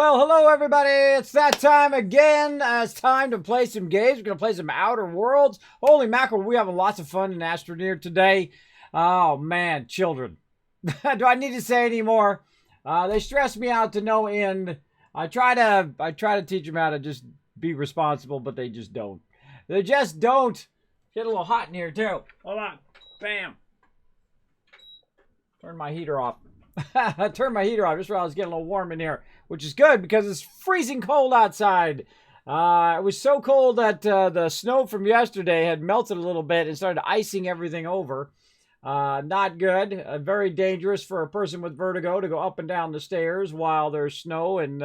Well, hello everybody. It's that time again. It's time to play some games. We're going to play some Outer Worlds. Holy mackerel, we having lots of fun in Astroneer today. Oh man, children. Do I need to say any more? They stress me out to no end. I try to teach them how to just be responsible, but they just don't. They just don't. Get a little hot in here too. Hold on. Bam. Turn my heater off. Turn my heater off. Just realized it's getting a little warm in here, which is good because it's freezing cold outside. It was so cold that the snow from yesterday had melted a little bit and started icing everything over. Not good. Very dangerous for a person with vertigo to go up and down the stairs while there's snow and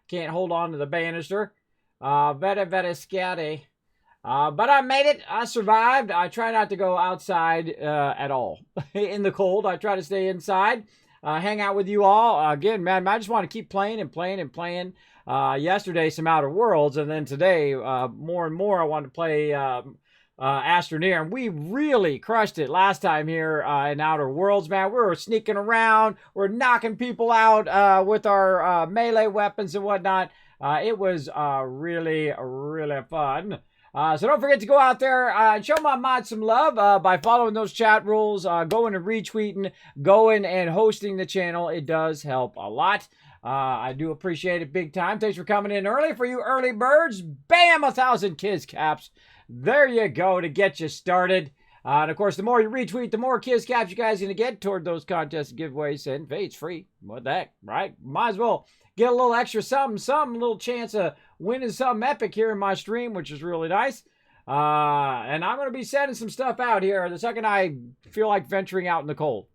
can't hold on to the banister. Very scary. But I made it. I survived. I try not to go outside at all in the cold. I try to stay inside. Hang out with you all. Again, man, I just want to keep playing and playing and playing. Yesterday, some Outer Worlds, and then today, more and more, I want to play Astroneer. And we really crushed it last time here in Outer Worlds, man. We were sneaking around. We're knocking people out with our melee weapons and whatnot. It was really, really fun. So don't forget to go out there and show my mods some love by following those chat rules, going and retweeting, going and hosting the channel. It does help a lot. I do appreciate it big time. Thanks for coming in early. For you early birds, bam, 1,000 Kiz Caps. There you go to get you started. And of course, the more you retweet, the more Kiz Caps you guys are going to get toward those contests and giveaways. And hey, it's free. What the heck, right? Might as well get a little extra something, a little chance of winning something epic here in my stream, which is really nice. And I'm going to be sending some stuff out here the second I feel like venturing out in the cold.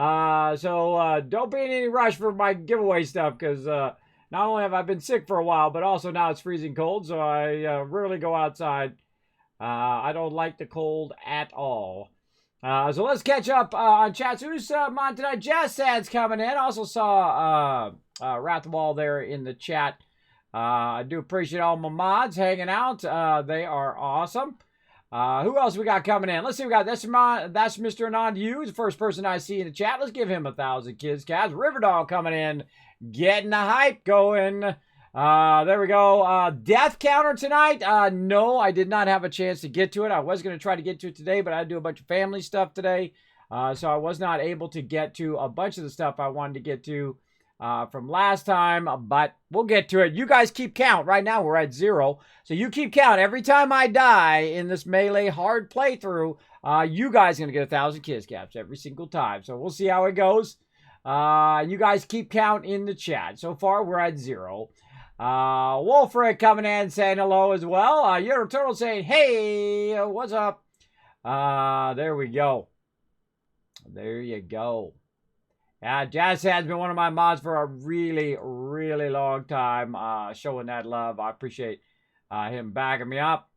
So don't be in any rush for my giveaway stuff, because not only have I been sick for a while, but also now it's freezing cold, so I rarely go outside. I don't like the cold at all. So let's catch up on chats. Who's on tonight? Jazz Sad's coming in. Also saw Rathwall there in the chat. I do appreciate all my mods hanging out. They are awesome. Who else we got coming in? Let's see. We got that's Mr. Anand Hughes, the first person I see in the chat. Let's give him 1,000 Kiz Caps. Riverdog coming in, getting the hype going. There we go. Death counter tonight. No, I did not have a chance to get to it. I was going to try to get to it today, but I had to do a bunch of family stuff today. So I was not able to get to a bunch of the stuff I wanted to get to from last time, but we'll get to it. You guys keep count. Right now we're at 0. So you keep count. Every time I die in this melee hard playthrough, you guys are going to get 1,000 Kiz Caps every single time. So we'll see how it goes. You guys keep count in the chat. So far we're at 0. Wolfric coming in saying hello as well. Euro Turtle saying, hey, what's up? There we go. There you go. Jazz has been one of my mods for a really, really long time, showing that love. I appreciate him backing me up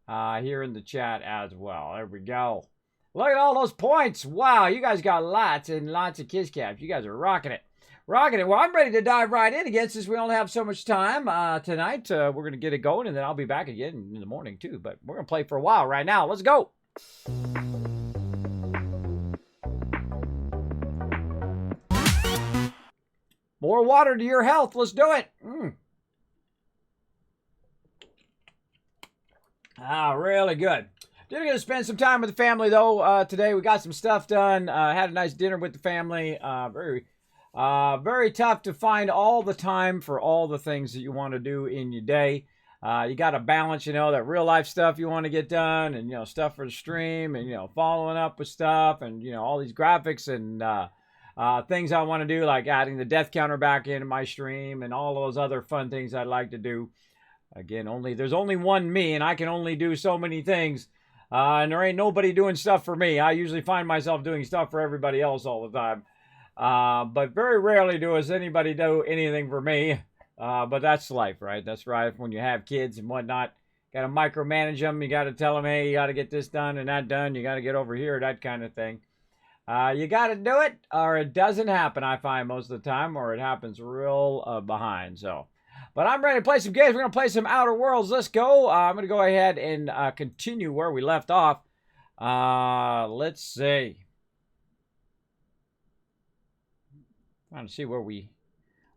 here in the chat as well. There we go. Look at all those points. Wow, you guys got lots and lots of Kiz Caps. You guys are rocking it. Rocking it. Well, I'm ready to dive right in again since we only have so much time tonight. We're going to get it going, and then I'll be back again in the morning, too. But we're going to play for a while right now. Let's go. More water to your health. Let's do it. Really good. Did get to spend some time with the family, though, today. We got some stuff done. Had a nice dinner with the family. Very tough to find all the time for all the things that you want to do in your day. You got to balance, that real life stuff you want to get done, and, stuff for the stream, and, following up with stuff, and, all these graphics and things I want to do, like adding the death counter back into my stream and all those other fun things I'd like to do. Again, there's only one me, and I can only do so many things. And there ain't nobody doing stuff for me. I usually find myself doing stuff for everybody else all the time. But very rarely does anybody do anything for me. But that's life, right? That's right. When you have kids and whatnot, got to micromanage them. You got to tell them, hey, you got to get this done and that done. You got to get over here, that kind of thing. You got to do it, or it doesn't happen, I find most of the time, or it happens real behind. So, but I'm ready to play some games. We're going to play some Outer Worlds. Let's go. I'm going to go ahead and continue where we left off. Let's see. Trying to see where we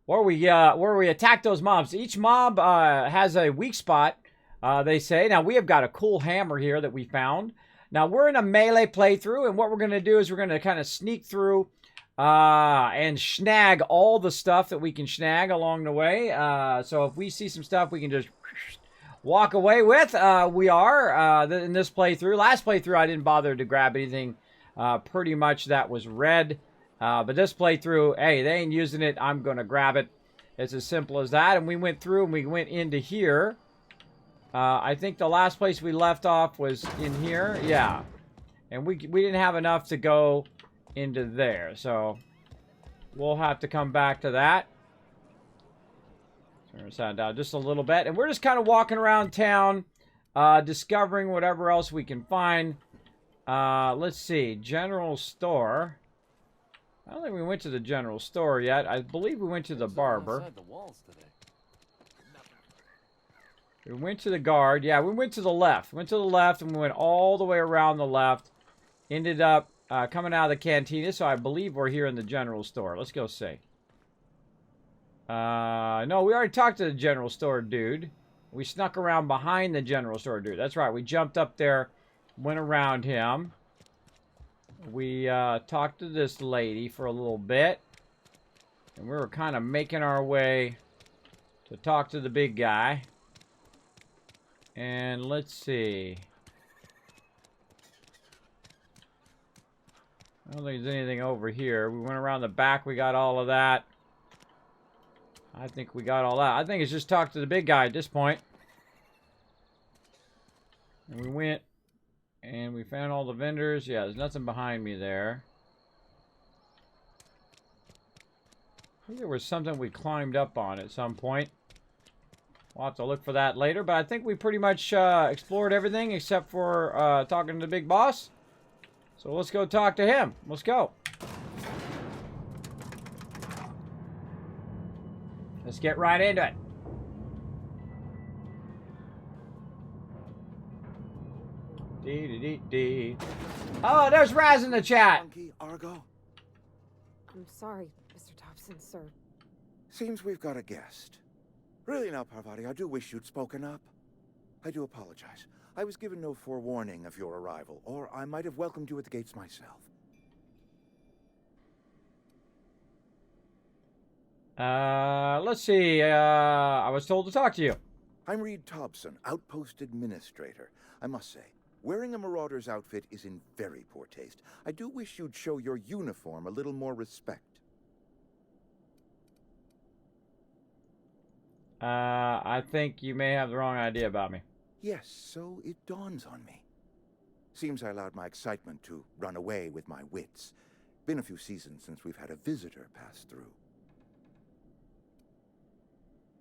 where we attack those mobs. Each mob has a weak spot, they say. Now, we have got a cool hammer here that we found. Now, we're in a melee playthrough, and what we're going to do is we're going to kind of sneak through and snag all the stuff that we can snag along the way. So if we see some stuff we can just walk away with, we are in this playthrough. Last playthrough, I didn't bother to grab anything pretty much that was red. But this playthrough, hey, they ain't using it. I'm going to grab it. It's as simple as that. And we went through and we went into here. I think the last place we left off was in here. Yeah. And we didn't have enough to go into there. So we'll have to come back to that. Turn the sound down just a little bit. And we're just kind of walking around town, discovering whatever else we can find. Let's see. General store. I don't think we went to the general store yet. I believe we went to the barber. We went to the guard. Yeah, we went to the left. Went to the left and we went all the way around the left. Ended up coming out of the cantina, so I believe we're here in the general store. Let's go see. No, we already talked to the general store dude. We snuck around behind the general store dude. That's right. We jumped up there, went around him. We talked to this lady for a little bit. And we were kind of making our way to talk to the big guy. And let's see. I don't think there's anything over here. We went around the back. We got all of that. I think we got all that. I think it's just talk to the big guy at this point. And we went and we found all the vendors. Yeah, there's nothing behind me there. I think there was something we climbed up on at some point. We'll have to look for that later. But I think we pretty much explored everything except for talking to the big boss. So let's go talk to him. Let's go. Let's get right into it. Dee. Oh, there's Raz in the chat. Monkey, Argo. I'm sorry, Mr. Thompson, sir. Seems we've got a guest. Really now, Parvati, I do wish you'd spoken up. I do apologize. I was given no forewarning of your arrival, or I might have welcomed you at the gates myself. Let's see. I was told to talk to you. I'm Reed Thompson, Outpost Administrator. I must say, wearing a marauder's outfit is in very poor taste. I do wish you'd show your uniform a little more respect. I think you may have the wrong idea about me. Yes, so it dawns on me. Seems I allowed my excitement to run away with my wits. Been a few seasons since we've had a visitor pass through.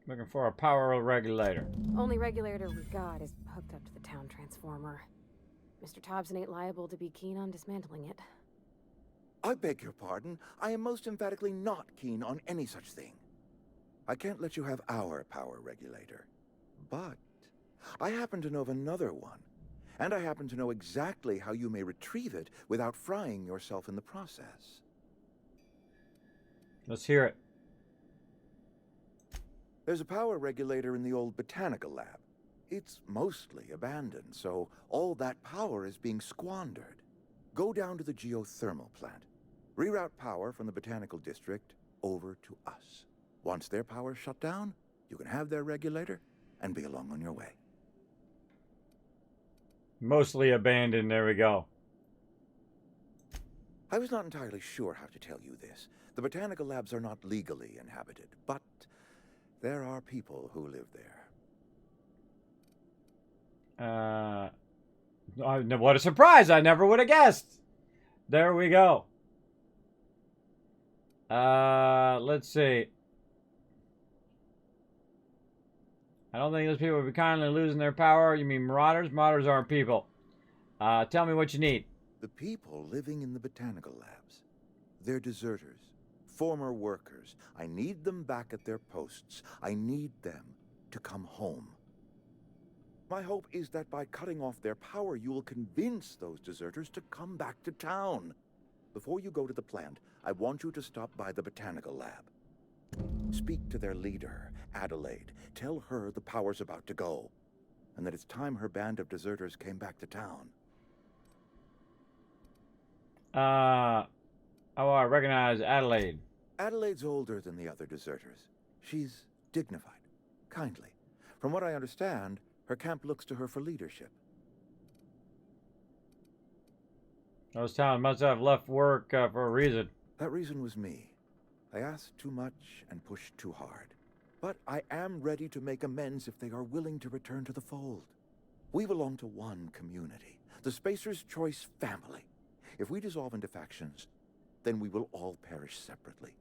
Looking for a power regulator. Only regulator we got is hooked up to the town transformer. Mr. Thompson ain't liable to be keen on dismantling it. I beg your pardon. I am most emphatically not keen on any such thing. I can't let you have our power regulator. But I happen to know of another one. And I happen to know exactly how you may retrieve it without frying yourself in the process. Let's hear it. There's a power regulator in the old botanical lab. It's mostly abandoned, so all that power is being squandered. Go down to the geothermal plant. Reroute power from the botanical district over to us. Once their power's shut down, you can have their regulator and be along on your way. Mostly abandoned. There we go. I was not entirely sure how to tell you this. The botanical labs are not legally inhabited, but there are people who live there. What a surprise! I never would have guessed. There we go. Let's see. I don't think those people would be kindly losing their power. You mean marauders? Marauders aren't people. Tell me what you need. The people living in the botanical labs. They're deserters, former workers. I need them back at their posts. I need them to come home. My hope is that by cutting off their power, you will convince those deserters to come back to town. Before you go to the plant, I want you to stop by the botanical lab. Speak to their leader, Adelaide. Tell her the power's about to go, and that it's time her band of deserters came back to town. Oh, I recognize Adelaide. Adelaide's older than the other deserters. She's dignified, kindly. From what I understand, her camp looks to her for leadership. Those towns must have left work for a reason. That reason was me. I asked too much and pushed too hard. But I am ready to make amends if they are willing to return to the fold. We belong to one community, the Spacer's Choice family. If we dissolve into factions, then we will all perish separately.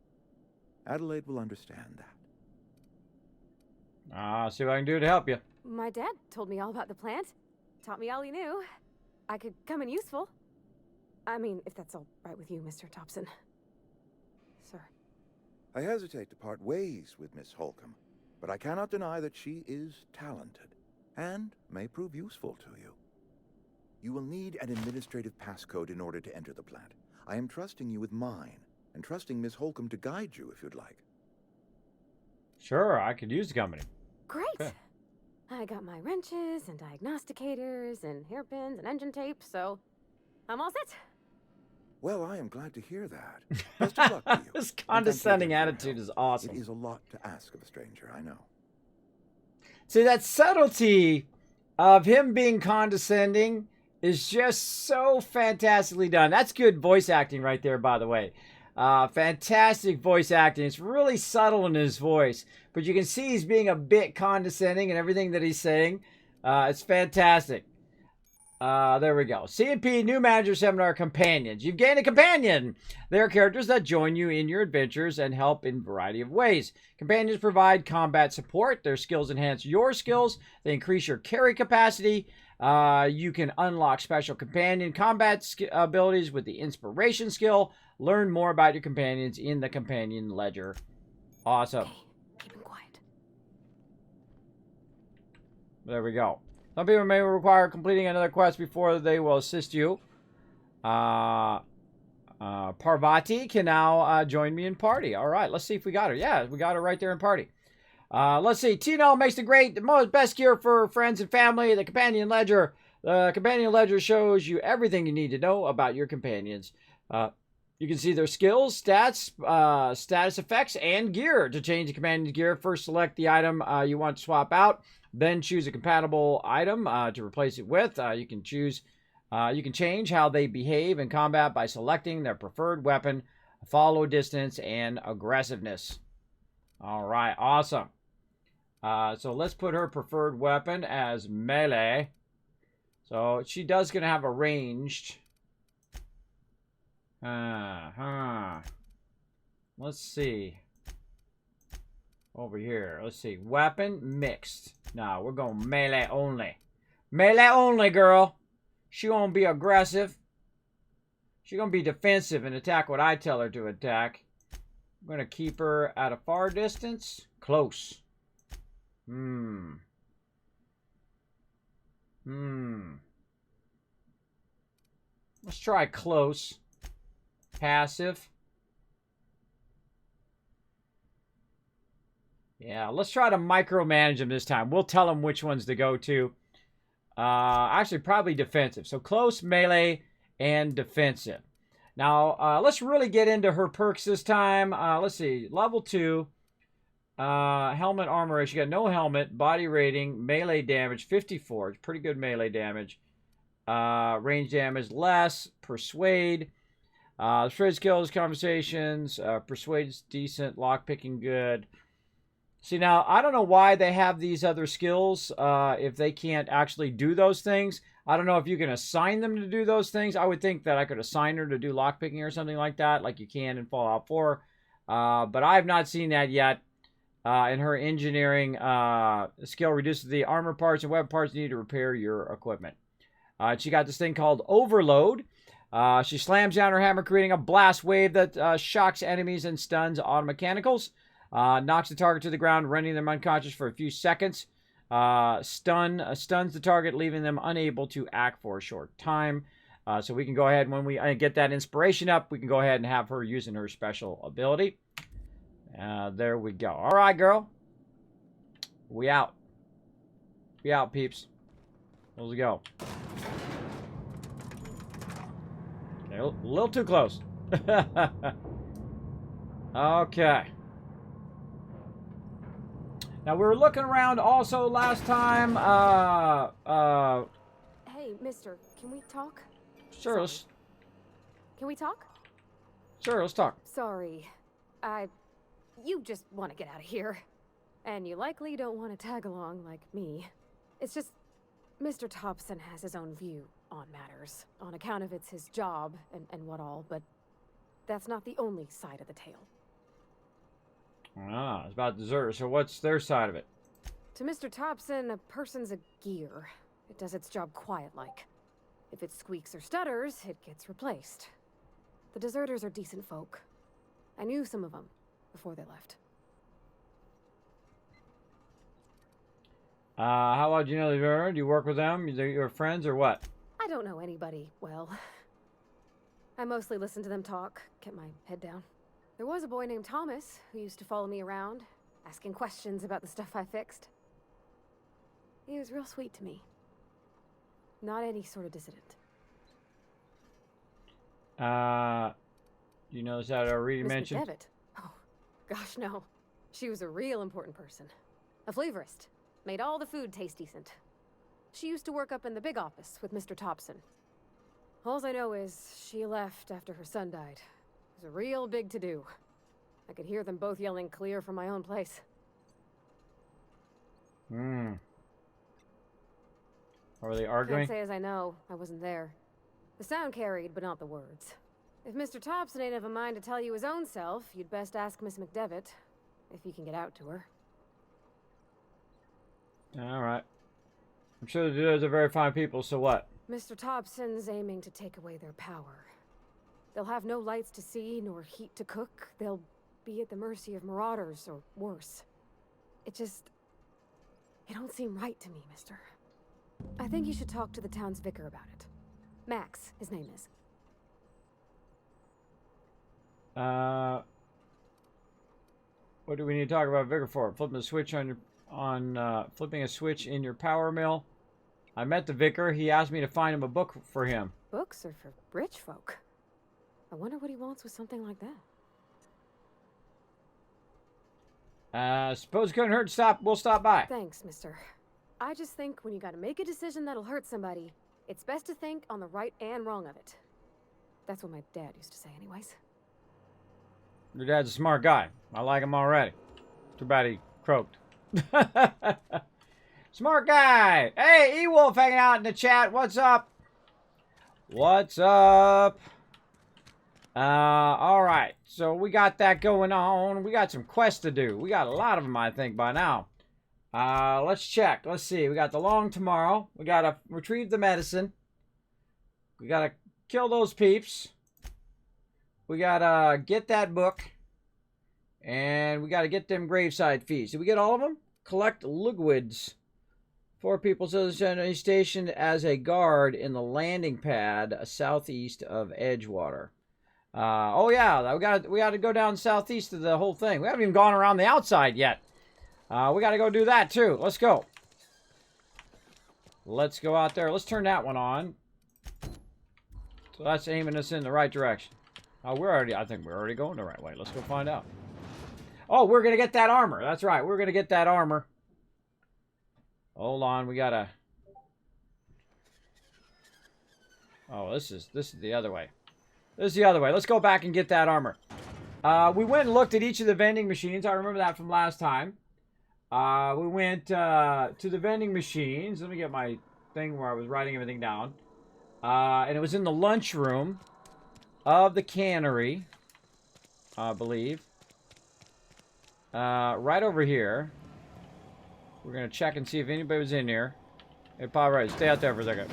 Adelaide will understand that. I'll see what I can do to help you. My dad told me all about the plant. Taught me all he knew. I could come in useful. I mean, if that's all right with you, Mr. Thompson. Sir. I hesitate to part ways with Miss Holcomb, but I cannot deny that she is talented and may prove useful to you. You will need an administrative passcode in order to enter the plant. I am trusting you with mine, and trusting Miss Holcomb to guide you if you'd like. Sure, I could use the company. Great! Okay. I got my wrenches and diagnosticators and hairpins and engine tape, so I'm all set. Well, I am glad to hear that. Best of luck to you. This And thank you condescending again for your attitude help. is awesome. It is a lot to ask of a stranger, I know. See, that subtlety of him being condescending is just so fantastically done. That's good voice acting right there, by the way. Fantastic voice acting. It's really subtle in his voice, but you can see he's being a bit condescending in everything that he's saying. It's fantastic. There we go. C&P New Manager Seminar Companions. You've gained a companion. They are characters that join you in your adventures and help in a variety of ways. Companions provide combat support. Their skills enhance your skills. They increase your carry capacity. You can unlock special companion combat abilities with the inspiration skill. Learn more about your companions in the companion ledger. Awesome. Okay, keep him quiet. There we go. Some people may require completing another quest before they will assist you. Parvati can now join me in party. All right, let's see if we got her. Yeah, we got her right there in party. Let's see. Tino makes the best gear for friends and family. The companion ledger. The companion ledger shows you everything you need to know about your companions. You can see their skills, stats, status effects, and gear. To change the companion's gear, first select the item you want to swap out. Then choose a compatible item to replace it with. You can change how they behave in combat by selecting their preferred weapon, follow distance, and aggressiveness. All right, awesome. So let's put her preferred weapon as melee. So she does gonna have a ranged. Let's see. Over here, let's see. Weapon mixed. No, we're going melee only. Melee only, girl. She won't be aggressive. She's gonna be defensive and attack what I tell her to attack. I'm gonna keep her at a far distance. Close. Let's try close. Passive. Yeah, let's try to micromanage them this time. We'll tell them which ones to go to. Actually, probably defensive. So close, melee, and defensive. Now, let's really get into her perks this time. Let's see. Level 2. Helmet armor. She got no helmet. Body rating. Melee damage 54. It's pretty good melee damage. Range damage less. Persuade. Persuade skills, conversations. Persuade's decent. Lockpicking good. See, now, I don't know why they have these other skills if they can't actually do those things. I don't know if you can assign them to do those things. I would think that I could assign her to do lockpicking or something like that, like you can in Fallout 4. But I have not seen that yet. In her engineering skill reduces the armor parts and weapon parts needed to repair your equipment. She got this thing called Overload. She slams down her hammer, creating a blast wave that shocks enemies and stuns automechanicals. Knocks the target to the ground, rendering them unconscious for a few seconds. Stuns the target, leaving them unable to act for a short time. So we can go ahead, when we get that inspiration up, we can go ahead and have her using her special ability. There we go. All right, girl. We out. We out, peeps. Let's go. Okay, a little too close. Okay. Now, we were looking around also last time. Hey, mister, can we talk? Sure, let's, Can we talk? sure, let's talk. Sorry. You just want to get out of here. And you likely don't want to tag along like me. It's just, Mr. Thompson has his own view on matters, on account of it's his job and what all, but that's not the only side of the tale. Ah, it's about deserters. So what's their side of it? To Mr. Thompson, a person's a gear. It does its job quiet-like. If it squeaks or stutters, it gets replaced. The deserters are decent folk. I knew some of them before they left. How well do you know the deserter? Do you work with them? You're friends or what? I don't know anybody well. I mostly listen to them talk, kept my head down. There was a boy named Thomas who used to follow me around, asking questions about the stuff I fixed. He was real sweet to me. Not any sort of dissident. You notice that I already Miss mentioned? McDevitt? Oh, gosh, no. She was a real important person. A flavorist. Made all the food taste decent. She used to work up in the big office with Mr. Thompson. All I know is she left after her son died. It was a real big to-do. I could hear them both yelling clear from my own place. Hmm. Are they arguing? Can't say as I know. I wasn't there. The sound carried, but not the words. If Mr. Thompson ain't of a mind to tell you his own self, you'd best ask Miss McDevitt, if you can get out to her. All right. I'm sure the deserters are very fine people, so what? Mr. Thompson's aiming to take away their power. They'll have no lights to see, nor heat to cook. They'll be at the mercy of marauders, or worse. It don't seem right to me, mister. I think you should talk to the town's vicar about it. Max, his name is. What do we need to talk about Vigor for? Flipping a switch flipping a switch in your power mill. I met the vicar. He asked me to find him a book for him. Books are for rich folk. I wonder what he wants with something like that. Suppose it couldn't hurt to stop. We'll stop by. Thanks, mister. I just think when you gotta make a decision that'll hurt somebody, it's best to think on the right and wrong of it. That's what my dad used to say anyways. Your dad's a smart guy. I like him already. Too bad he croaked. Smart guy. Hey, E-Wolf hanging out in the chat. What's up? What's up? All right. So we got that going on. We got some quests to do. We got a lot of them, I think, by now. Let's check. Let's see. We got the long tomorrow. We got to retrieve the medicine. We got to kill those peeps. We got to get that book. And we got to get them graveside fees. Did we get all of them? Collect Lugwoods. 4 people stationed as a guard in the landing pad southeast of Edgewater. Oh yeah, we got to go down southeast of the whole thing. We haven't even gone around the outside yet. We got to go do that too. Let's go. Let's go out there. Let's turn that one on. So that's aiming us in the right direction. I think we're already going the right way. Let's go find out. Oh, we're going to get that armor. That's right. We're going to get that armor. Hold on. We got to... Oh, this is the other way. This is the other way. Let's go back and get that armor. We went and looked at each of the vending machines. I remember that from last time. We went to the vending machines. Let me get my thing where I was writing everything down. And it was in the lunchroom of the cannery, I believe. Right over here. We're going to check and see if anybody was in here. Hey, Paul, right. Stay out there for a second.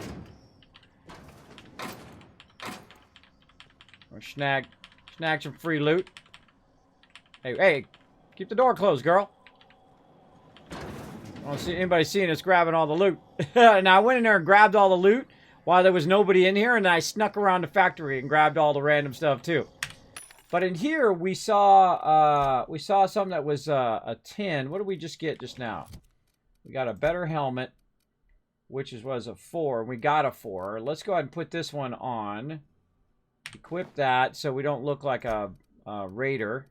Or snag some free loot. Hey, keep the door closed, girl. I don't see anybody seeing us grabbing all the loot. Now, I went in there and grabbed all the loot while there was nobody in here, and then I snuck around the factory and grabbed all the random stuff, too. But in here we saw something that was a 10. What did we just get just now? We got a better helmet, which was a 4. We got a 4. Let's go ahead and put this one on. Equip that so we don't look like a raider.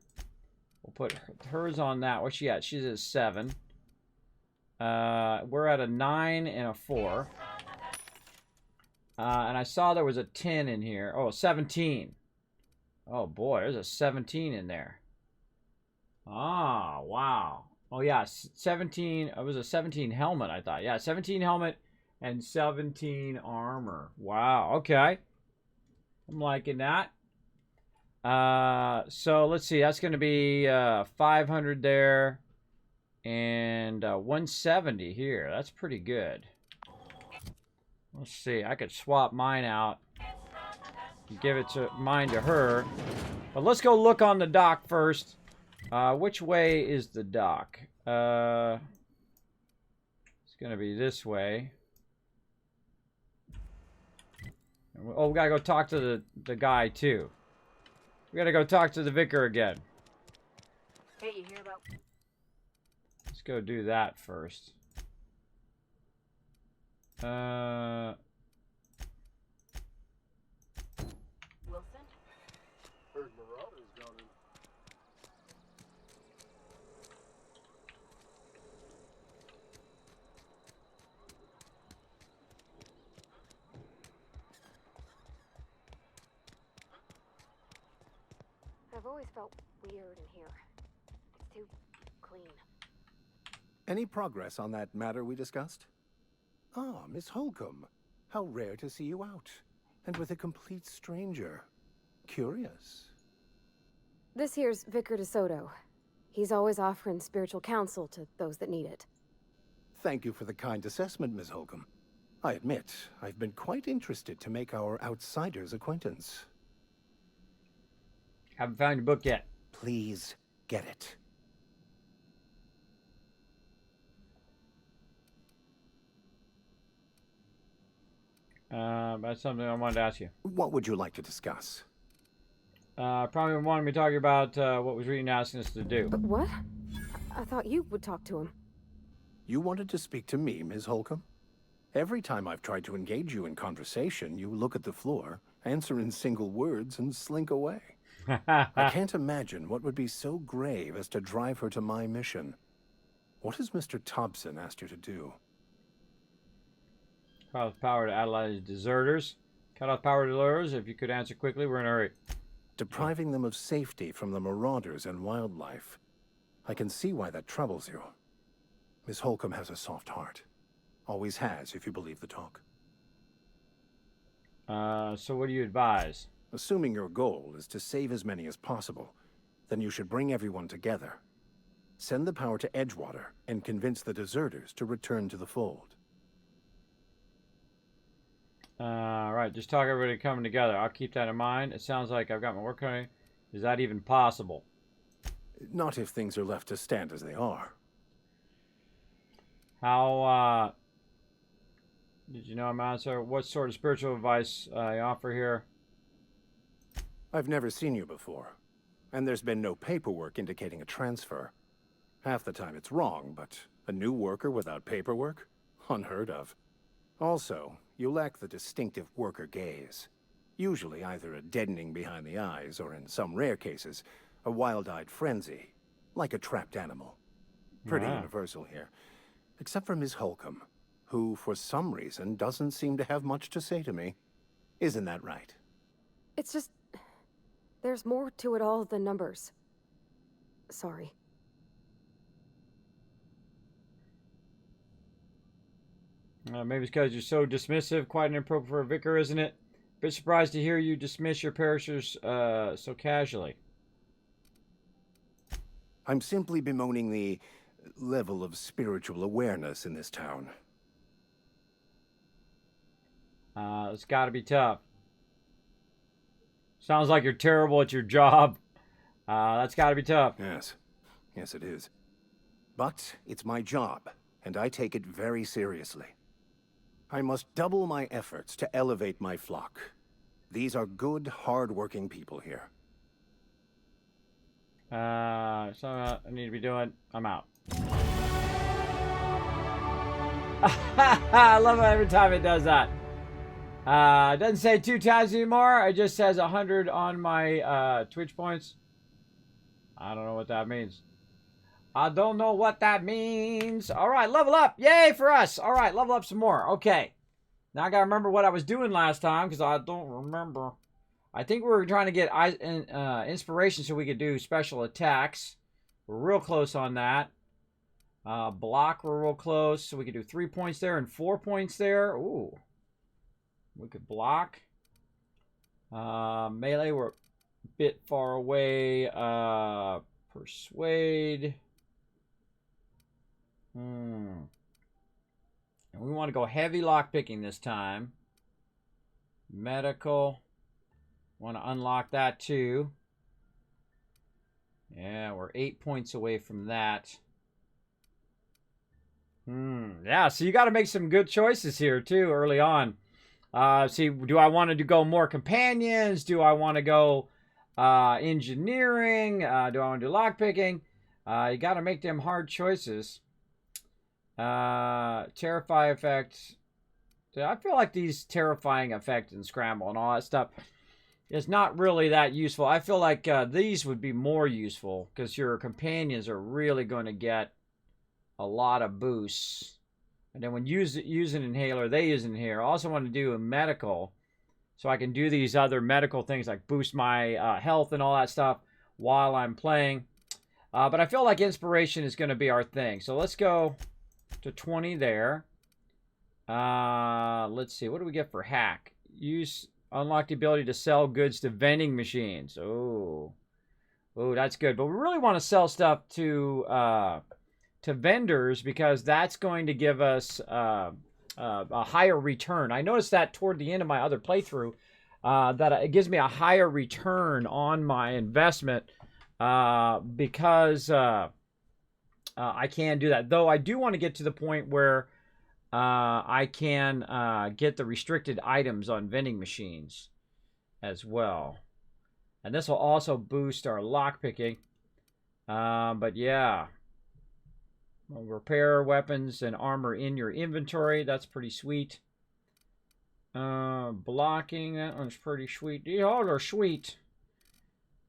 We'll put hers on that. What's she at? She's at 7. We're at a 9 and a 4. And I saw there was a 10 in here. Oh, 17. Oh, boy, there's a 17 in there. Ah, wow. Oh, yeah, 17. It was a 17 helmet, I thought. Yeah, 17 helmet and 17 armor. Wow, okay. I'm liking that. So let's see. That's going to be 500 there and 170 here. That's pretty good. Let's see. I could swap mine out and give mine to her. But let's go look on the dock first. Which way is the dock? It's going to be this way. Oh, we got to go talk to the guy too. We got to go talk to the vicar again. Hey, you hear about... Let's go do that first. Wilson? Heard Marauders gone in. I've always felt weird in here. It's too clean. Any progress on that matter we discussed? Ah, Miss Holcomb. How rare to see you out. And with a complete stranger. Curious. This here's Vicar DeSoto. He's always offering spiritual counsel to those that need it. Thank you for the kind assessment, Miss Holcomb. I admit, I've been quite interested to make our outsider's acquaintance. Haven't found your book yet. Please, get it. That's something I wanted to ask you. What would you like to discuss? Probably wanted me talking about what was Reading asking us to do. What? I thought you would talk to him. You wanted to speak to me, Ms. Holcomb? Every time I've tried to engage you in conversation, you look at the floor, answer in single words, and slink away. I can't imagine what would be so grave as to drive her to my mission. What has Mr. Thompson asked you to do? Cut off power to Adelaide's deserters. Cut off power to deserters. If you could answer quickly, we're in a hurry. Depriving them of safety from the marauders and wildlife. I can see why that troubles you. Miss Holcomb has a soft heart. Always has, if you believe the talk. So what do you advise? Assuming your goal is to save as many as possible, then you should bring everyone together. Send the power to Edgewater and convince the deserters to return to the fold. Right, just talk everybody coming together. I'll keep that in mind. It sounds like I've got my work cut. Is that even possible? Not if things are left to stand as they are. How, did you know I'm answer? What sort of spiritual advice I offer here? I've never seen you before, and there's been no paperwork indicating a transfer. Half the time it's wrong, but a new worker without paperwork? Unheard of. Also, you lack the distinctive worker gaze. Usually either a deadening behind the eyes, or in some rare cases, a wild-eyed frenzy, like a trapped animal. Pretty universal here. Except for Miss Holcomb, who, for some reason, doesn't seem to have much to say to me. Isn't that right? It's just... there's more to it all than numbers. Sorry. Maybe it's because you're so dismissive, quite inappropriate for a vicar, isn't it? Bit surprised to hear you dismiss your parishioners so casually. I'm simply bemoaning the level of spiritual awareness in this town. It's got to be tough. Sounds like you're terrible at your job. That's got to be tough. Yes. Yes, it is. But it's my job, and I take it very seriously. I must double my efforts to elevate my flock. These are good, hard-working people here. So I need to be doing. I'm out. I love it every time it does that. It doesn't say 2 times anymore. It just says 100 on my Twitch points. I don't know what that means. I don't know what that means. All right, level up. Yay for us. All right, level up some more. Okay. Now I got to remember what I was doing last time because I don't remember. I think we were trying to get inspiration so we could do special attacks. We're real close on that. Block, we're real close. So we could do 3 points there and 4 points there. Ooh. We could block. Melee, we're a bit far away. Persuade. And we want to go heavy lockpicking this time. Medical. Want to unlock that too. Yeah, we're 8 points away from that. Yeah, so you got to make some good choices here too early on. See, do I want to go more companions? Do I want to go engineering? Do I want to do lockpicking? You got to make them hard choices. Terrify effect. I feel like these terrifying effect and scramble and all that stuff is not really that useful. I feel like these would be more useful because your companions are really going to get a lot of boosts. And then when use an inhaler, they use an inhaler. I also want to do a medical so I can do these other medical things like boost my health and all that stuff while I'm playing. But I feel like inspiration is going to be our thing. So let's go to 20 there. Let's see. What do we get for hack? Unlock the ability to sell goods to vending machines. Oh, that's good. But we really want to sell stuff to vendors because that's going to give us a higher return. I noticed that toward the end of my other playthrough that it gives me a higher return on my investment because I can do that. Though I do want to get to the point where I can get the restricted items on vending machines as well. And this will also boost our lockpicking. But yeah. Repair weapons and armor in your inventory. That's pretty sweet. Blocking. That one's pretty sweet. They all are sweet.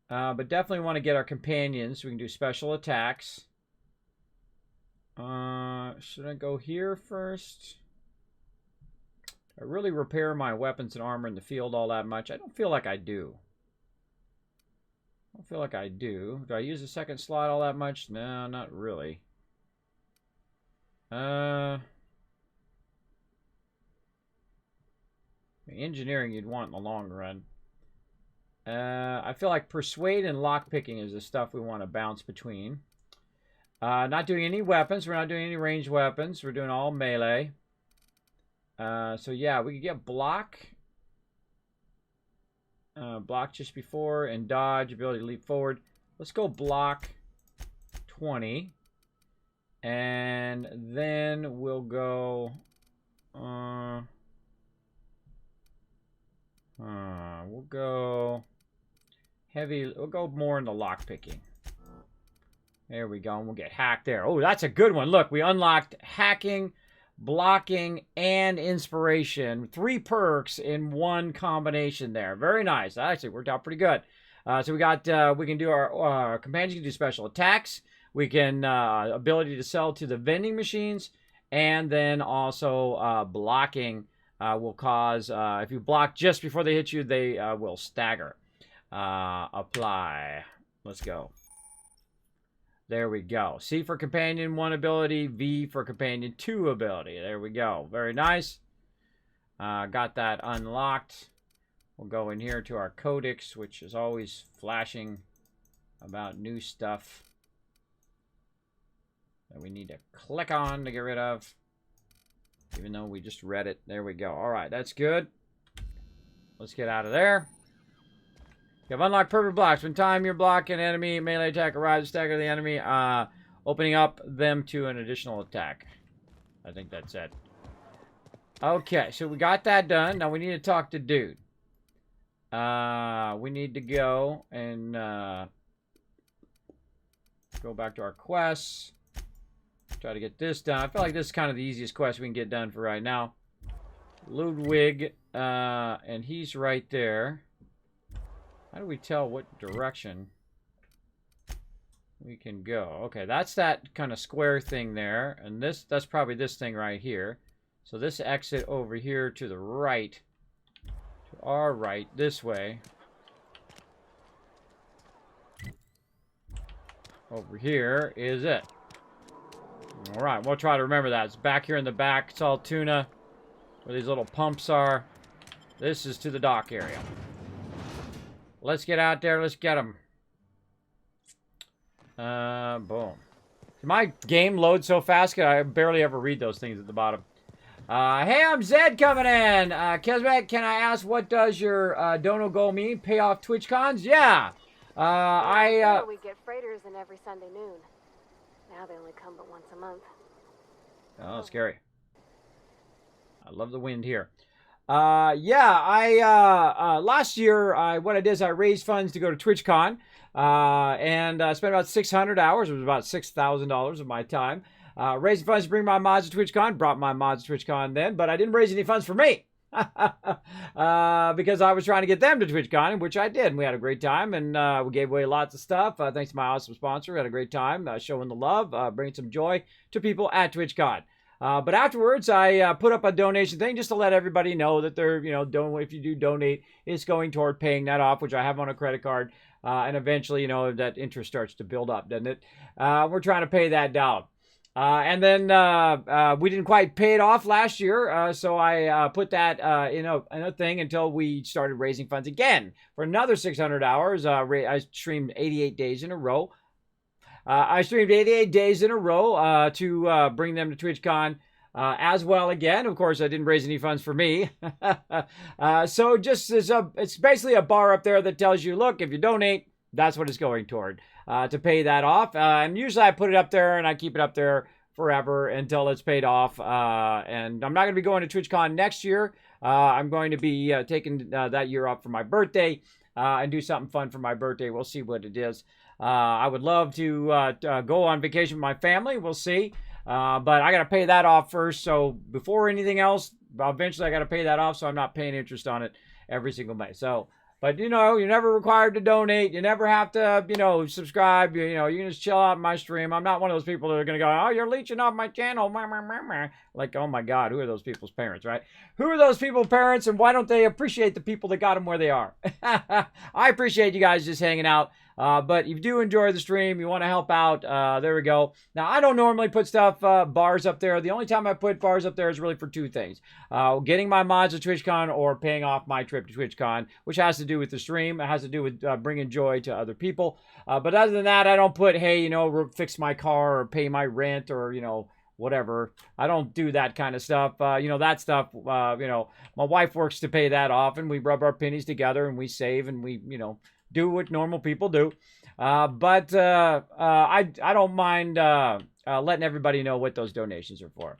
But definitely want to get our companions so we can do special attacks. Should I go here first? I really repair my weapons and armor in the field all that much. I don't feel like I do. Do I use the second slot all that much? No, not really. Engineering you'd want in the long run. I feel like persuade and lockpicking is the stuff we want to bounce between. Not doing any weapons. We're not doing any ranged weapons. We're doing all melee. So yeah, we could get block. Block just before and dodge, ability to leap forward. Let's go block 20. And then we'll go we'll go heavy. We'll go more into lockpicking. There we go. And we'll get hacked there. Oh, that's a good one. Look, we unlocked hacking, blocking, and inspiration. 3 perks in one combination there. Very nice. That actually worked out pretty good. So we got we can do our companions can do special attacks. We can ability to sell to the vending machines, and then also blocking will cause if you block just before they hit you, they will stagger. Apply. Let's go. There we go. C for companion 1 ability, V for companion 2 ability. There we go. Very nice. Got that unlocked. We'll go in here to our codex, which is always flashing about new stuff that we need to click on to get rid of, even though we just read it. There we go. All right, that's good. Let's get out of there. You have unlocked perfect blocks. When time your block an enemy melee attack arrives, stagger the enemy, opening up them to an additional attack. I think that's it. Okay, so we got that done. Now we need to talk to dude. We need to go and go back to our quests. Try to get this done. I feel like this is kind of the easiest quest we can get done for right now. Ludwig, and he's right there. How do we tell what direction we can go? Okay, that's that kind of square thing there. And that's probably this thing right here. So this exit over here to the right, to our right, this way. Over here is it. All right, we'll try to remember that. It's back here in the back. It's all tuna, where these little pumps are. This is to the dock area. Let's get out there. Let's get them. Boom. My game loads so fast because I barely ever read those things at the bottom. Hey, I'm Zed coming in. Kismet, can I ask, what does your Dono goal mean? Pay off Twitch cons? Yeah. We get freighters in every Sunday noon. Now they only come but once a month. Oh, scary. I love the wind here. Yeah, last year, what I did is I raised funds to go to TwitchCon, and I spent about 600 hours. It was about $6,000 of my time. Raising funds to bring my mods to TwitchCon. Brought my mods to TwitchCon then, but I didn't raise any funds for me. Because I was trying to get them to TwitchCon, which I did. And we had a great time, and we gave away lots of stuff. Thanks to my awesome sponsor. We had a great time showing the love, bringing some joy to people at TwitchCon. But afterwards, I put up a donation thing just to let everybody know that they're, if you do donate, it's going toward paying that off, which I have on a credit card. And eventually, that interest starts to build up, doesn't it? We're trying to pay that down. And then we didn't quite pay it off last year, so I put that in a thing until we started raising funds again for another 600 hours. I streamed 88 days in a row. To bring them to TwitchCon as well again. Of course, I didn't raise any funds for me. So it's basically a bar up there that tells you, look, if you donate, that's what it's going toward. To pay that off. And usually I put it up there and I keep it up there forever until it's paid off. And I'm not going to be going to TwitchCon next year. I'm going to be taking that year off for my birthday and do something fun for my birthday. We'll see what it is. I would love to go on vacation with my family. We'll see. But I got to pay that off first. So before anything else, eventually I got to pay that off so I'm not paying interest on it every single May. So, but, you're never required to donate. You never have to, subscribe. You can just chill out in my stream. I'm not one of those people that are going to go, oh, you're leeching off my channel. Like, oh, my God, who are those people's parents, right? Who are those people's parents, and why don't they appreciate the people that got them where they are? I appreciate you guys just hanging out. But if you do enjoy the stream, you want to help out, there we go. Now, I don't normally put bars up there. The only time I put bars up there is really for two things. Getting my mods to TwitchCon or paying off my trip to TwitchCon, which has to do with the stream. It has to do with bringing joy to other people. But other than that, I don't put, hey, fix my car or pay my rent or, whatever. I don't do that kind of stuff. That stuff, my wife works to pay that off, and we rub our pennies together and we save and we, do what normal people do. But I don't mind letting everybody know what those donations are for.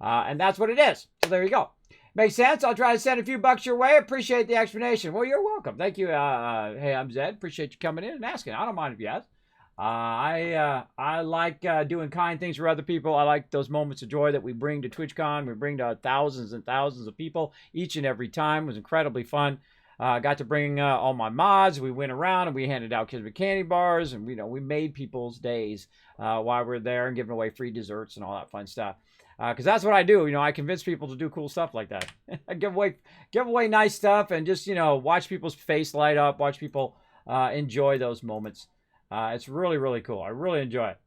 And that's what it is. So there you go. Makes sense. I'll try to send a few bucks your way. Appreciate the explanation. Well, you're welcome. Thank you. Hey, I'm Zed. Appreciate you coming in and asking. I don't mind if you ask. I like doing kind things for other people. I like those moments of joy that we bring to TwitchCon. We bring to thousands and thousands of people each and every time. It was incredibly fun. Got to bring all my mods. We went around and we handed out Kismet candy bars, and we made people's days while we were there and giving away free desserts and all that fun stuff. Because that's what I do. I convince people to do cool stuff like that. I give away nice stuff and just watch people's face light up, watch people enjoy those moments. It's really, really cool. I really enjoy it.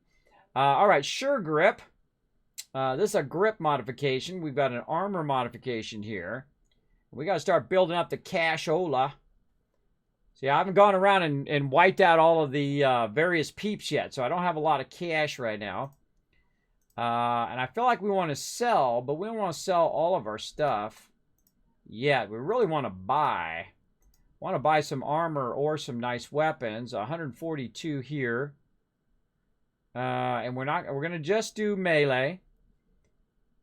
All right, Sure Grip. This is a grip modification. We've got an armor modification here. We got to start building up the cashola. See, I haven't gone around and wiped out all of the various peeps yet, so I don't have a lot of cash right now. And I feel like we want to sell, but we don't want to sell all of our stuff yet. We really want to buy. Want to buy some armor or some nice weapons. 142 here. And we're going to just do melee.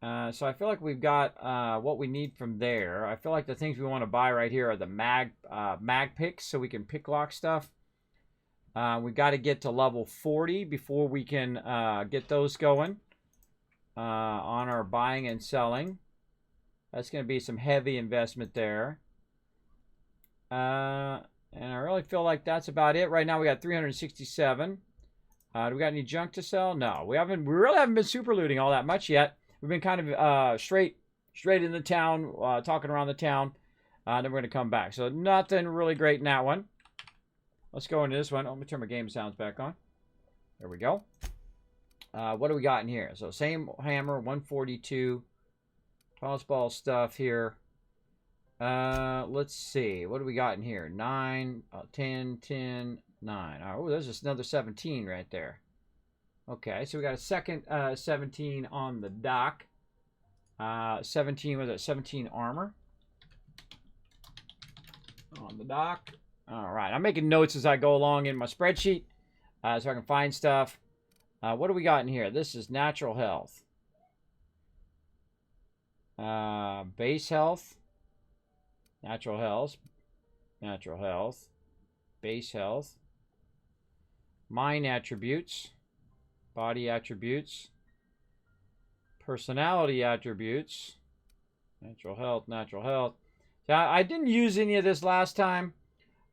So I feel like we've got what we need from there. I feel like the things we want to buy right here are the mag picks, so we can pick lock stuff. We got to get to level 40 before we can get those going on our buying and selling. That's going to be some heavy investment there. And I really feel like that's about it. Right now we got 367. Do we got any junk to sell? No, we really haven't been super looting all that much yet. We've been kind of straight in the town, talking around the town. Then we're going to come back. So nothing really great in that one. Let's go into this one. Let me turn my game sounds back on. There we go. What do we got in here? So same hammer, 142. Toss ball stuff here. Let's see. What do we got in here? 9, 10, 10, 9. Oh, there's just another 17 right there. Okay, so we got a second 17 on the dock. 17, was it 17 armor? On the dock. All right, I'm making notes as I go along in my spreadsheet so I can find stuff. What do we got in here? This is natural health. Base health. Natural health. Natural health. Base health. Mind attributes. Body attributes. Personality attributes. Natural health, natural health. Now, I didn't use any of this last time,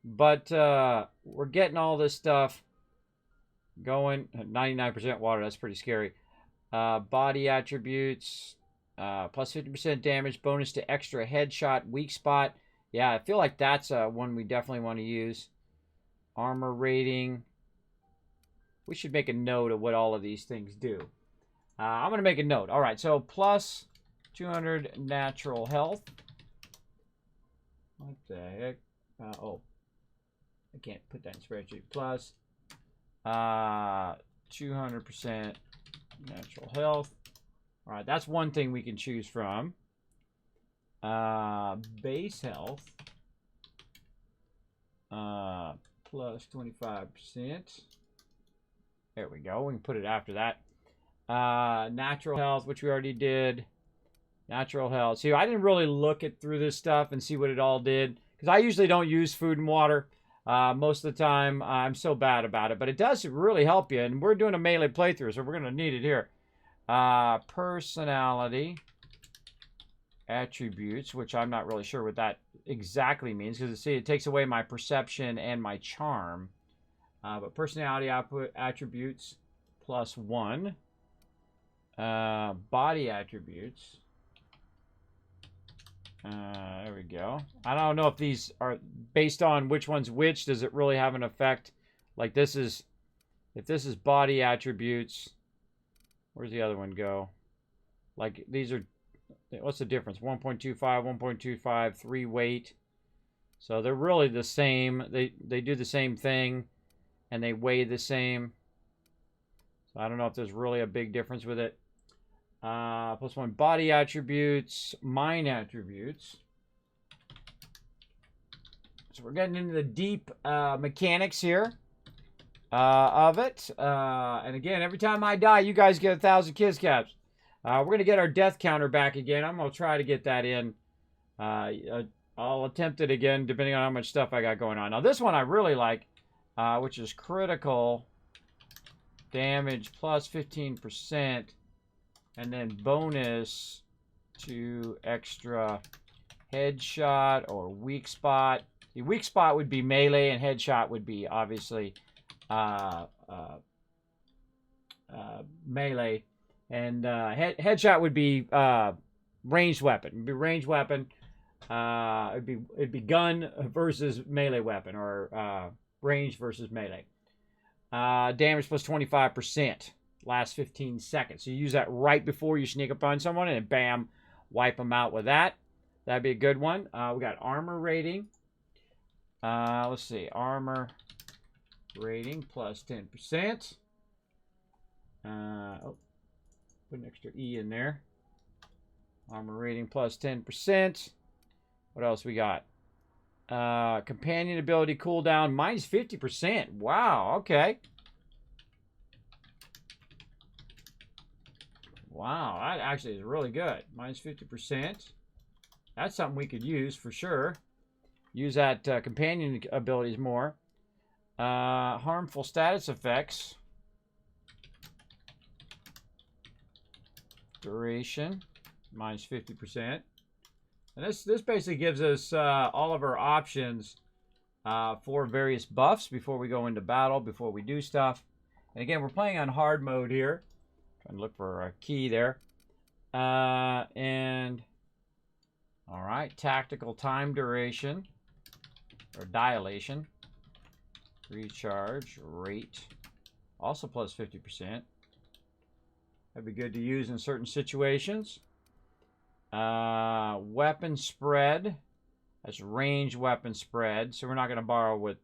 but we're getting all this stuff going. 99% water, that's pretty scary. Body attributes, plus 50% damage, bonus to extra headshot, weak spot. Yeah, I feel like that's one we definitely want to use. Armor rating. We should make a note of what all of these things do. I'm going to make a note. All right, so plus 200 natural health. What the heck? Oh, I can't put that in spreadsheet. Plus 200% natural health. All right, that's one thing we can choose from. Base health. Plus 25%. There we go. We can put it after that. Natural health, which we already did. Natural health. See, I didn't really look through this stuff and see what it all did, because I usually don't use food and water most of the time. I'm so bad about it, but it does really help you, and we're doing a melee playthrough, so we're going to need it here. Personality attributes, which I'm not really sure what that exactly means, because see, it takes away my perception and my charm. But personality output attributes plus 1. Body attributes. There we go. I don't know if these are based on which one's which. Does it really have an effect? Like this is, if this is body attributes, where's the other one go? Like these are, what's the difference? 1.25, 1.25, 3 weight. So they're really the same. They do the same thing, and they weigh the same. So I don't know if there's really a big difference with it. Plus 1 body attributes, mind attributes. So we're getting into the deep mechanics here of it. And again, every time I die, you guys get 1,000 kiss caps. We're going to get our death counter back again. I'm going to try to get that in. I'll attempt it again, depending on how much stuff I got going on. Now, this one I really like, which is critical damage plus 15%. And then bonus to extra headshot or weak spot. The weak spot would be melee, and headshot would be obviously melee. And headshot would be ranged weapon. It'd be ranged weapon. It'd be gun versus melee weapon, or range versus melee. Damage plus 25%. Last 15 seconds. So you use that right before you sneak up on someone, and bam, wipe them out with that. That'd be a good one. We got armor rating. Let's see. Armor rating plus 10%. Oh, put an extra E in there. Armor rating plus 10%. What else we got? Companion ability cooldown minus 50%. Wow, okay. Wow, that actually is really good. Minus 50%. That's something we could use for sure. Use that companion abilities more. Harmful status effects. Duration, minus 50%. And this basically gives us all of our options for various buffs before we go into battle, before we do stuff. And again, we're playing on hard mode here. Trying to look for a key there. And, all right, tactical time duration, or dilation. Recharge rate, also plus 50%. That'd be good to use in certain situations. Weapon spread. That's range weapon spread. So we're not going to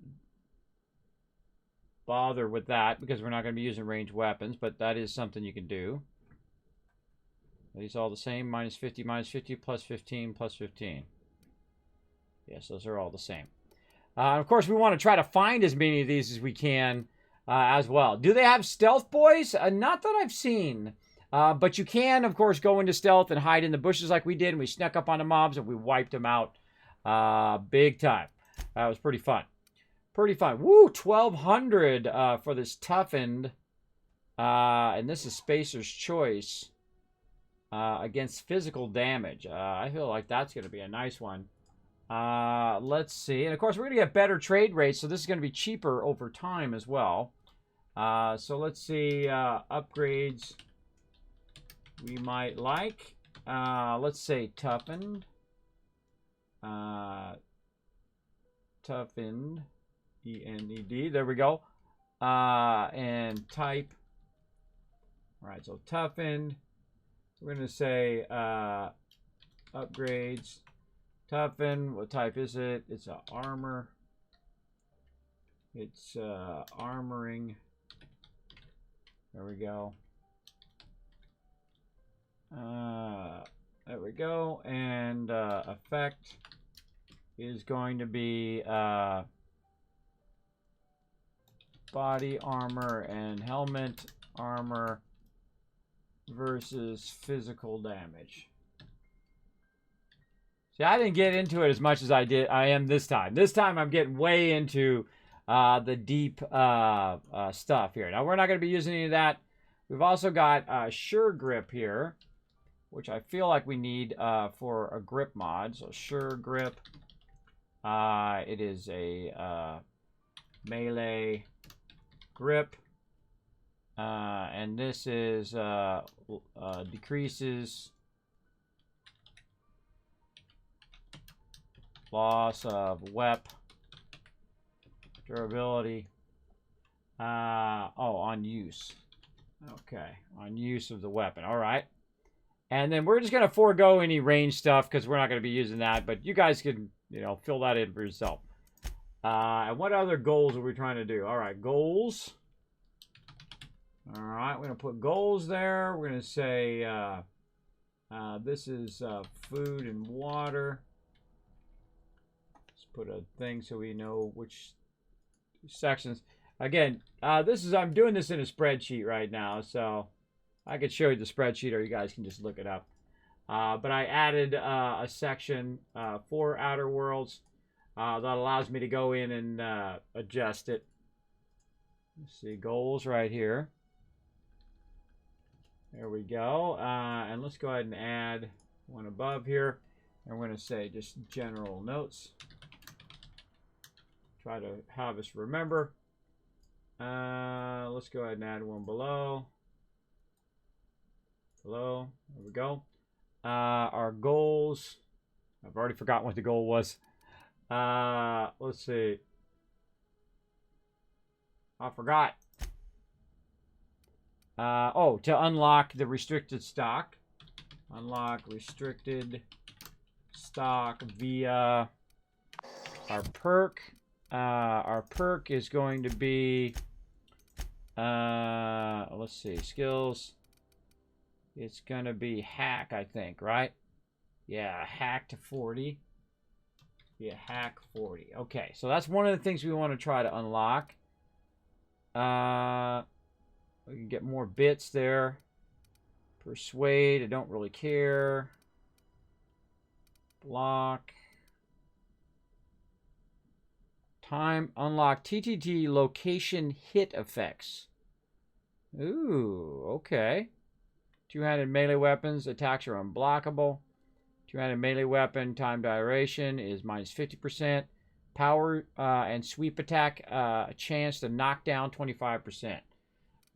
bother with that because we're not going to be using range weapons, but that is something you can do. Are these all the same? Minus 50, plus 15, plus 15. Yes, those are all the same. Of course, we want to try to find as many of these as we can as well. Do they have stealth boys? Not that I've seen. But you can, of course, go into stealth and hide in the bushes like we did. And we snuck up on the mobs and we wiped them out big time. That was pretty fun. Pretty fun. Woo, 1,200 for this toughened. And this is Spacer's Choice against physical damage. I feel like that's going to be a nice one. Let's see. And, of course, we're going to get better trade rates. So this is going to be cheaper over time as well. So let's see. Upgrades we might like. Let's say toughened. Toughened. E-N-E-D. There we go. And type. All right, so toughened. We're going to say upgrades. Toughened. What type is it? It's a armor. It's armoring. There we go. There we go. And effect is going to be body armor and helmet armor versus physical damage. See, I didn't get into it as much as I am this time. This time I'm getting way into the deep stuff here. Now, we're not going to be using any of that. We've also got Sure Grip here, which I feel like we need for a grip mod. So Sure Grip. It is a melee grip. And this is decreases loss of wep durability. On use. Okay, on use of the weapon. All right. And then we're just going to forego any range stuff because we're not going to be using that. But you guys can, fill that in for yourself. And what other goals are we trying to do? All right, goals. All right, we're going to put goals there. We're going to say this is food and water. Let's put a thing so we know which sections. Again, I'm doing this in a spreadsheet right now, so I could show you the spreadsheet or you guys can just look it up. But I added a section for Outer Worlds that allows me to go in and adjust it. Let's see, goals right here. There we go. And let's go ahead and add one above here. And we're going to say just general notes. Try to have us remember. Let's go ahead and add one below. Below. There we go. Our goals. I've already forgotten what the goal was. Let's see. I forgot. To unlock the restricted stock. Unlock restricted stock via our perk. Our perk is going to be, let's see, skills. It's going to be hack, I think, right? Yeah, hack to 40. Yeah, hack 40. Okay, so that's one of the things we want to try to unlock. We can get more bits there. Persuade, I don't really care. Block. Time unlock TTT location hit effects. Ooh, okay. Two-handed melee weapons. Attacks are unblockable. Two-handed melee weapon. Time duration is minus 50%. Power and sweep attack a chance to knock down 25%.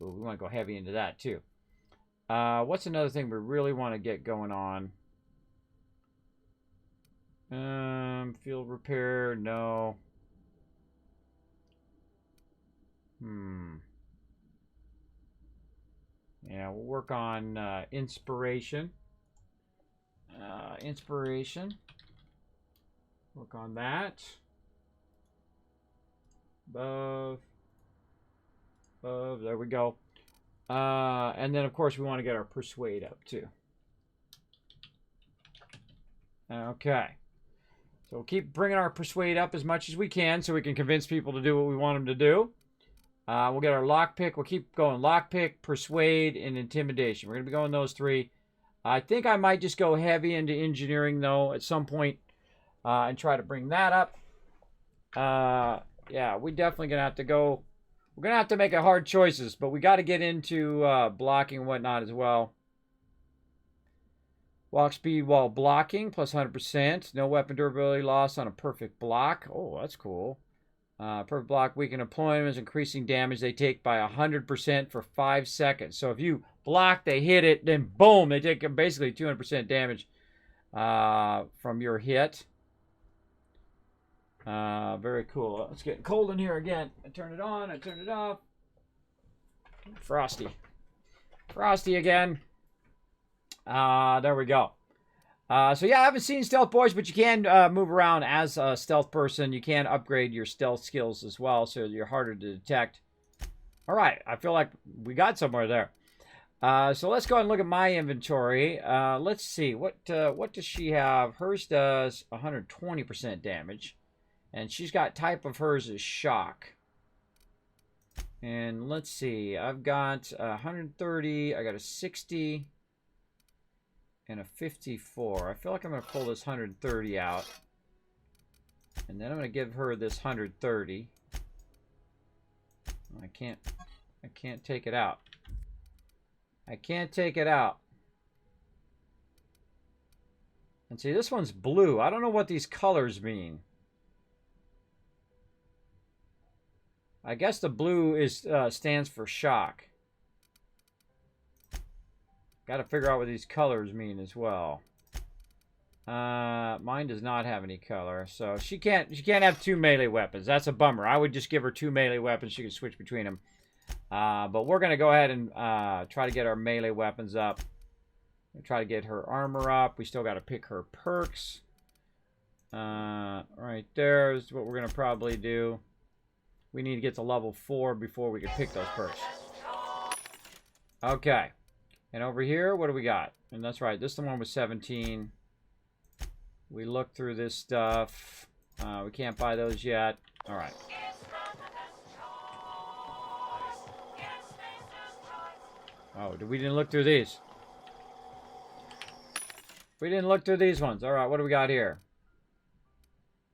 Ooh, we want to go heavy into that too. What's another thing we really want to get going on? Field repair, no. Yeah, we'll work on inspiration. Inspiration. Work on that. Above. There we go. And then, of course, we want to get our persuade up, too. Okay. So we'll keep bringing our persuade up as much as we can so we can convince people to do what we want them to do. We'll get our lockpick. We'll keep going lockpick, persuade, and intimidation. We're going to be going those three. I think I might just go heavy into engineering, though, at some point, and try to bring that up. Yeah, we definitely going to have to go. We're going to have to make hard choices, but we got to get into blocking and whatnot as well. Walk speed while blocking, plus 100%. No weapon durability loss on a perfect block. Oh, that's cool. Perfect block weaken opponents, increasing damage they take by 100% for 5 seconds. So if you block, they hit it, then boom, they take basically 200% damage from your hit. Very cool. It's getting cold in here again. I turn it on, I turn it off. Frosty. Frosty again. There we go. So yeah, I haven't seen Stealth Boys, but you can move around as a stealth person. You can upgrade your stealth skills as well, so you're harder to detect. All right, I feel like we got somewhere there. So let's go ahead and look at my inventory. Let's see, what does she have? Hers does 120% damage, and she's got type of hers is shock. And let's see, I've got 130, I got a 60. And a 54. I feel like I'm going to pull this 130 out. And then I'm going to give her this 130. I can't take it out. I can't take it out. And see, this one's blue. I don't know what these colors mean. I guess the blue is stands for shock. Got to figure out what these colors mean as well. Mine does not have any color, so she can't have 2 melee weapons. That's a bummer. I would just give her 2 melee weapons. She could switch between them. But we're gonna go ahead and try to get our melee weapons up. We'll try to get her armor up. We still got to pick her perks. Right there is what we're gonna probably do. We need to get to level 4 before we can pick those perks. Okay. And over here, what do we got? And that's right, this is the one with 17. We looked through this stuff. We can't buy those yet. All right. Oh, we didn't look through these. We didn't look through these ones. All right, what do we got here?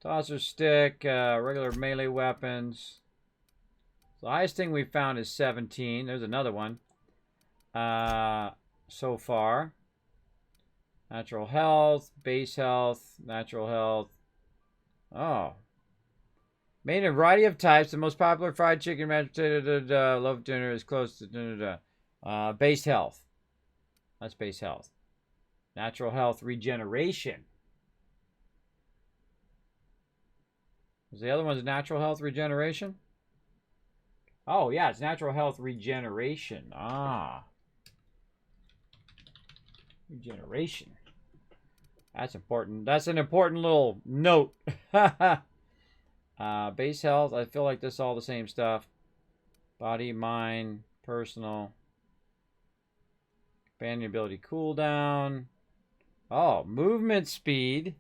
Tosser stick, regular melee weapons. The highest thing we found is 17. There's another one. So far. Natural health, base health, natural health. Oh. Made in a variety of types. The most popular fried chicken, mashed potato, love dinner is close to base health. That's base health. Natural health regeneration. Is the other one's natural health regeneration? Oh, yeah, it's natural health regeneration. Ah. Regeneration. That's important. That's an important little note. Base health. I feel like this is all the same stuff. Body, mind, personal. Companion ability cooldown. Oh, movement speed.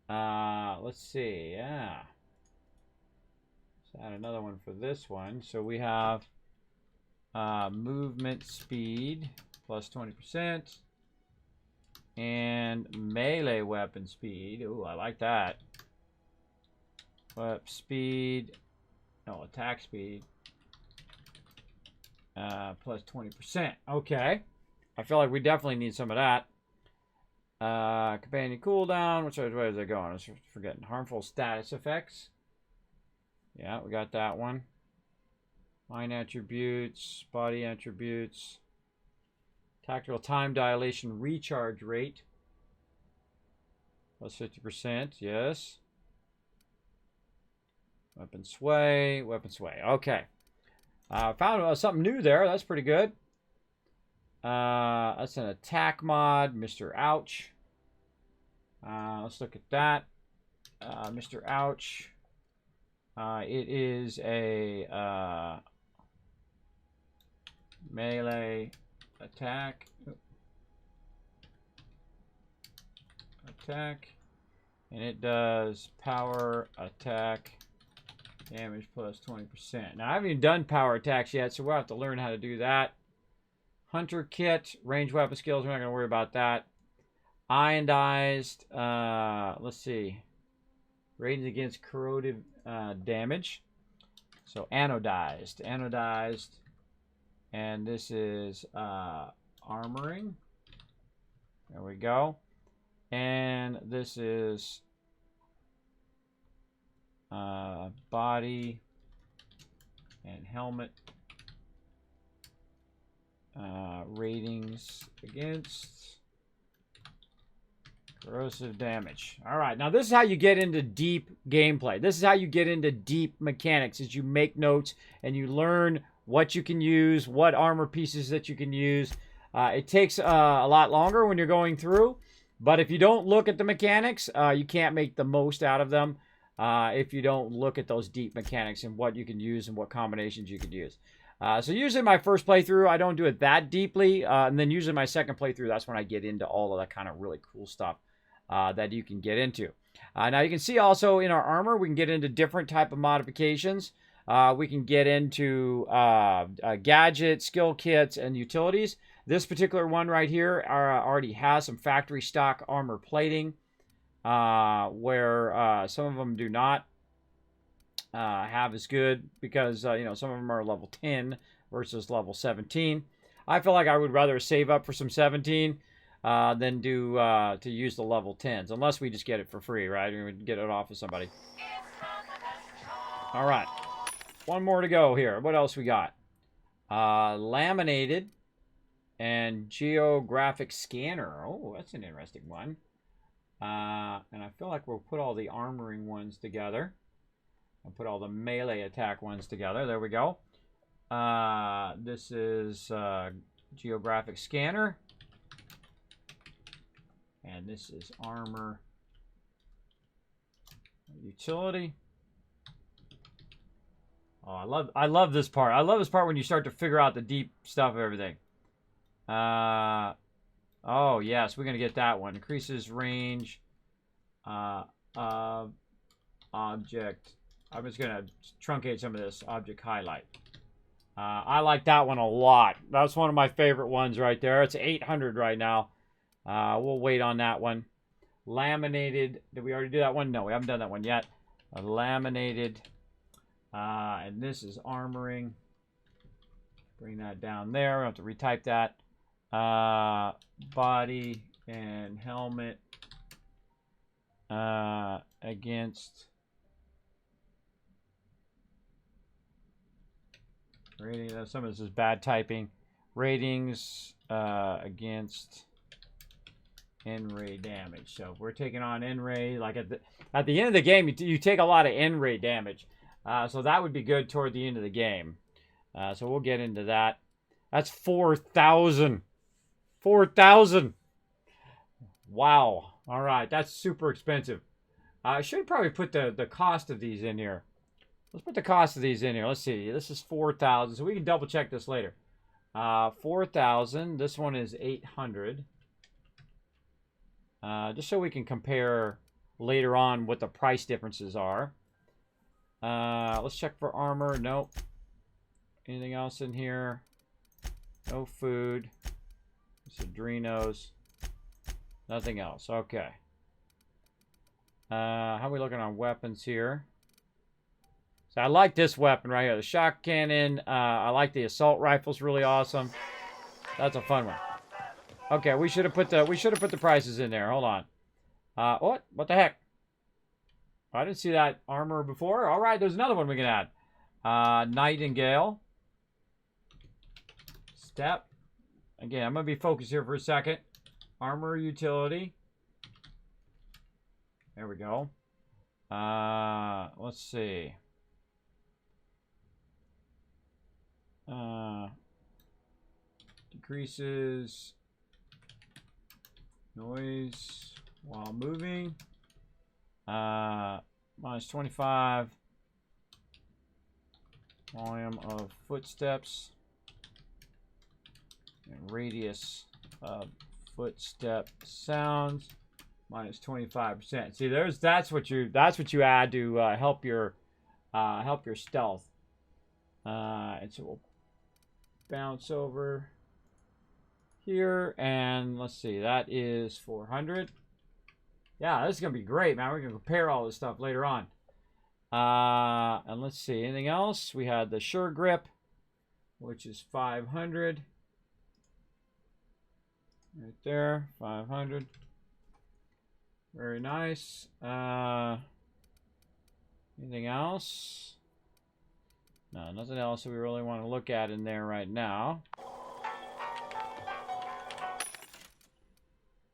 Let's see. Yeah. Let's add another one for this one. So we have movement speed plus 20%. And melee weapon speed. Ooh, I like that. Speed. No, attack speed. Plus 20%. Okay. I feel like we definitely need some of that. Companion cooldown. Which way is it going? I was forgetting. Harmful status effects. Yeah, we got that one. Mind attributes. Body attributes. Tactical time dilation recharge rate. Plus 50%. Yes. Weapon sway. Weapon sway. Okay. Found something new there. That's pretty good. That's an attack mod. Mr. Ouch. Let's look at that. Mr. Ouch. It is a melee attack. And it does power attack damage plus 20%. Now, I haven't even done power attacks yet, so we'll have to learn how to do that. Hunter kit, range weapon skills, we're not going to worry about that. Ionized, let's see. Ratings against corrosive damage. So anodized. And this is armoring. There we go. And this is body and helmet ratings against corrosive damage. All right, now this is how you get into deep gameplay. This is how you get into deep mechanics, is you make notes and you learn what you can use, what armor pieces that you can use. It takes a lot longer when you're going through, but if you don't look at the mechanics, you can't make the most out of them if you don't look at those deep mechanics and what you can use and what combinations you could use. So usually my first playthrough, I don't do it that deeply. And then usually my second playthrough, that's when I get into all of that kind of really cool stuff that you can get into. Now you can see also in our armor, we can get into different type of modifications. We can get into gadgets, skill kits, and utilities. This particular one right here already has some factory stock armor plating, where some of them do not have as good, because you know, some of them are level 10 versus level 17. I feel like I would rather save up for some 17 than to use the level 10s, unless we just get it for free, right? We would get it off of somebody. All right, one more to go here. What else we got? Laminated and geographic scanner. Oh, that's an interesting one. And I feel like we'll put all the armoring ones together. I'll put all the melee attack ones together. There we go. This is geographic scanner. And this is armor utility. Oh, I love this part. I love this part when you start to figure out the deep stuff of everything. Oh yes, we're gonna get that one. Increases range of object. I'm just gonna truncate some of this object highlight. I like that one a lot. That's one of my favorite ones right there. It's 800 right now. We'll wait on that one. Laminated. Did we already do that one? No, we haven't done that one yet. Laminated. And this is armoring. Bring that down there. I have to retype that. Body and helmet against rating. Some of this is bad typing. Ratings against N-ray damage. So if we're taking on N-ray, like at the end of the game, you take a lot of N-ray damage. So that would be good toward the end of the game. So we'll get into that. That's 4,000. 4,000. Wow. All right. That's super expensive. I should probably put the cost of these in here. Let's put the cost of these in here. Let's see. This is 4,000. So we can double check this later. 4,000. This one is 800. Just so we can compare later on what the price differences are. Let's check for armor. Nope. Anything else in here? No food. Adrenos. Nothing else. Okay. How are we looking on weapons here? So I like this weapon right here. The shock cannon. I like the assault rifle's really awesome. That's a fun one. Okay, we should have put the prices in there. Hold on. What? What the heck? I didn't see that armor before. All right, there's another one we can add. Nightingale. Step. Again, I'm going to be focused here for a second. Armor utility. There we go. Let's see. Decreases noise while moving. Minus 25. Volume of footsteps. And radius of footstep sounds. Minus 25%. See, that's what you add to help your stealth. And so we'll bounce over here, and let's see, that is 400. Yeah, this is gonna be great, man. We're gonna compare all this stuff later on. And let's see, anything else? We had the Sure Grip, which is 500. Right there, 500. Very nice. Anything else? No, nothing else that we really want to look at in there right now.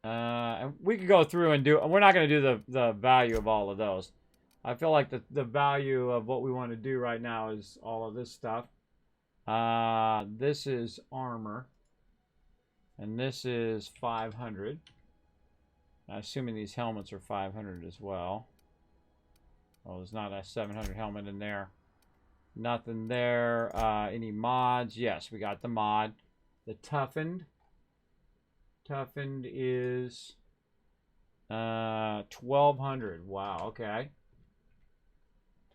And we could go through and do... We're not going to do the value of all of those. I feel like the value of what we want to do right now is all of this stuff. This is armor. And this is 500. Assuming these helmets are 500 as well. Oh, there's not a 700 helmet in there. Nothing there. Any mods? Yes, we got the mod. The toughened. Toughened is 1200. Wow, okay.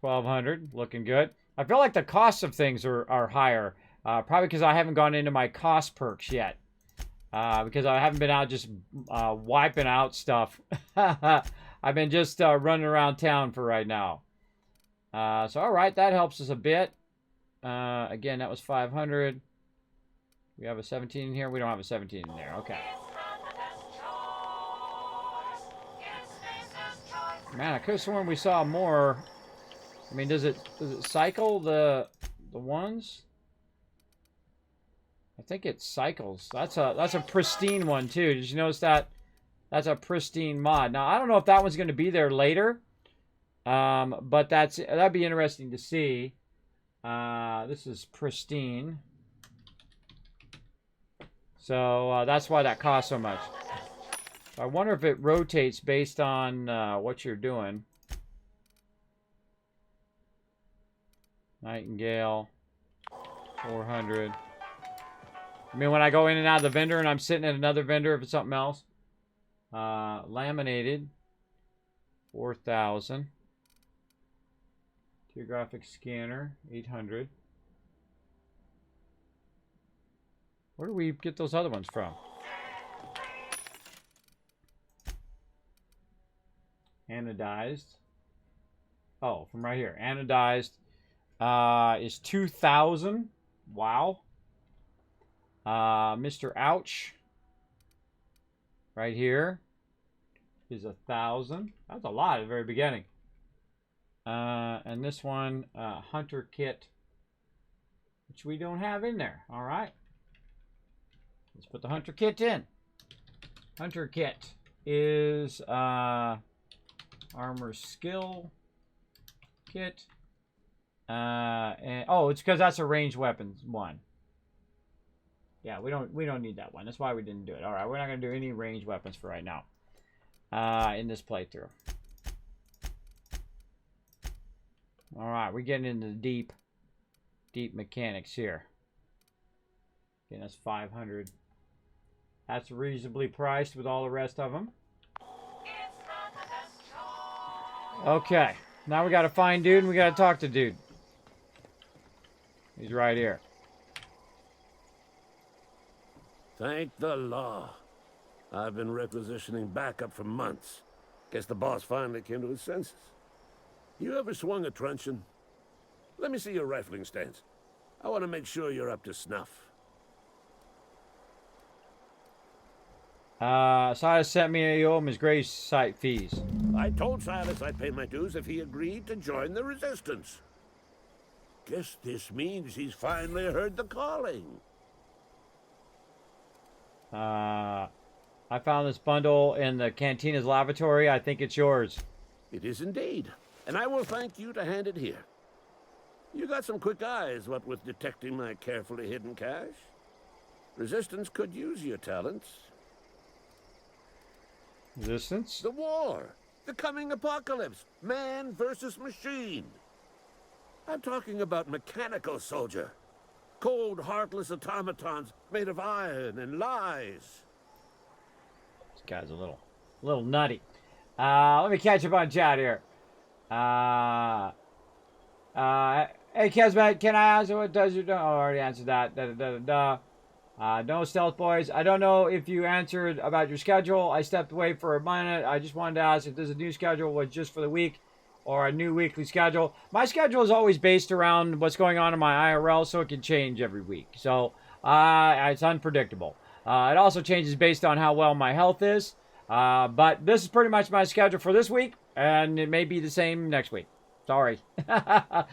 1200, looking good. I feel like the costs of things are higher. Probably because I haven't gone into my cost perks yet. Because I haven't been out just wiping out stuff. I've been just running around town for right now. So, all right, that helps us a bit. Again, that was 500. We have a 17 in here. We don't have a 17 in there. Okay. Man, I could have sworn we saw more. I mean, does it cycle the ones? I think it cycles. That's a pristine one too. Did you notice that? That's a pristine mod. Now I don't know if that one's going to be there later, but that'd be interesting to see. This is pristine, so that's why that costs so much. I wonder if it rotates based on what you're doing. Nightingale, 400. I mean, when I go in and out of the vendor and I'm sitting at another vendor, if it's something else. Laminated, 4,000. Geographic scanner, 800. Where do we get those other ones from? Anodized. Oh, from right here. Anodized is 2,000. Wow. Mr. Ouch. Right here is 1,000. That's a lot at the very beginning. And this one, Hunter Kit, which we don't have in there. All right. Let's put the Hunter Kit in. Hunter Kit is Armor Skill Kit. And, oh, it's because that's a ranged weapons one. Yeah, we don't need that one. That's why we didn't do it. All right, we're not going to do any ranged weapons for right now in this playthrough. All right, we're getting into the deep mechanics here. Again, that's 500. That's reasonably priced with all the rest of them. Okay, now we got to find dude and we got to talk to dude. He's right here. Thank the law. I've been requisitioning backup for months. Guess the boss finally came to his senses. You ever swung a truncheon? Let me see your rifling stance. I want to make sure you're up to snuff. Silas sent me a owe him his grave site fees. I told Silas I'd pay my dues if he agreed to join the resistance. Guess this means he's finally heard the calling. I found this bundle in the Cantina's lavatory. I think it's yours. It is indeed, and I will thank you to hand it here. You got some quick eyes, what with detecting my carefully hidden cache. Resistance could use your talents. Resistance? The war, the coming apocalypse, man versus machine. I'm talking about mechanical soldier. Cold, heartless automatons made of iron and lies. This guy's a little nutty. Let me catch up on chat here. Hey, Kismet, can I ask what does your... Oh, I already answered that. No stealth boys. I don't know if you answered about your schedule. I stepped away for a minute. I just wanted to ask if there's a new schedule was just for the week or a new weekly schedule. My schedule is always based around what's going on in my IRL, so it can change every week. So it's unpredictable. It also changes based on how well my health is. But this is pretty much my schedule for this week, and it may be the same next week. Sorry. That's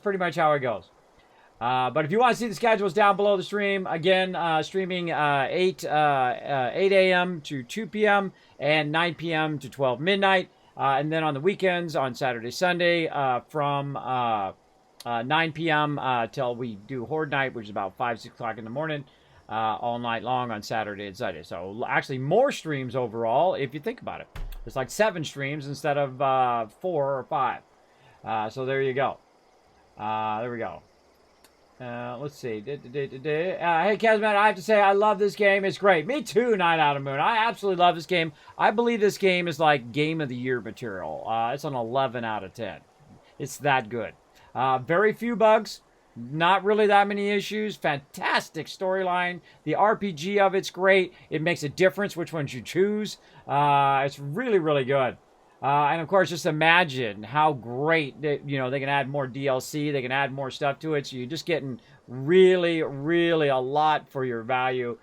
pretty much how it goes. But if you want to see the schedules down below the stream, again, streaming 8 a.m. to 2 p.m. and 9 p.m. to 12 midnight. And then on the weekends, on Saturday, Sunday, from 9 p.m. Till we do Horde Night, which is about 5, 6 o'clock in the morning, all night long on Saturday and Sunday. So actually more streams overall, if you think about it. It's like 7 streams instead of 4 or 5. So there you go. There we go. Let's see. Hey, Kismet, I have to say I love this game. It's great. Me too, Night Out of Moon. I absolutely love this game. I believe this game is like Game of the Year material. It's an 11 out of 10. It's that good. Very few bugs. Not really that many issues. Fantastic storyline. The RPG of it's great. It makes a difference which ones you choose. It's really, really good. And of course, just imagine how great that, you know, they can add more DLC, they can add more stuff to it. So you're just getting really, really a lot for your value,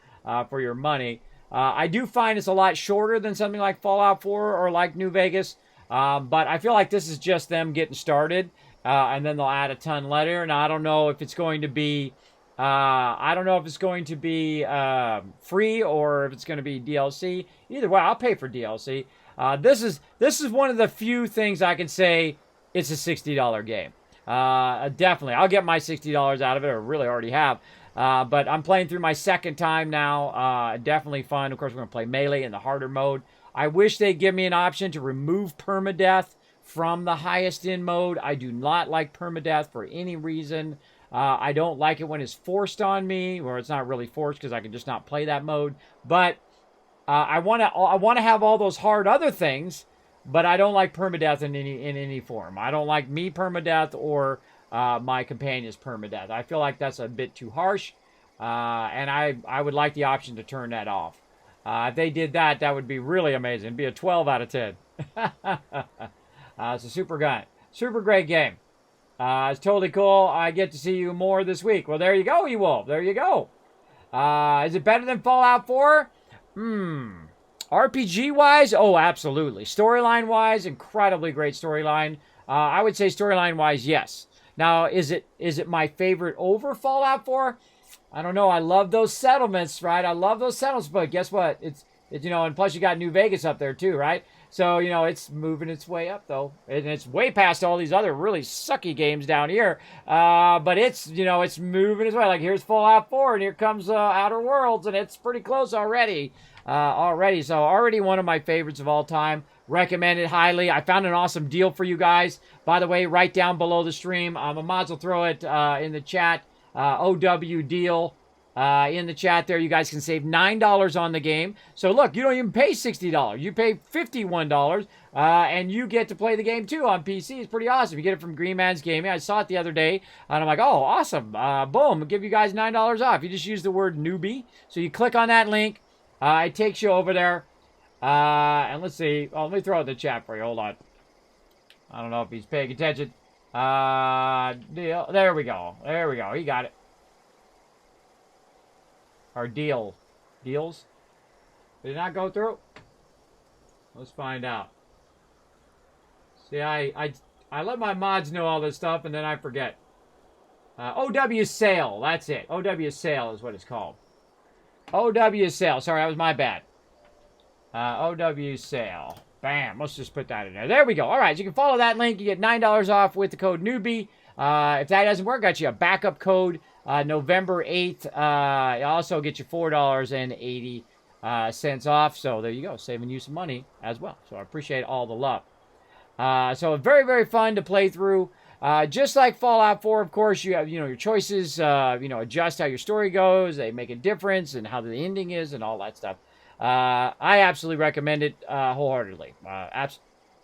for your money. I do find it's a lot shorter than something like Fallout 4 or like New Vegas. But I feel like this is just them getting started. And then they'll add a ton later. And I don't know if it's going to be, free or if it's going to be DLC. Either way, I'll pay for DLC. This is one of the few things I can say it's a $60 game. Definitely. I'll get my $60 out of it, or really already have. But I'm playing through my second time now. Definitely fun. Of course, we're going to play Melee in the harder mode. I wish they'd give me an option to remove permadeath from the highest in mode. I do not like permadeath for any reason. I don't like it when it's forced on me, or it's not really forced because I can just not play that mode. But I want to have all those hard other things, but I don't like permadeath in any form. I don't like me permadeath or my companion's permadeath. I feel like that's a bit too harsh, and I would like the option to turn that off. If they did that, that would be really amazing. It'd be a 12 out of 10. It's a super great game. It's totally cool. I get to see you more this week. Well, there you go, E-Wolf. There you go. Is it better than Fallout 4? RPG-wise? Oh, absolutely. Storyline-wise, incredibly great storyline. I would say storyline-wise, yes. Now, is it my favorite over Fallout 4? I don't know. I love those settlements, right? I love those settlements, but guess what? It's you know, and plus you got New Vegas up there too, right? So, you know, it's moving its way up, though. And it's way past all these other really sucky games down here. But it's, you know, it's moving its way. Like, here's Fallout 4, and here comes Outer Worlds, and it's pretty close already. So, already one of my favorites of all time. Recommend it highly. I found an awesome deal for you guys. By the way, right down below the stream, I might as well throw it in the chat. OW deal. In the chat there, you guys can save $9 on the game. So look, you don't even pay $60. You pay $51, and you get to play the game too on PC. It's pretty awesome. You get it from Green Man's Gaming. I saw it the other day, and I'm like, oh, awesome. Boom, I'll give you guys $9 off. You just use the word newbie. So you click on that link. It takes you over there. And let's see. Oh, let me throw it in the chat for you. Hold on. I don't know if he's paying attention. Deal. There we go. There we go. He got it. Or deal. Deals? Did it not go through? Let's find out. See, I let my mods know all this stuff, and then I forget. OW Sale. That's it. OW Sale is what it's called. OW Sale. Sorry, that was my bad. OW Sale. Bam. Let's just put that in there. There we go. All right, so you can follow that link. You get $9 off with the code newbie. If that doesn't work, got you a backup code November 8th. It also get you $4.80 off. So there you go, saving you some money as well. So I appreciate all the love. So very, very fun to play through. Just like Fallout 4, of course, you have, your choices, adjust how your story goes. They make a difference and how the ending is and all that stuff. I absolutely recommend it wholeheartedly.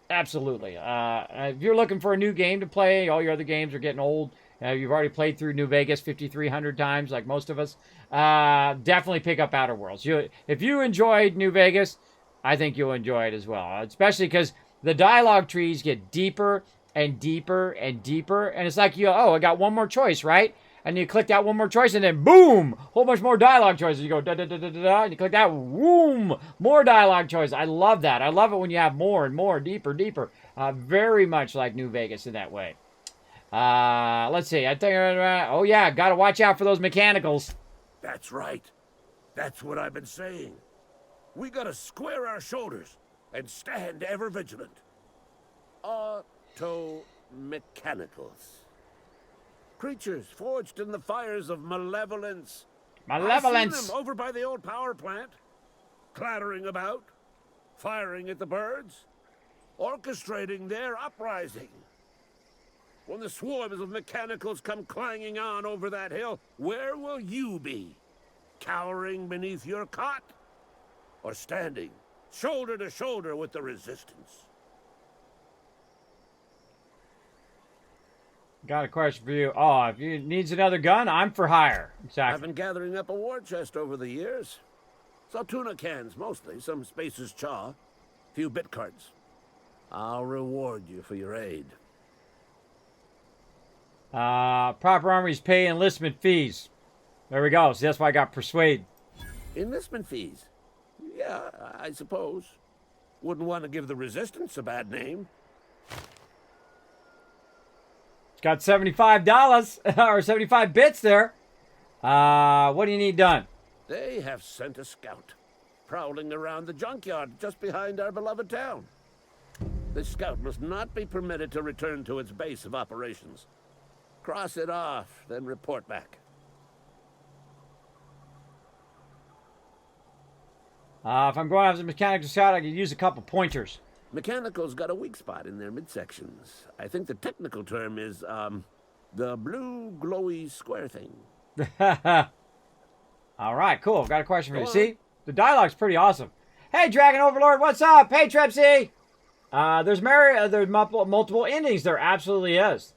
Absolutely. If you're looking for a new game to play, all your other games are getting old. You've already played through New Vegas 5,300 times, like most of us. Definitely pick up Outer Worlds. If you enjoyed New Vegas, I think you'll enjoy it as well. Especially because the dialogue trees get deeper and deeper and deeper. And it's like, I got one more choice, right? And you click that one more choice, and then boom, whole bunch more dialogue choices. You go da-da-da-da-da, and you click that, boom, more dialogue choices. I love that. I love it when you have more and more, deeper, deeper. Very much like New Vegas in that way. Let's see. I think, oh yeah, got to watch out for those mechanicals. That's right. That's what I've been saying. We gotta square our shoulders and stand ever vigilant. Auto-mechanicals. Creatures forged in the fires of malevolence. Malevolence. I've seen them over by the old power plant, clattering about, firing at the birds, orchestrating their uprising. When the swarms of mechanicals come clanging on over that hill, where will you be? Cowering beneath your cot? Or standing shoulder to shoulder with the resistance? Got a question for you. Oh, if you needs another gun, I'm for hire. Exactly. I've been gathering up a war chest over the years. So tuna cans, mostly. Some Spacer's Chaw. Few bit cards. I'll reward you for your aid. Proper armies pay enlistment fees. There we go. So that's why I got Persuade. Enlistment fees? Yeah, I suppose. Wouldn't want to give the resistance a bad name. It's got $75 or 75 bits there. What do you need done? They have sent a scout, prowling around the junkyard just behind our beloved town. This scout must not be permitted to return to its base of operations. Cross it off, then report back. If I'm going after the mechanical scout, I could use a couple pointers. Mechanical's got a weak spot in their midsections. I think the technical term is, the blue glowy square thing. All right, cool. I've got a question for you. See? The dialogue's pretty awesome. Hey, Dragon Overlord, what's up? Hey, Trepsy! There's multiple endings. There absolutely is.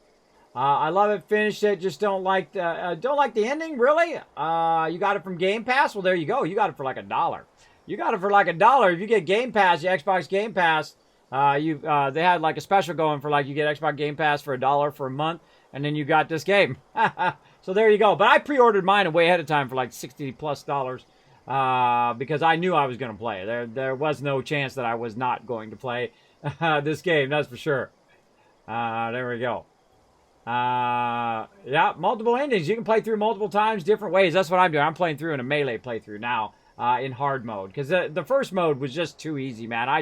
I love it. Finished it. Just don't like the ending. Really? You got it from Game Pass? Well, there you go. You got it for like $1. You got it for like $1. If you get Game Pass, the Xbox Game Pass, they had like a special going for like you get Xbox Game Pass for $1 for a month, and then you got this game. So there you go. But I pre-ordered mine way ahead of time for like $60+ because I knew I was going to play. There was no chance that I was not going to play this game. That's for sure. There we go. Yeah, multiple endings. You can play through multiple times, different ways. That's what I'm doing. I'm playing through in a melee playthrough now, in hard mode, because the first mode was just too easy, man. I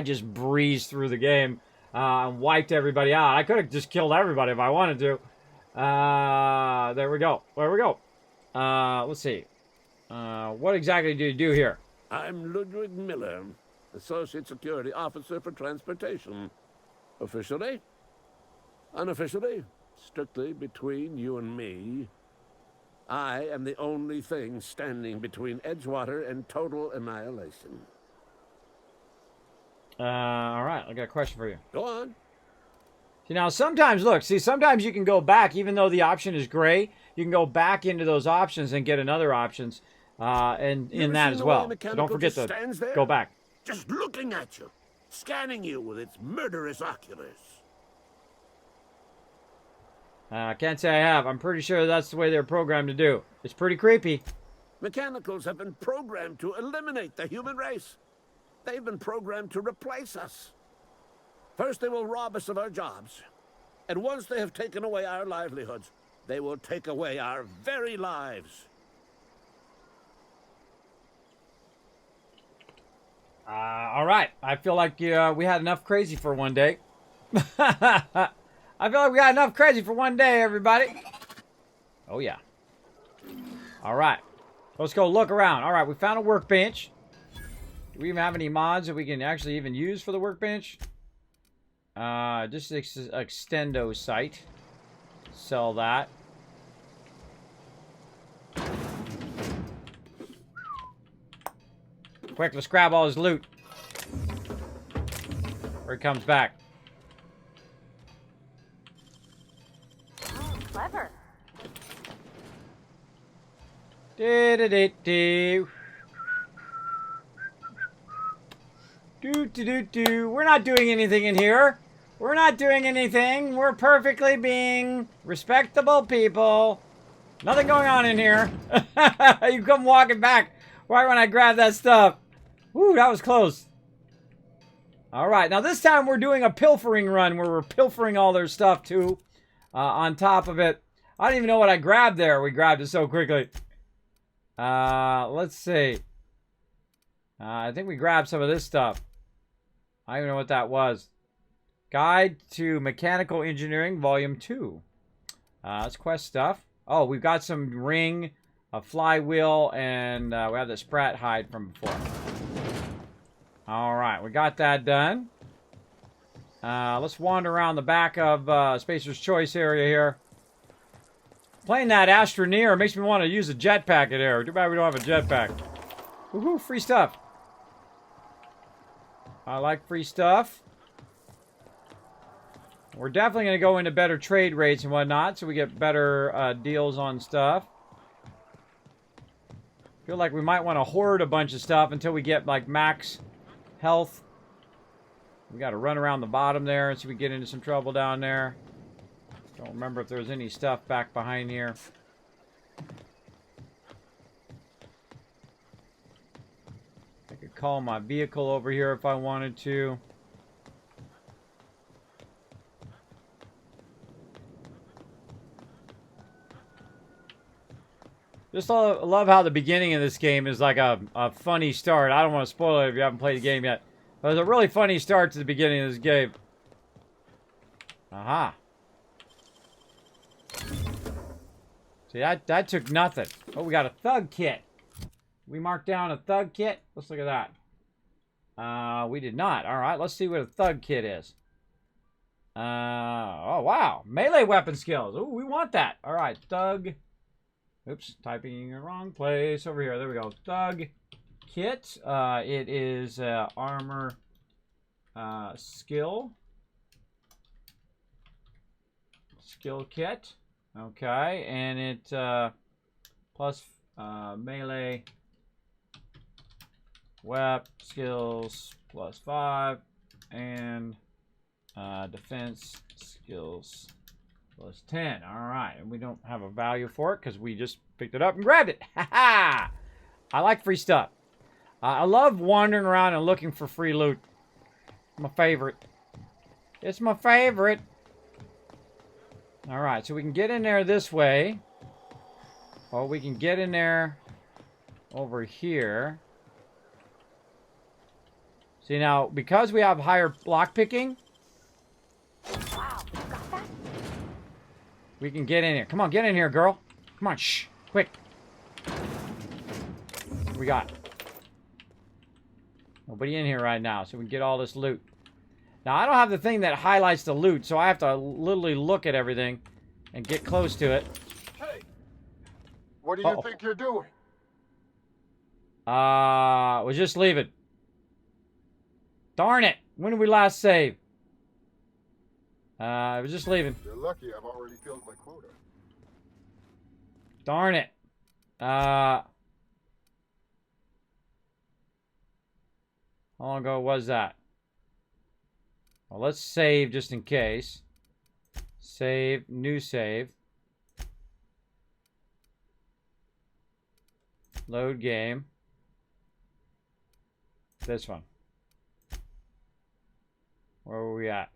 just breezed through the game and wiped everybody out. I could have just killed everybody if I wanted to. There we go. There we go. Let's see. What exactly do you do here? I'm Ludwig Miller, Associate Security Officer for Transportation. Officially? Unofficially, strictly between you and me, I am the only thing standing between Edgewater and total annihilation. All right, I got a question for you. Go on. See, now sometimes, look, sometimes you can go back, even though the option is gray, you can go back into those options and get another options and in that as well. So don't forget to go back. Just looking at you, scanning you with its murderous oculars. I can't say I have. I'm pretty sure that's the way they're programmed to do. It's pretty creepy. Mechanicals have been programmed to eliminate the human race. They've been programmed to replace us. First, they will rob us of our jobs. And once they have taken away our livelihoods, they will take away our very lives. All right. I feel like we had enough crazy for one day. I feel like we got enough crazy for one day, everybody. Oh, yeah. All right. Let's go look around. All right, we found a workbench. Do we even have any mods that we can actually even use for the workbench? Just extendo site. Sell that. Quick, let's grab all his loot. Where he comes back. Oh, clever. Do. We're not doing anything in here. We're not doing anything. We're perfectly being respectable people. Nothing going on in here. You come walking back right when I grab that stuff. Woo, that was close. All right, now this time we're doing a pilfering run where we're pilfering all their stuff too. On top of it, I don't even know what I grabbed there. We grabbed it so quickly. Let's see. I think we grabbed some of this stuff. I don't even know what that was. Guide to Mechanical Engineering, Volume 2. That's quest stuff. Oh, we've got some ring, a flywheel, and we have the sprat hide from before. Alright, we got that done. Let's wander around the back of Spacer's Choice area here. Playing that Astroneer makes me want to use a jetpack in there. Too bad we don't have a jetpack. Woohoo, free stuff. I like free stuff. We're definitely going to go into better trade rates and whatnot, so we get better deals on stuff. Feel like we might want to hoard a bunch of stuff until we get like max health. We got to run around the bottom there and see if we get into some trouble down there. Don't remember if there's any stuff back behind here. I could call my vehicle over here if I wanted to. Just love how the beginning of this game is like a funny start. I don't want to spoil it if you haven't played the game yet. But it's a really funny start to the beginning of this game. Aha. See, that took nothing. Oh, we got a thug kit. We marked down a thug kit. Let's look at that. We did not. All right, let's see what a thug kit is. Oh, wow. Melee weapon skills. Oh, we want that. All right, thug. Oops, typing in the wrong place. Over here. There we go. Thug kit. It is armor skill. Skill kit. Okay, and it plus melee wep skills plus 5 and defense skills plus 10. All right, and we don't have a value for it because we just picked it up and grabbed it. Ha ha! I like free stuff. I love wandering around and looking for free loot. My favorite. It's my favorite. All right, so we can get in there this way. Or we can get in there over here. See, now, because we have higher lockpicking, Wow, you got that? we can get in here. Come on, get in here, girl. Come on, shh. Quick. What we got? Nobody in here right now, so we can get all this loot. Now, I don't have the thing that highlights the loot, so I have to literally look at everything and get close to it. Hey, what do you think you're doing? We're just leaving. Darn it! When did we last save? We're just leaving. You're lucky I've already filled my quota. Darn it. How long ago was that? Well, let's save just in case. Save, new save. Load game. This one. Where were we at?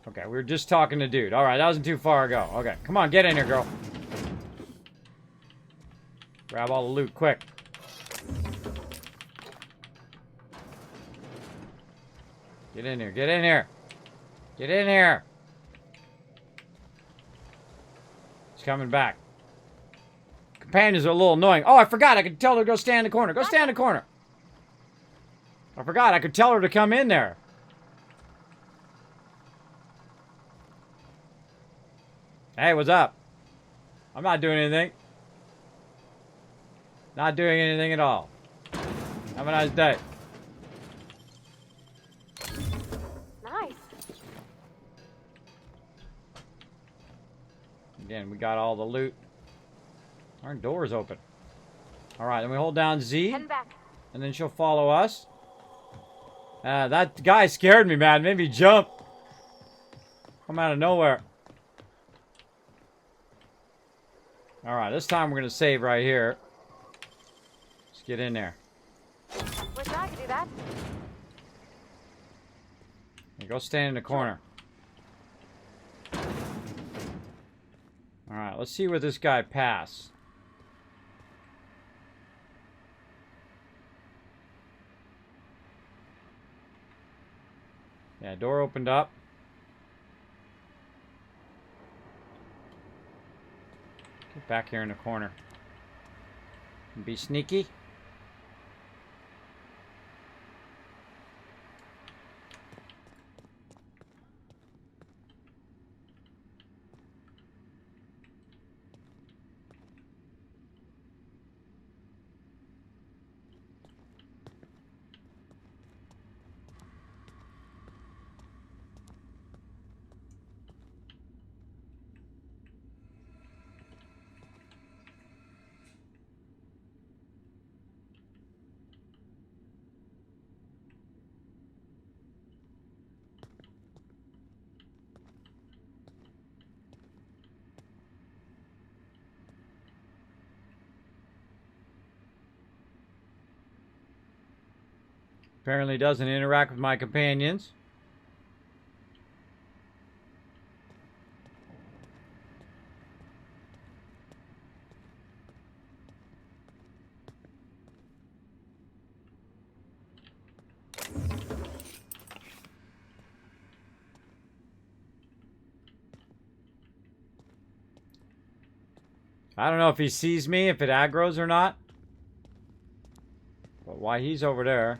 Okay, we were just talking to dude. Alright, that wasn't too far ago. Okay, come on, get in here, girl. Grab all the loot, quick. Get in here, get in here. Get in here. He's coming back. Companions are a little annoying. Oh, I forgot. I could tell her to go stand in the corner. Go stand in the corner. I forgot. I could tell her to come in there. Hey, what's up? I'm not doing anything. Not doing anything at all. Have a nice day. Nice. Again, we got all the loot. Our door's open. Alright, then we hold down Z. Heading back. And then she'll follow us. That guy scared me, man. Made me jump. Come out of nowhere. Alright, this time we're going to save right here. Let's get in there. Wish I could do that. Hey, go stand in the corner. Alright, let's see where this guy passed. Yeah, door opened up. Get back here in the corner. Be sneaky. Apparently doesn't interact with my companions. I don't know if he sees me, if it aggroes or not. But why he's over there.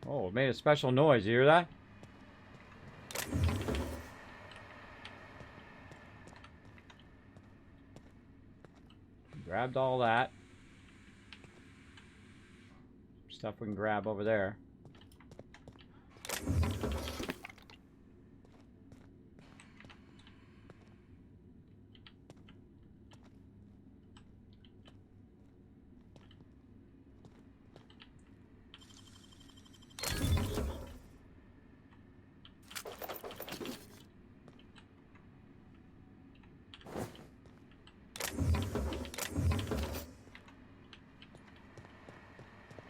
Oh, it made a special noise. You hear that? Grabbed all that. Stuff we can grab over there.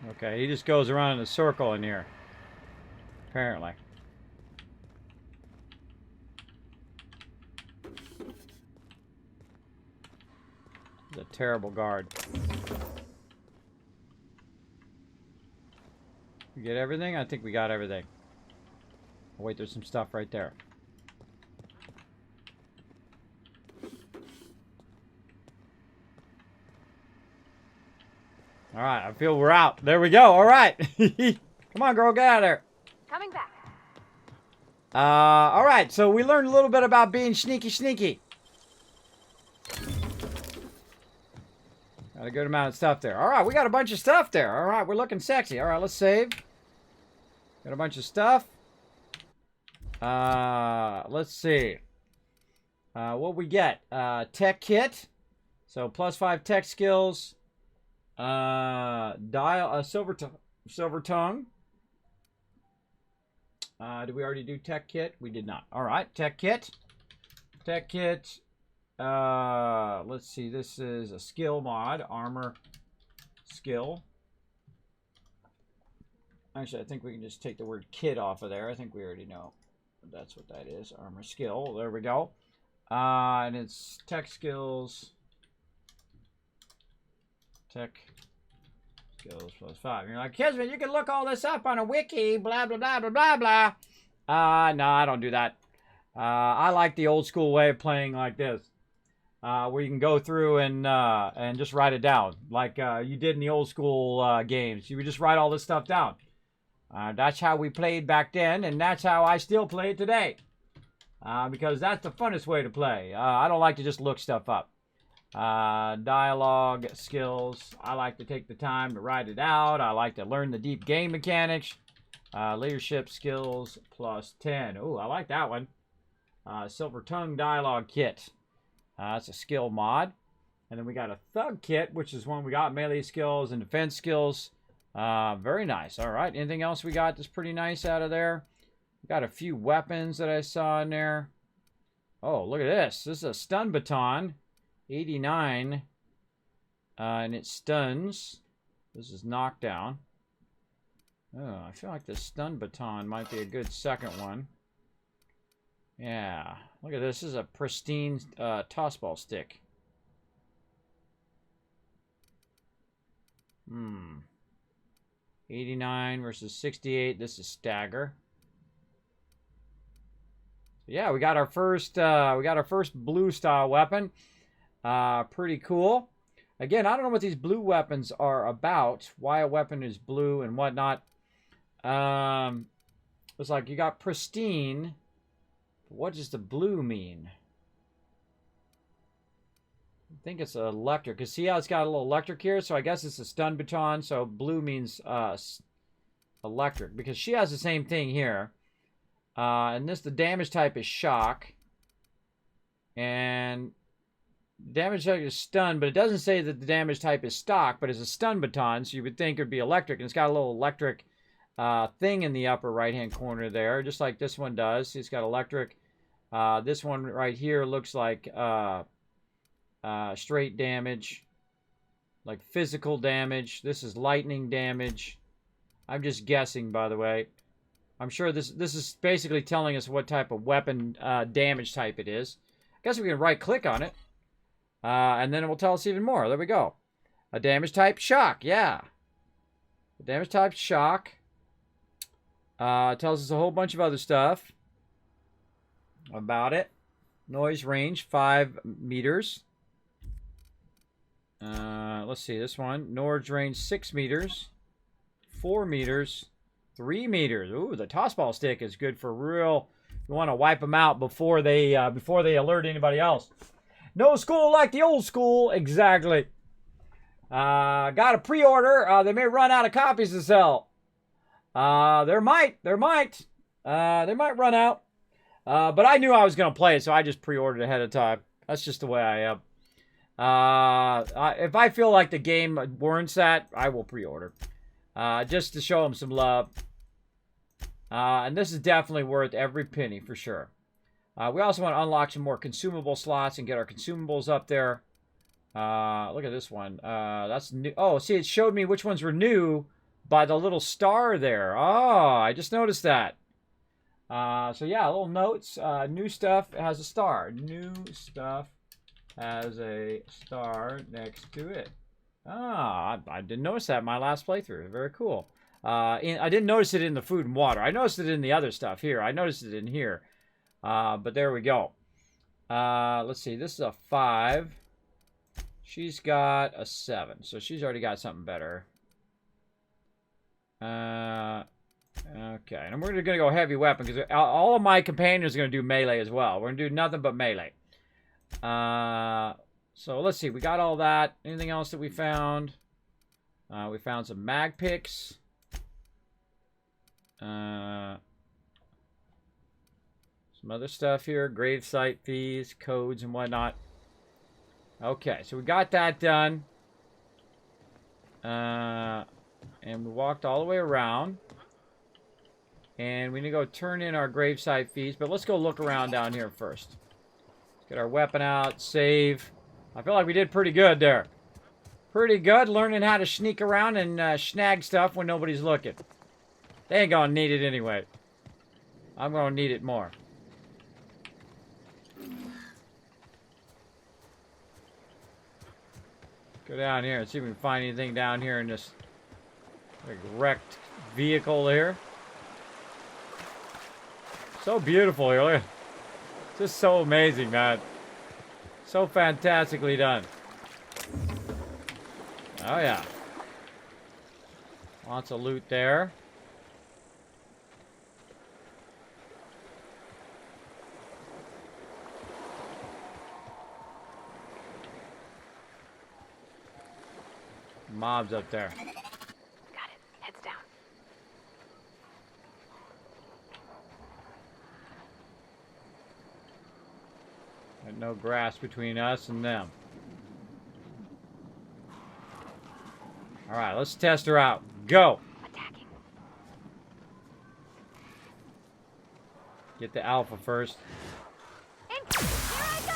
Okay, he just goes around in a circle in here. Apparently. He's a terrible guard. We get everything? I think we got everything. Oh, wait, there's some stuff right there. All right, I feel we're out. There we go. All right. Come on, girl, get out of there. Coming back. All right, so we learned a little bit about being sneaky. Got a good amount of stuff there. All right, we got a bunch of stuff there. All right, we're looking sexy. All right, let's save. Got a bunch of stuff. Let's see. What we get? Tech kit. So +5 tech skills. Silver tongue. Did we already do tech kit? We did not. All right, tech kit. Tech kit. Let's see. This is a skill mod. Armor skill. Actually, I think we can just take the word kit off of there. I think we already know that's what that is. Armor skill. There we go. And it's tech skills. Tech skills +5. You're like, Kismet, you can look all this up on a wiki. Blah, blah, blah, blah, blah, blah. No, I don't do that. I like the old school way of playing like this. Where you can go through and just write it down. Like you did in the old school games. You would just write all this stuff down. That's how we played back then, and that's how I still play it today. Because that's the funnest way to play. I don't like to just look stuff up. Dialogue skills. I like to take the time to write it out. I like to learn the deep game mechanics. Leadership skills +10. Ooh, I like that one. Silver tongue dialogue kit. That's a skill mod. And then we got a thug kit, which is one we got melee skills and defense skills. Very nice. All right. Anything else we got that's pretty nice out of there? We got a few weapons that I saw in there. Oh, look at this. This is a stun baton. 89. And it stuns. This is knockdown. Oh, I feel like the stun baton might be a good second one. Yeah. Look at this. This is a pristine tossball stick. 89 versus 68. This is stagger. Yeah, we got our first blue style weapon. Pretty cool. Again, I don't know what these blue weapons are about. Why a weapon is blue and whatnot. It's like you got pristine. What does the blue mean? I think it's electric. Because see how it's got a little electric here? So I guess it's a stun baton. So blue means electric. Because she has the same thing here. And the damage type is shock. And damage type is stun. But it doesn't say that the damage type is stock. But it's a stun baton. So you would think it would be electric. And it's got a little electric thing in the upper right hand corner there, just like this one does. See, it's got electric. This one right here looks like straight damage, like physical damage. This is lightning damage. I'm just guessing, by the way. I'm sure this is basically telling us what type of weapon damage type it is. I guess we can right click on it, and then it will tell us even more. There we go. A damage type shock. Yeah, a damage type shock. It tells us a whole bunch of other stuff about it. Noise range 5 meters. Let's see this one. Noise range 6 meters, 4 meters, 3 meters. Ooh, the tossball stick is good for real. You want to wipe them out before they alert anybody else. No school like the old school. Exactly. Got a pre-order. They may run out of copies to sell. They might run out. But I knew I was going to play it, so I just pre-ordered ahead of time. That's just the way I am. If I feel like the game warrants that, I will pre-order. Just to show them some love. And this is definitely worth every penny, for sure. We also want to unlock some more consumable slots and get our consumables up there. Look at this one. That's new. Oh, see, it showed me which ones were new by the little star there. Oh, I just noticed that. So yeah, little notes. New stuff has a star. New stuff has a star next to it. Ah, I didn't notice that in my last playthrough. Very cool. I didn't notice it in the food and water. I noticed it in the other stuff here. I noticed it in here. But there we go. Let's see. This is a 5. She's got a 7. So she's already got something better. Okay, and we're going to go heavy weapon because all of my companions are going to do melee as well. We're going to do nothing but melee. So let's see. We got all that. Anything else that we found? We found some mag picks. Some other stuff here. Grave site fees, codes, and whatnot. Okay, so we got that done. And we walked all the way around. And we need to go turn in our gravesite feast. But let's go look around down here first. Let's get our weapon out. Save. I feel like we did pretty good there. Pretty good learning how to sneak around and snag stuff when nobody's looking. They ain't gonna need it anyway. I'm gonna need it more. Go down here and see if we can find anything down here in this like, wrecked vehicle here. So beautiful here. Look at it. Just so amazing, man. So fantastically done. Oh, yeah. Lots of loot there. Mobs up there. Got it. Heads down. And no grass between us and them. Alright, let's test her out. Go! Attacking. Get the alpha first. And here I go!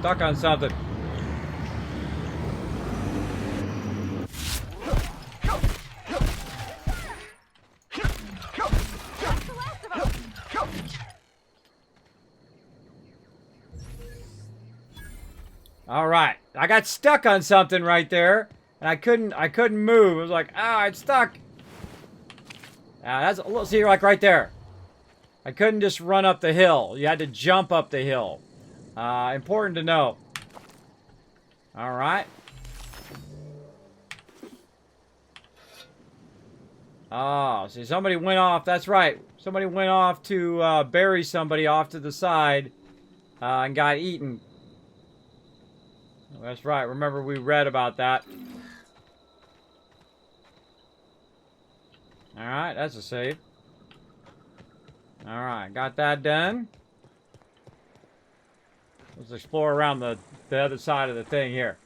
Stuck on something. All right, I got stuck on something right there, and I couldn't move. It was like, ah, it's stuck. See, like right there. I couldn't just run up the hill. You had to jump up the hill. Important to know. All right. Oh, see, somebody went off. That's right. Somebody went off to bury somebody off to the side and got eaten. That's right. Remember, we read about that. All right, that's a save. All right, got that done. Let's explore around the other side of the thing here.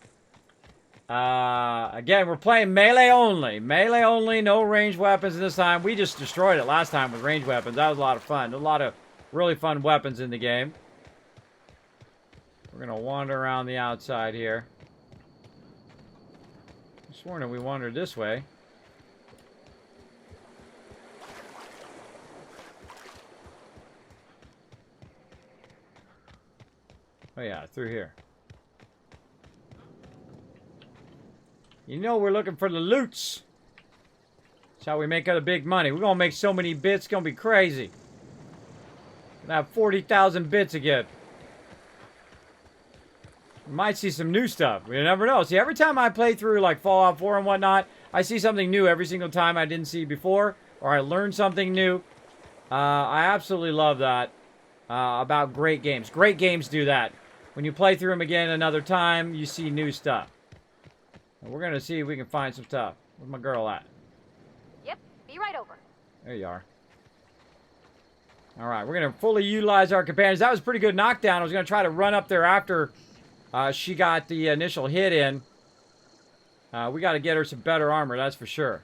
Again, we're playing melee only. Melee only, no ranged weapons this time. We just destroyed it last time with ranged weapons. That was a lot of fun. A lot of really fun weapons in the game. We're going to wander around the outside here. I sworn that we wandered this way. Oh yeah, through here. You know we're looking for the loots. That's how we make other big money. We're going to make so many bits, it's going to be crazy. We're going to have 40,000 bits again. We might see some new stuff. We never know. See, every time I play through like Fallout 4 and whatnot, I see something new every single time I didn't see before, or I learn something new. I absolutely love that about great games. Great games do that. When you play through them again another time, you see new stuff. And we're going to see if we can find some stuff. Where's my girl at? Yep, be right over. There you are. All right, we're going to fully utilize our companions. That was a pretty good knockdown. I was going to try to run up there after she got the initial hit in. We got to get her some better armor, that's for sure.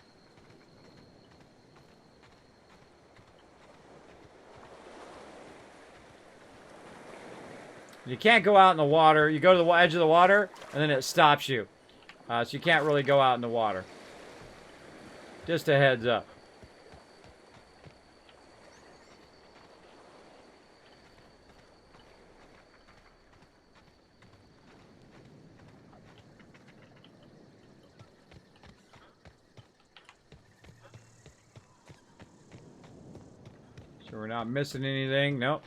You can't go out in the water. You go to the edge of the water, and then it stops you. So you can't really go out in the water. Just a heads up. So we're not missing anything. Nope.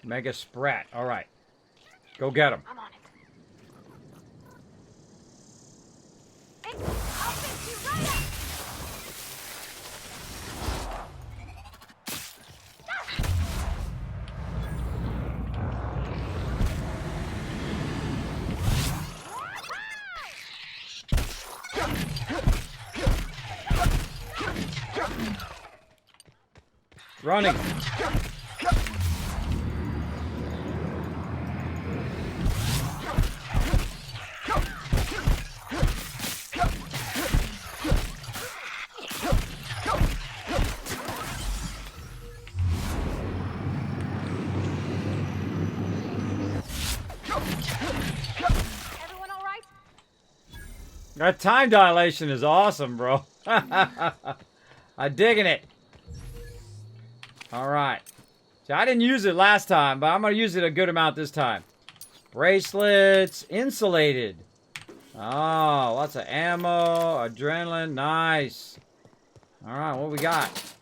Mega Sprat. All right. Go get him. I'm on it. Hey, I'll fix you right Running. Everyone all right? That time dilation is awesome, bro. I'm digging it. All right. See, I didn't use it last time, but I'm going to use it a good amount this time. Bracelets. Insulated. Oh, lots of ammo. Adrenaline. Nice. All right, what we got?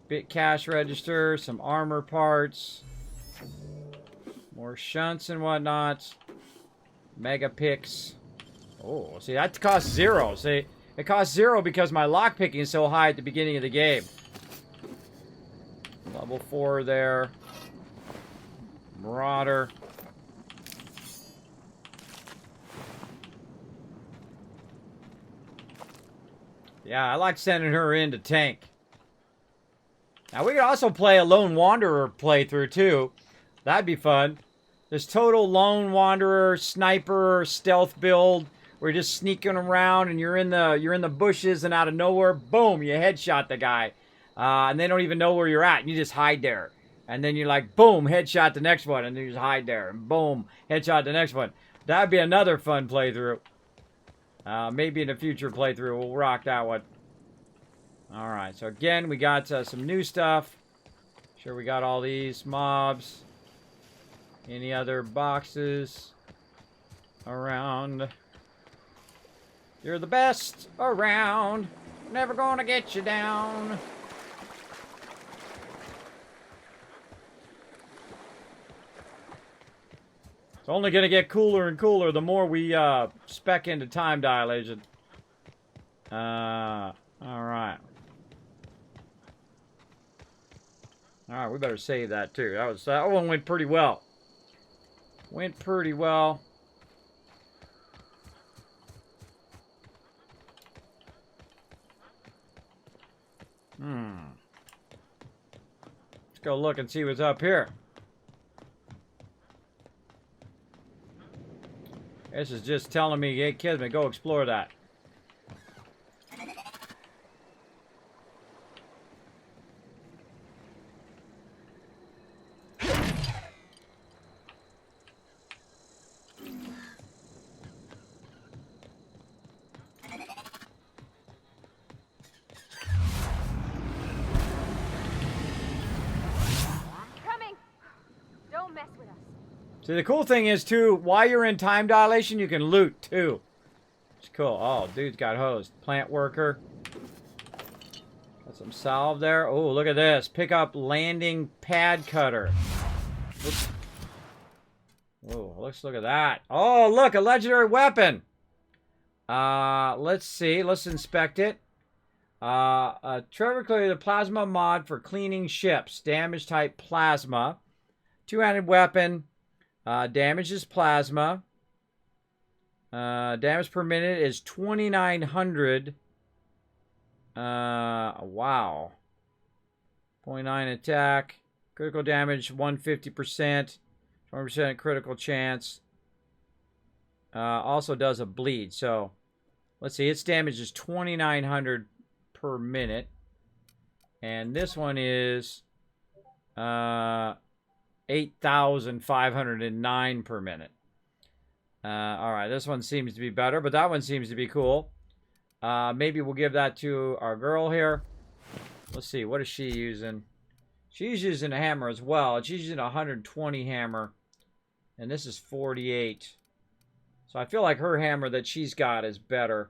Bit cash register. Some armor parts. More shunts and whatnot. Mega picks. Oh, see, that costs 0. See, it costs 0 because my lockpicking is so high at the beginning of the game. Level 4 there. Marauder. Yeah, I like sending her in to tank. Now, we could also play a Lone Wanderer playthrough, too. That'd be fun. This total Lone Wanderer, sniper, stealth build. Where you're just sneaking around and you're in the bushes and out of nowhere, boom, you headshot the guy. And they don't even know where you're at. And you just hide there. And then you're like, boom, headshot the next one. And you just hide there. And boom, headshot the next one. That'd be another fun playthrough. Maybe in a future playthrough, we'll rock that one. Alright, so again, we got some new stuff. Sure we got all these mobs. Any other boxes around? You're the best around. Never gonna get you down. It's only gonna get cooler and cooler the more we spec into time dilation. Alright. Alright, we better save that too. That one went pretty well. Went pretty well. Let's go look and see what's up here. This is just telling me, hey, Kismet, go explore that. See, the cool thing is, too, while you're in time dilation, you can loot, too. It's cool. Oh, dude's got hosed. Plant worker. Got some salve there. Oh, look at this. Pick up landing pad cutter. Oops. Oh, let's look at that. Oh, look, a legendary weapon. Let's see. Let's inspect it. Trevor cleared the plasma mod for cleaning ships. Damage type plasma. Two-handed weapon. Damages plasma. Damage per minute is 2,900. Wow. 0.9 attack. Critical damage 150%. 20% critical chance. Also does a bleed. So, let's see. Its damage is 2,900 per minute. And this one is 8,509 per minute. Alright, this one seems to be better, but that one seems to be cool. Maybe we'll give that to our girl here. Let's see, what is she using? She's using a hammer as well. And she's using a 120 hammer. And this is 48. So I feel like her hammer that she's got is better.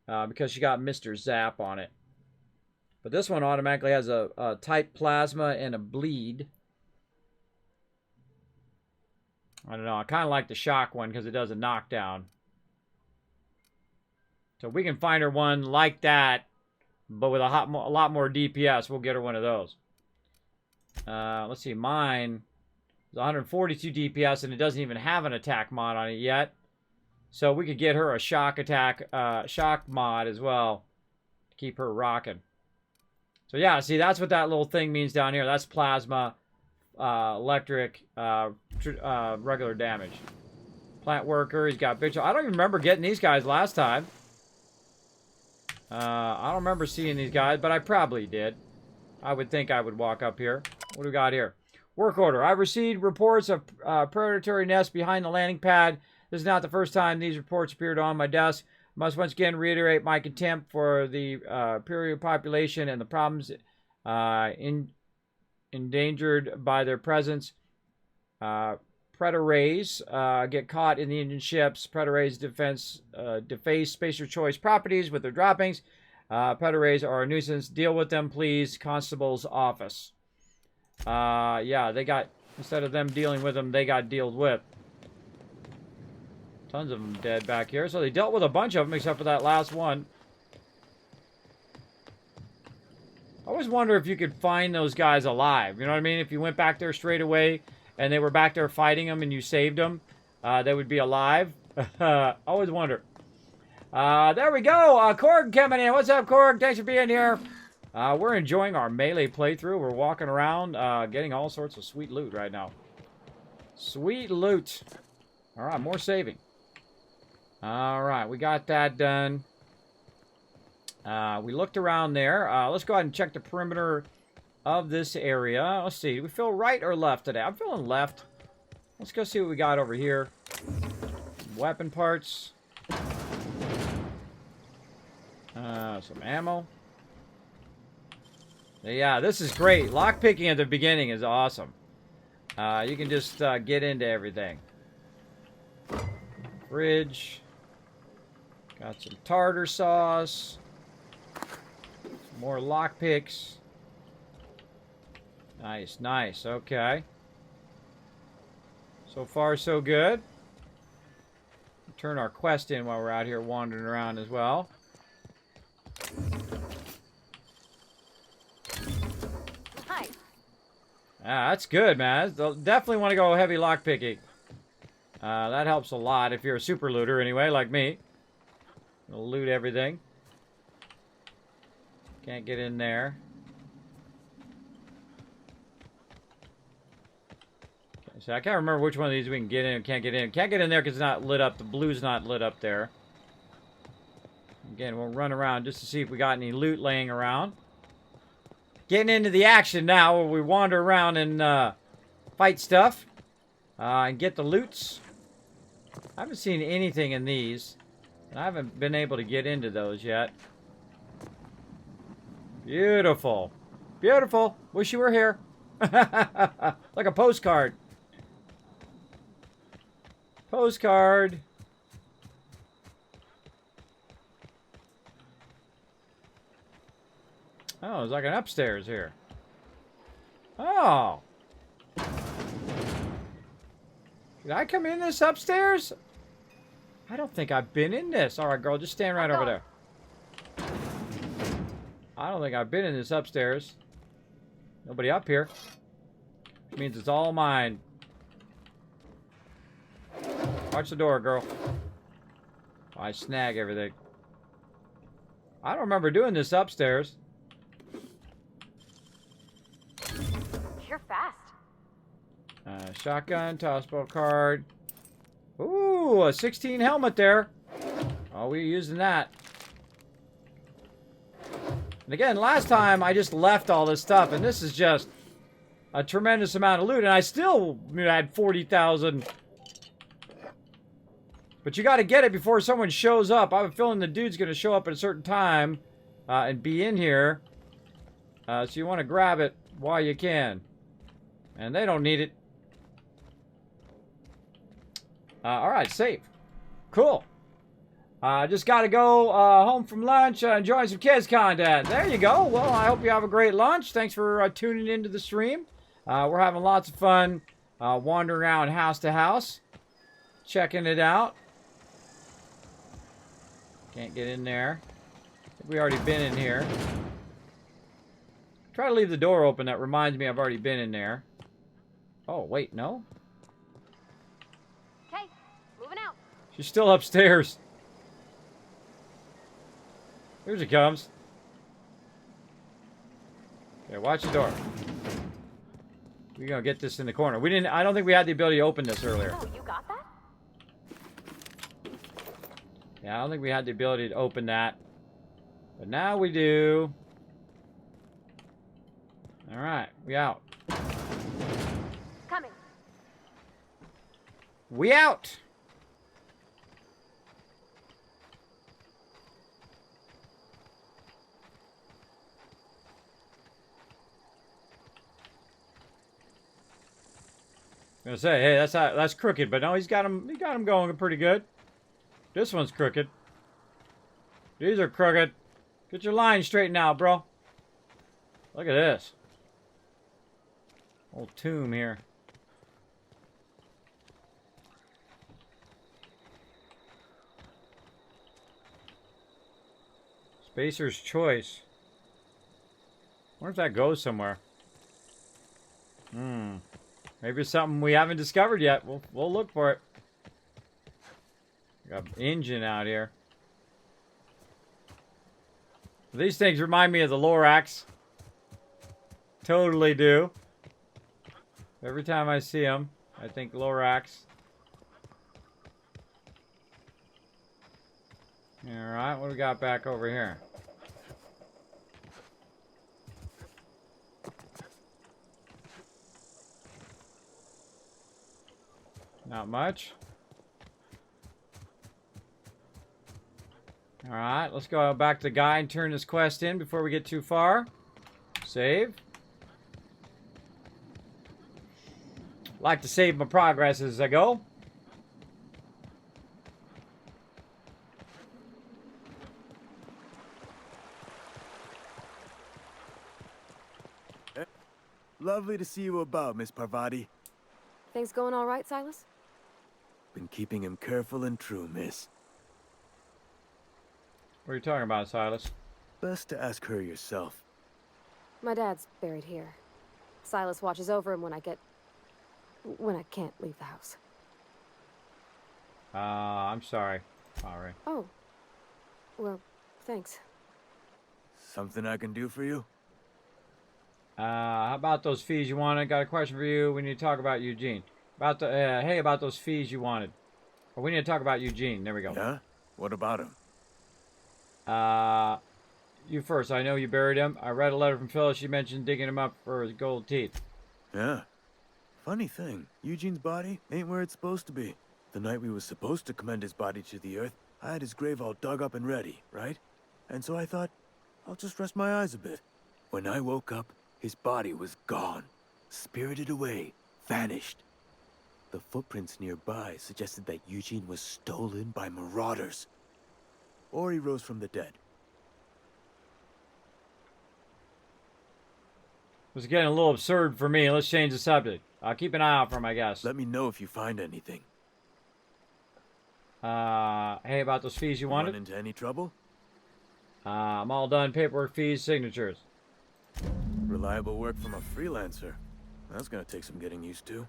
Because she got Mr. Zap on it. But this one automatically has a type plasma and a bleed. I don't know. I kind of like the shock one because it does a knockdown. So if we can find her one like that, but with a lot more DPS, we'll get her one of those. Let's see. Mine is 142 DPS, and it doesn't even have an attack mod on it yet. So we could get her a shock mod as well to keep her rocking. So yeah, see, that's what that little thing means down here. That's plasma, electric, regular damage. Plant worker, he's got bitch. I don't even remember getting these guys last time. I don't remember seeing these guys, but I probably did. I would think I would walk up here. What do we got here? Work order. I've received reports of predatory nests behind the landing pad. This is not the first time these reports appeared on my desk. Must once again reiterate my contempt for the Imperial population and the problems endangered by their presence. Predators get caught in the Indian ships. Predators deface Spacer Choice properties with their droppings. Predators are a nuisance. Deal with them, please. Constable's office. Yeah, they got, instead of them dealing with them, they got dealt with. Tons of them dead back here. So they dealt with a bunch of them, except for that last one. I always wonder if you could find those guys alive. You know what I mean? If you went back there straight away and they were back there fighting them and you saved them, they would be alive. Always wonder. There we go. Korg coming in. What's up, Korg? Thanks for being here. We're enjoying our melee playthrough. We're walking around, getting all sorts of sweet loot right now. Sweet loot. All right, more saving. All right, we got that done. We looked around there. Let's go ahead and check the perimeter of this area. Let's see. Do we feel right or left today? I'm feeling left. Let's go see what we got over here. Weapon parts. Some ammo. Yeah, this is great. Lockpicking at the beginning is awesome. You can just get into everything. Fridge. Got some tartar sauce. Some more lockpicks. Nice, nice. Okay. So far, so good. Turn our quest in while we're out here wandering around as well. Hi. Ah, that's good, man. Definitely want to go heavy lockpicking. That helps a lot if you're a super looter anyway, like me. We'll loot everything. Can't get in there. So I can't remember which one of these we can get in and can't get in. Can't get in there because it's not lit up. The blue's not lit up there. Again, we'll run around just to see if we got any loot laying around. Getting into the action now where we wander around and fight stuff. And get the loots. I haven't seen anything in these. And I haven't been able to get into those yet. Beautiful. Beautiful. Wish you were here. Like a postcard. Postcard. Oh, there's like an upstairs here. Oh. Did I come in this upstairs? I don't think I've been in this. All right, girl, just stand right over there. I don't think I've been in this upstairs. Nobody up here. Which means it's all mine. Watch the door, girl. I snag everything. I don't remember doing this upstairs. You're fast. Shotgun, tossball card. Ooh, a 16 helmet there. Oh, we're using that. And again, last time I just left all this stuff, and this is just a tremendous amount of loot, and I still had 40,000. But you got to get it before someone shows up. I have a feeling the dude's going to show up at a certain time and be in here. So you want to grab it while you can. And they don't need it. Alright, save. Cool. Just got to go home from lunch, enjoy some kids content. There you go. Well, I hope you have a great lunch. Thanks for tuning into the stream. We're having lots of fun wandering around house to house. Checking it out. Can't get in there. I think we already been in here. Try to leave the door open. That reminds me I've already been in there. Oh, wait, no? Okay, moving out. She's still upstairs. Here she comes. Okay, watch the door. We're gonna get this in the corner. I don't think we had the ability to open this earlier. Oh, you got that? Yeah, I don't think we had the ability to open that. But now we do. Alright, we out. Coming. We out! I was gonna say, hey, that's crooked, but no, he got him going pretty good. This one's crooked. These are crooked. Get your line straightened out, bro. Look at this. Old tomb here. Spacer's choice. I wonder if that goes somewhere. Maybe it's something we haven't discovered yet. We'll look for it. Got an engine out here. These things remind me of the Lorax. Totally do. Every time I see them, I think Lorax. Alright, what do we got back over here? Not much. Alright, let's go back to the guy and turn this quest in before we get too far. Save. Like to save my progress as I go. Lovely to see you about, Miss Parvati. Things going all right, Silas? Been keeping him careful and true, miss. What are you talking about, Silas? Best to ask her yourself. My dad's buried here. Silas watches over him when I can't leave the house. I'm sorry. Sorry. Oh. Well, thanks. Something I can do for you? How about those fees you wanted? Got a question for you. We need to talk about Eugene. Hey, about those fees you wanted. We need to talk about Eugene. There we go. Yeah? What about him? You first. I know you buried him. I read a letter from Phyllis. She mentioned digging him up for his gold teeth. Yeah. Funny thing, Eugene's body ain't where it's supposed to be. The night we was supposed to commend his body to the earth, I had his grave all dug up and ready, right? And so I thought, I'll just rest my eyes a bit. When I woke up, his body was gone. Spirited away. Vanished. The footprints nearby suggested that Eugene was stolen by marauders. Or he rose from the dead. It was getting a little absurd for me. Let's change the subject. I'll keep an eye out for him, I guess. Let me know if you find anything. Hey, about those fees you wanted? Run into any trouble? I'm all done. Paperwork, fees, signatures. Reliable work from a freelancer. That's gonna take some getting used to.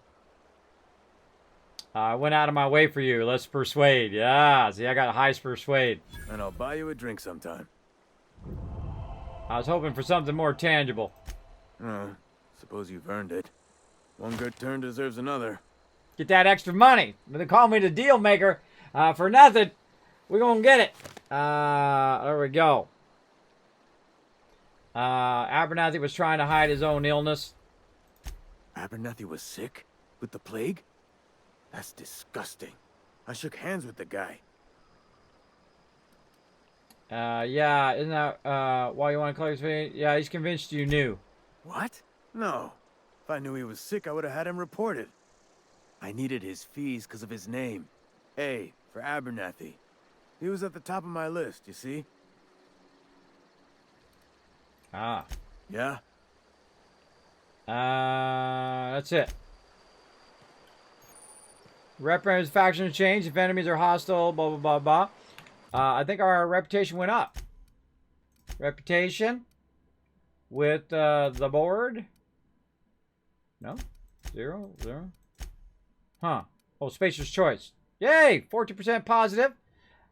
I went out of my way for you. Let's persuade. Yeah, see, I got a high persuade. And I'll buy you a drink sometime. I was hoping for something more tangible. Suppose you've earned it. One good turn deserves another. Get that extra money. They call me the deal maker for nothing. We're going to get it. There we go. Abernathy was trying to hide his own illness. Abernathy was sick? With the plague? That's disgusting. I shook hands with the guy. Yeah, isn't that why you want to collect his fee? Yeah, he's convinced you knew. What? No. If I knew he was sick, I would have had him reported. I needed his fees because of his name. A, for Abernathy. He was at the top of my list, you see? Ah. Yeah? That's it. Representatives faction change. If enemies are hostile, blah, blah, blah, blah. I think our reputation went up. Reputation with the board. No? 0, 0. Huh. Oh, Spacer's Choice. Yay! 40% positive.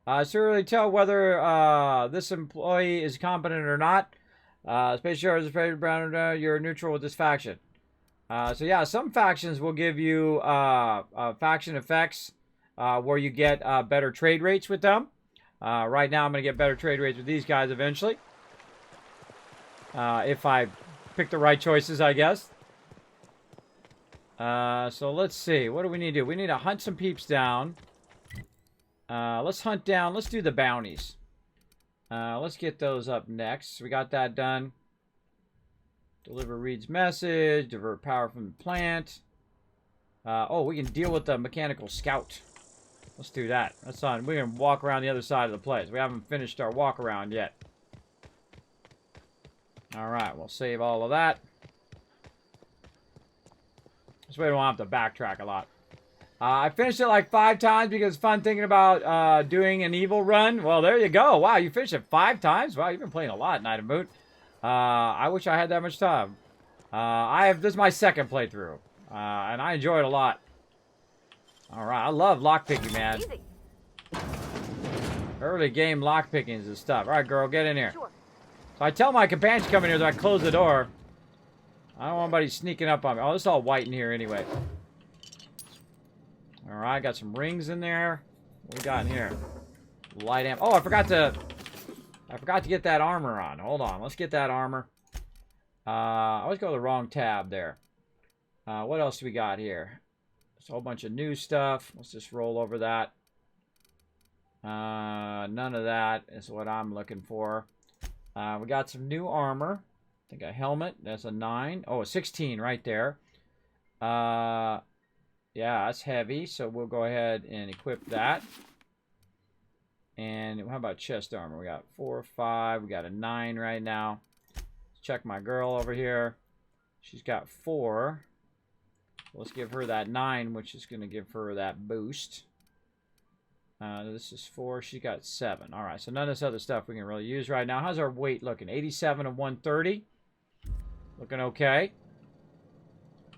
It's too early to tell whether this employee is competent or not. Space Sheriff is afraid of you're neutral with this faction. So yeah, some factions will give you faction effects where you get better trade rates with them. Right now, I'm going to get better trade rates with these guys eventually. If I pick the right choices, I guess. So let's see. What do we need to do? We need to hunt some peeps down. Let's hunt down. Let's do the bounties. Let's get those up next. We got that done. Deliver Reed's message. Divert power from the plant. Oh, we can deal with the mechanical scout. Let's do that. That's on. We can walk around the other side of the place. We haven't finished our walk around yet. Alright, we'll save all of that. This way we don't have to backtrack a lot. I finished it like 5 times because it's fun thinking about doing an evil run. Well, there you go. Wow, you finished it 5 times? Wow, you've been playing a lot, Night of Moon. I wish I had that much time. This is my second playthrough. And I enjoy it a lot. Alright, I love lockpicking, man. Easy. Early game lockpicking is stuff. Alright, girl, get in here. Sure. So I tell my companions to come in here, so I close the door. I don't want anybody sneaking up on me. Oh, this is all white in here anyway. Alright, got some rings in there. What we got in here? Light amp. Oh, I forgot to get that armor on. Hold on, let's get that armor. I always go to the wrong tab there. What else do we got here? There's a whole bunch of new stuff. Let's just roll over that. None of that is what I'm looking for. We got some new armor. I think a helmet. That's a 9. Oh, a 16 right there. Yeah, that's heavy. So we'll go ahead and equip that. And how about chest armor? We got 4, 5. We got a 9 right now. Let's check my girl over here. She's got 4. Let's give her that 9, which is going to give her that boost. This is 4. She got 7. All right, so none of this other stuff we can really use right now. How's our weight looking? 87 of 130. Looking okay.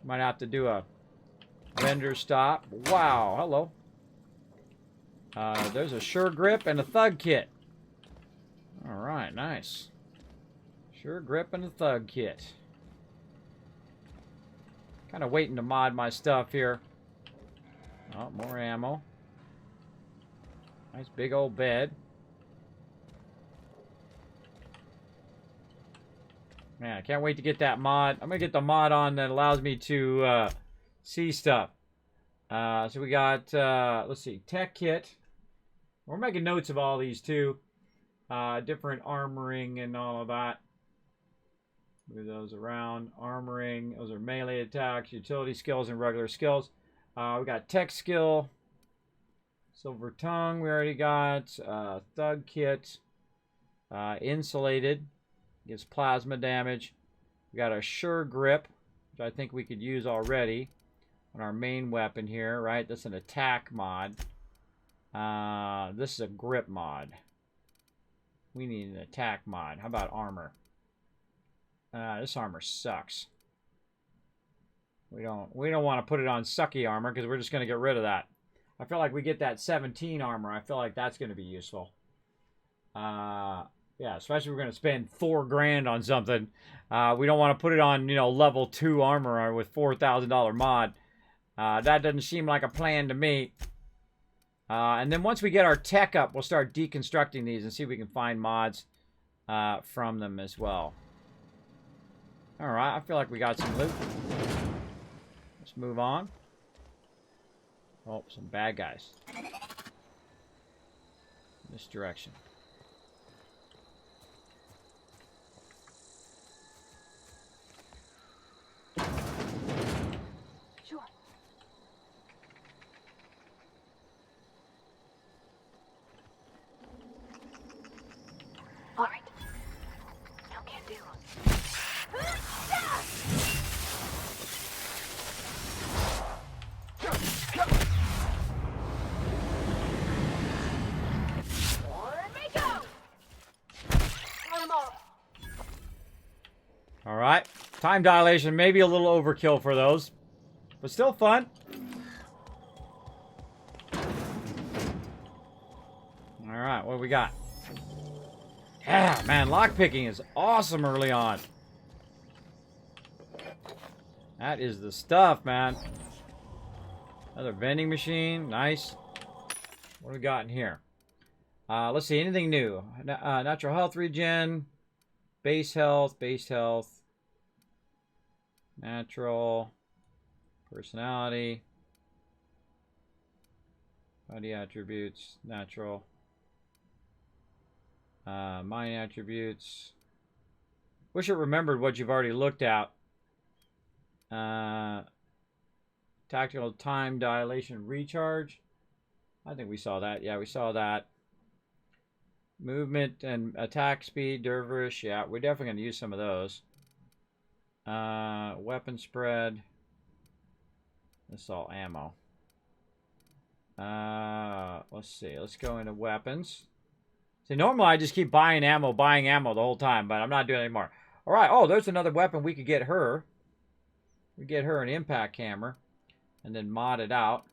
Might have to do a vendor stop. Wow, hello. There's a sure grip and a thug kit. All right, nice. Sure grip and a thug kit. Kind of waiting to mod my stuff here. Oh, more ammo. Nice big old bed. Man, I can't wait to get that mod. I'm going to get the mod on that allows me to see stuff. So we got, let's see, tech kit. We're making notes of all these too. Different armoring and all of that. Move those around. Armoring. Those are melee attacks, utility skills, and regular skills. We got tech skill. Silver tongue we already got. Thug kit. Insulated. Gives plasma damage. We got a sure grip, which I think we could use already on our main weapon here, right? That's an attack mod. This is a grip mod. We need an attack mod. How about armor? This armor sucks. We don't want to put it on sucky armor because we're just going to get rid of that. I feel like we get that 17 armor. I feel like that's going to be useful. Yeah, especially if we're going to spend $4 grand on something. We don't want to put it on, you know, level 2 armor with $4,000 mod. That doesn't seem like a plan to me. And then once we get our tech up, we'll start deconstructing these and see if we can find mods from them as well. Alright, I feel like we got some loot. Let's move on. Oh, some bad guys. This direction. Sure. All right. Now can do. All right. Time dilation, maybe a little overkill for those, but still fun. All right, what do we got? Yeah, man, lockpicking is awesome early on. That is the stuff, man. Another vending machine. Nice. What do we got in here? Let's see. Anything new? Natural health regen. Base health. Base health. Natural. Personality. Body attributes. Natural. Mind attributes. Wish it remembered what you've already looked at. Tactical time dilation recharge. I think we saw that. Yeah, we saw that. Movement and attack speed, dervish. Yeah, we're definitely going to use some of those. Weapon spread. This is all ammo. Let's see. Let's go into weapons. See, normally I just keep buying ammo the whole time, but I'm not doing it anymore. All right. Oh, there's another weapon we could get her. We get her an impact hammer, and then mod it out.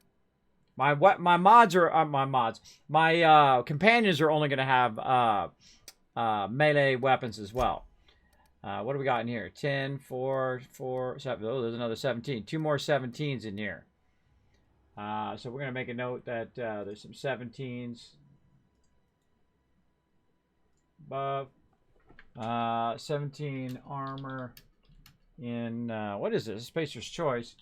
My mods are my mods. My companions are only going to have melee weapons as well. What do we got in here? 10, 4, 4, 7. Oh, there's another 17. 2 more 17s in here. So we're going to make a note that there's some 17s above. 17 armor in, what is this? Spacer's Choice.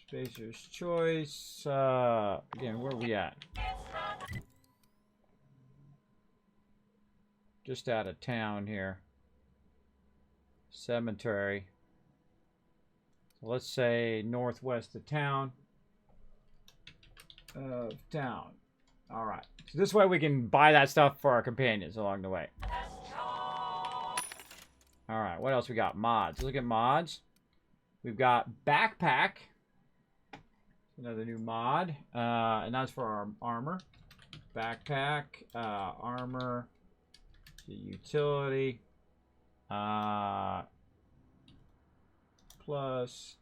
Spacer's Choice. Again, where are we at? Just out of town here. Cemetery. So let's say northwest of town. All right. So this way we can buy that stuff for our companions along the way. All right. What else we got? Mods. Look at mods. We've got backpack. Another new mod. And that's for our armor. Backpack. Armor. Utility. Plus.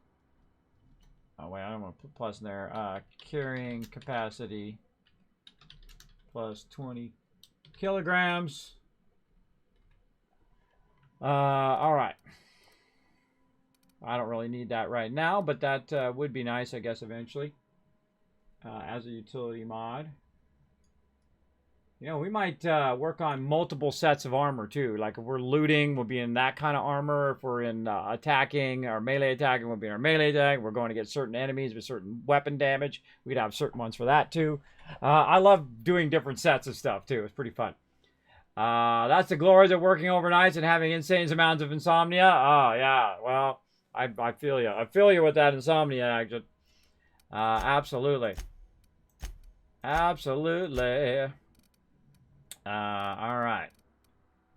Oh, wait. I don't want to put plus in there. Carrying capacity. Plus 20 kilograms. All right. I don't really need that right now, but that would be nice, I guess, eventually. As a utility mod. You know, we might work on multiple sets of armor, too. Like, if we're looting, we'll be in that kind of armor. If we're in attacking, or melee attacking, we'll be in our melee attack. We're going to get certain enemies with certain weapon damage. We'd have certain ones for that, too. I love doing different sets of stuff, too. It's pretty fun. That's the glories of working overnights and having insane amounts of insomnia. Oh, yeah. Well, I feel you. I feel you with that insomnia, actually. Absolutely. Absolutely. All right.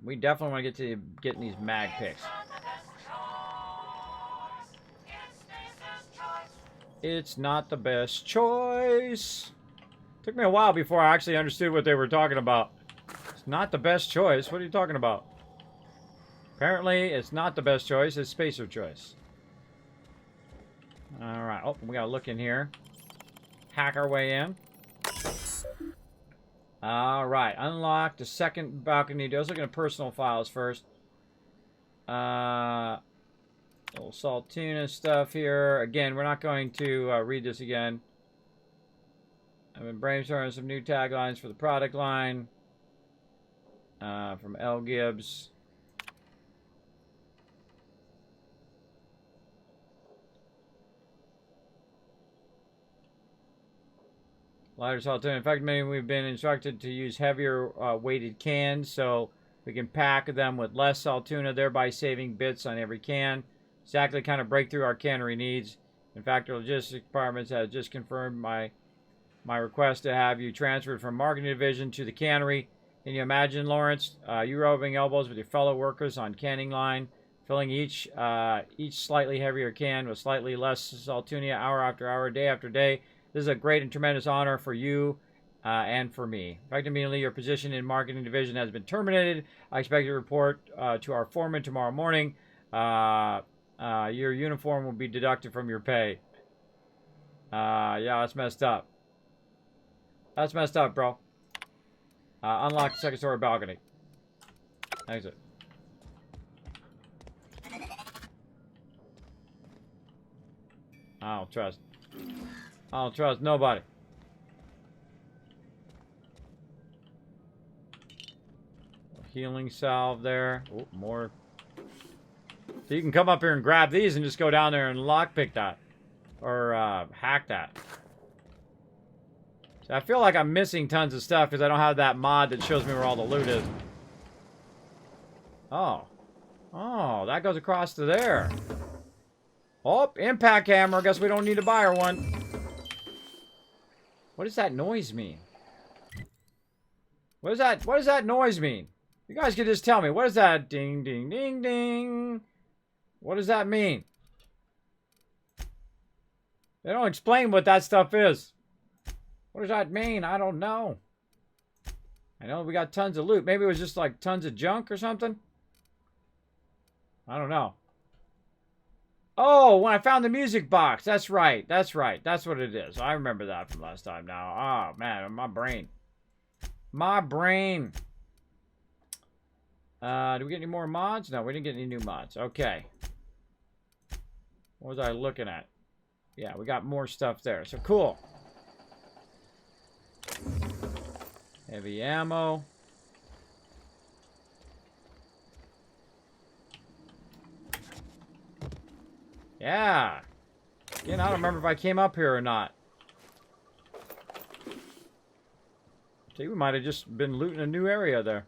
We definitely want to get to getting these mag picks. It's not the best choice. Took me a while before I actually understood what they were talking about. It's not the best choice. What are you talking about? Apparently, it's not the best choice. It's spacer choice. All right. Oh, we got to look in here. Hack our way in. All right. Unlock the second balcony. Let's look at personal files first. Little Saltuna stuff here. Again, we're not going to read this again. I've been brainstorming some new taglines for the product line. From L. Gibbs. Lighter Saltuna. In fact, many we've been instructed to use heavier weighted cans so we can pack them with less Saltuna, thereby saving bits on every can. Exactly the kind of breakthrough our cannery needs. In fact, our logistics department has just confirmed my request to have you transferred from marketing division to the cannery. Can you imagine, Lawrence, you rubbing elbows with your fellow workers on canning line, filling each slightly heavier can with slightly less Saltunia hour after hour, day after day? This is a great and tremendous honor for you and for me. In fact, immediately your position in marketing division has been terminated. I expect you to report to our foreman tomorrow morning. Your uniform will be deducted from your pay. Yeah, that's messed up. That's messed up, bro. Unlock the second story balcony. Exit. I don't trust. I don't trust nobody. Healing salve there. Oh, more. So you can come up here and grab these and just go down there and lockpick that. Or hack that. So I feel like I'm missing tons of stuff because I don't have that mod that shows me where all the loot is. Oh. Oh, that goes across to there. Oh, impact hammer. Guess we don't need to buy her one. What does that noise mean? What does that noise mean? You guys can just tell me. What is that? Ding, ding, ding, ding. What does that mean? They don't explain what that stuff is. What does that mean? I don't know. I know we got tons of loot. Maybe it was just like tons of junk or something. I don't know. Oh, when I found the music box. That's right. That's right. That's what it is. I remember that from last time now. Oh, man. My brain. My brain. Do we get any more mods? No, we didn't get any new mods. Okay. What was I looking at? Yeah, we got more stuff there. So, cool. Heavy ammo. Yeah. Again, I don't remember if I came up here or not. See, we might have just been looting a new area there.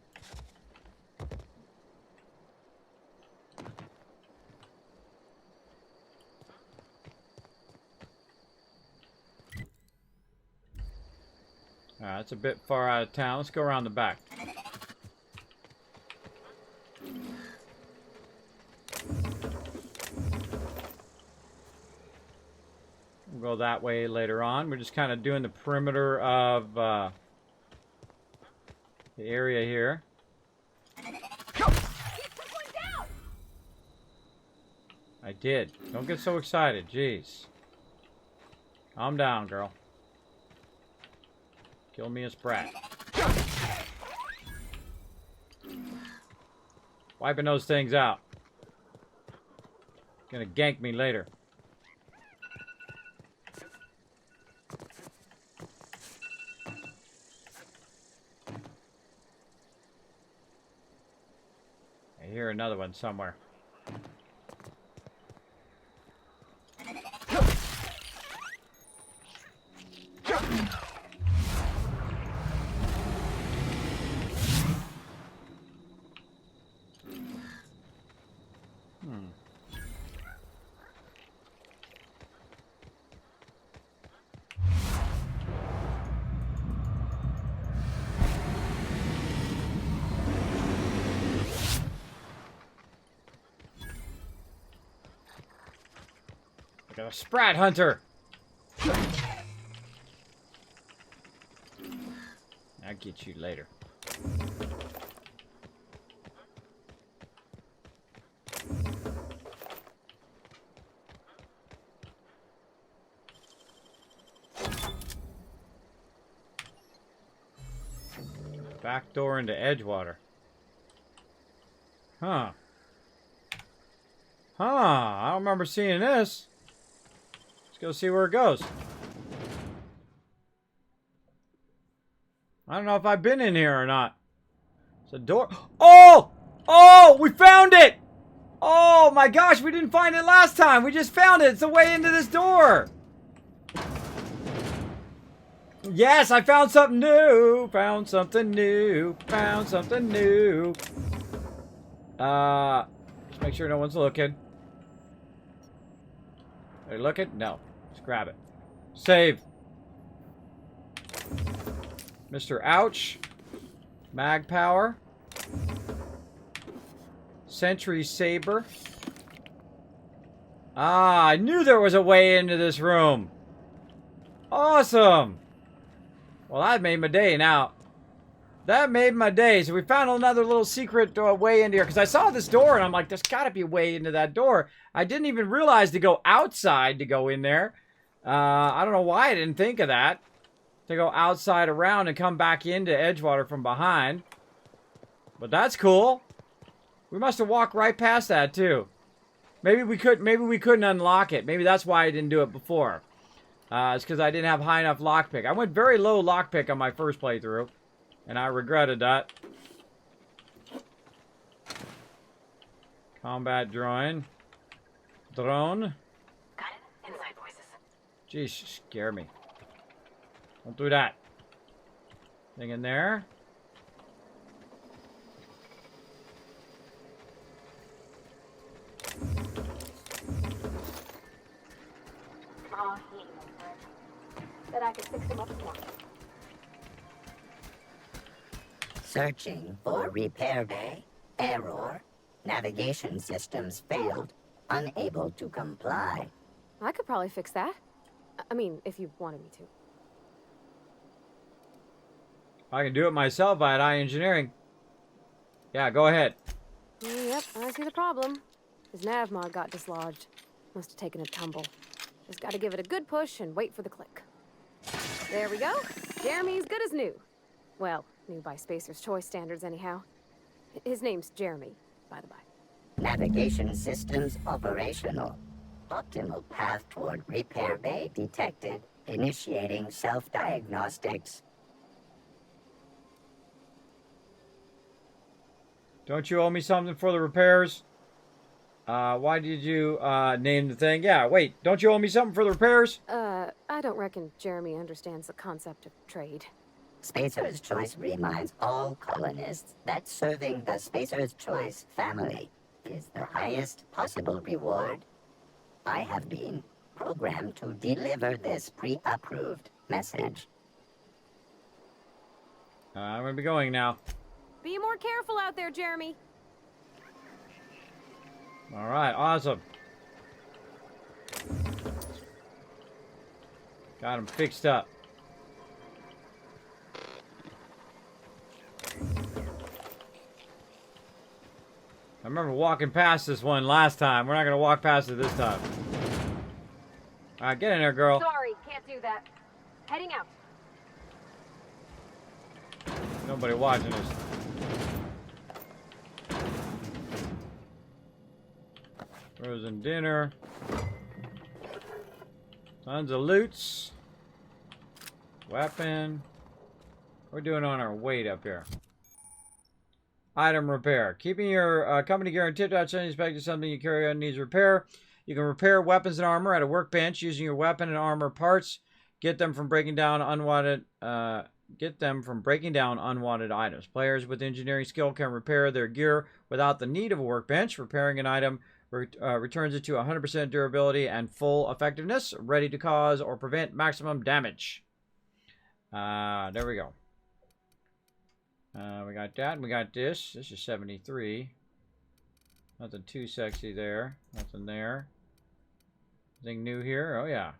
Alright, that's a bit far out of town. Let's go around the back. We'll go that way later on. We're just kind of doing the perimeter of the area here. I did. Don't get so excited. Jeez. Calm down, girl. Kill me a sprat. Wiping those things out. Gonna gank me later. I hear another one somewhere. A sprat hunter. I'll get you later. Back door into Edgewater. Huh. Huh. I don't remember seeing this. Let's go see where it goes. I don't know if I've been in here or not. It's a door. Oh! Oh! We found it! Oh my gosh, we didn't find it last time. We just found it. It's the way into this door. Yes, I found something new. Found something new. Found something new. Just make sure no one's looking. Are you looking? No. Let's grab it. Save. Mr. Ouch. Mag power. Sentry saber. Ah, I knew there was a way into this room. Awesome. Well, that made my day now. That made my day. So we found another little secret way into here. Because I saw this door and I'm like, there's got to be a way into that door. I didn't even realize to go outside to go in there. I don't know why I didn't think of that. To go outside around and come back into Edgewater from behind. But that's cool. We must have walked right past that too. Maybe we couldn't unlock it. Maybe that's why I didn't do it before. It's because I didn't have high enough lockpick. I went very low lockpick on my first playthrough, and I regretted that. Combat drone. Drone. Got it. Inside voices. Jeez, scare me. Don't do that. Thing in there. Oh, he ain't no friend. Bet I could fix him up tomorrow. Searching for repair bay. Error. Navigation systems failed. Unable to comply. I could probably fix that. I mean, if you wanted me to. I can do it myself by eye engineering. Yeah, go ahead. Yep, I see the problem. His nav mod got dislodged. Must have taken a tumble. Just gotta give it a good push and wait for the click. There we go. Jeremy's good as new. Well, new by Spacer's Choice standards anyhow. His name's Jeremy, by the by. Navigation systems operational. Optimal path toward repair bay detected. Initiating self-diagnostics. Don't you owe me something for the repairs? Why did you name the thing? Yeah, wait, don't you owe me something for the repairs? I don't reckon Jeremy understands the concept of trade. Spacer's Choice reminds all colonists that serving the Spacer's Choice family is the highest possible reward. I have been programmed to deliver this pre-approved message. I'm gonna be going now. Be more careful out there, Jeremy. All right, awesome. Got him fixed up. I remember walking past this one last time. We're not gonna walk past it this time. All right, get in there, girl. Sorry, can't do that. Heading out. Nobody watching us. Frozen dinner. Tons of loots. Weapon. We're doing on our weight up here. Item repair. Keeping your company gear in tip-top shape, expecting something you carry on needs repair. You can repair weapons and armor at a workbench using your weapon and armor parts. Get them from breaking down unwanted items. Players with engineering skill can repair their gear without the need of a workbench. Repairing an item returns it to 100% durability and full effectiveness, ready to cause or prevent maximum damage. There we go. We got that, and we got this. This is 73. Nothing too sexy there. Nothing there. Anything new here? Oh, yeah.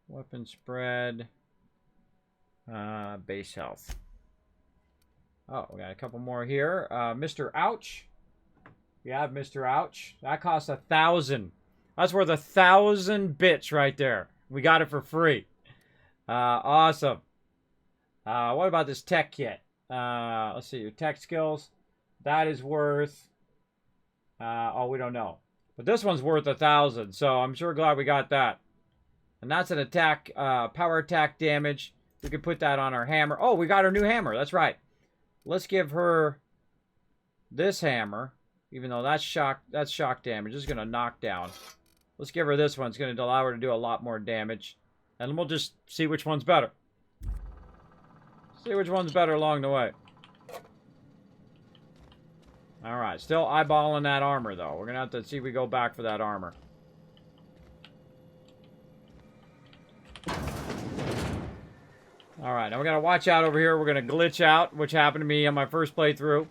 Weapon spread. Base health. Oh, we got a couple more here. Mr. Ouch. We have Mr. Ouch. That costs 1,000. That's worth 1,000 bits right there. We got it for free. Awesome. What about this tech kit? Let's see, your tech skills. That is worth... oh, we don't know. But this one's worth 1,000, so I'm sure glad we got that. And that's an attack, power attack damage. We could put that on our hammer. Oh, we got our new hammer. That's right. Let's give her this hammer. Even though that's shock damage. It's going to knock down. Let's give her this one. It's going to allow her to do a lot more damage. And we'll just see which one's better. See which one's better along the way. Alright, still eyeballing that armor, though. We're going to have to see if we go back for that armor. Alright, now we got to watch out over here. We're going to glitch out, which happened to me on my first playthrough.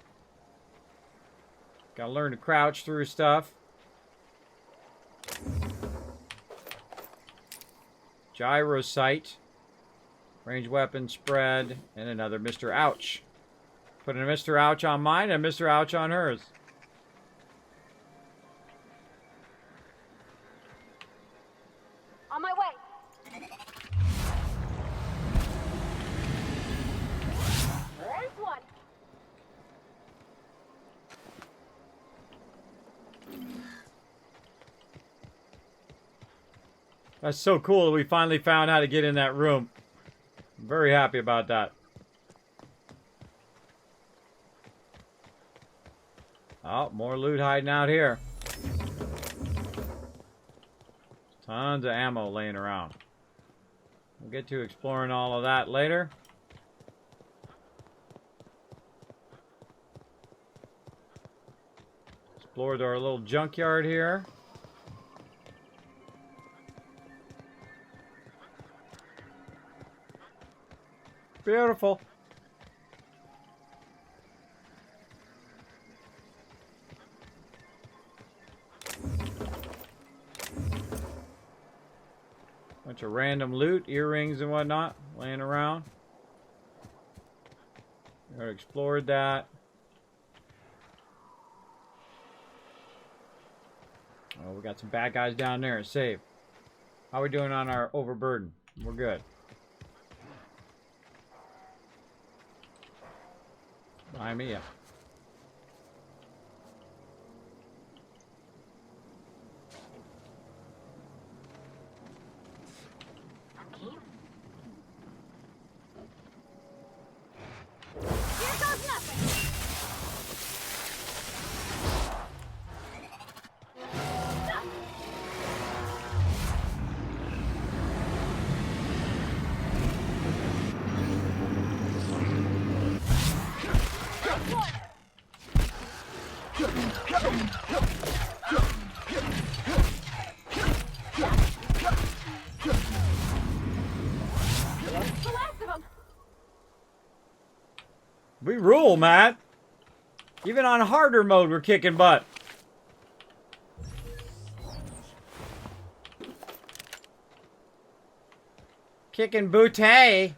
Got to learn to crouch through stuff. Gyro sight. Range weapon spread. And another Mr. Ouch. Putting a Mr. Ouch on mine and Mr. Ouch on hers. On my way. There's one. That's so cool that we finally found how to get in that room. I'm very happy about that. Oh, more loot hiding out here. Tons of ammo laying around. We'll get to exploring all of that later. Explored our little junkyard here. Beautiful. Bunch of random loot, earrings and whatnot, laying around. We already explored that. Oh, we got some bad guys down there. Save. How are we doing on our overburden? We're good. Behind me, yeah. Here goes nothing! The last of them! We rule, Matt. Even on harder mode, we're kicking butt. Kicking booty.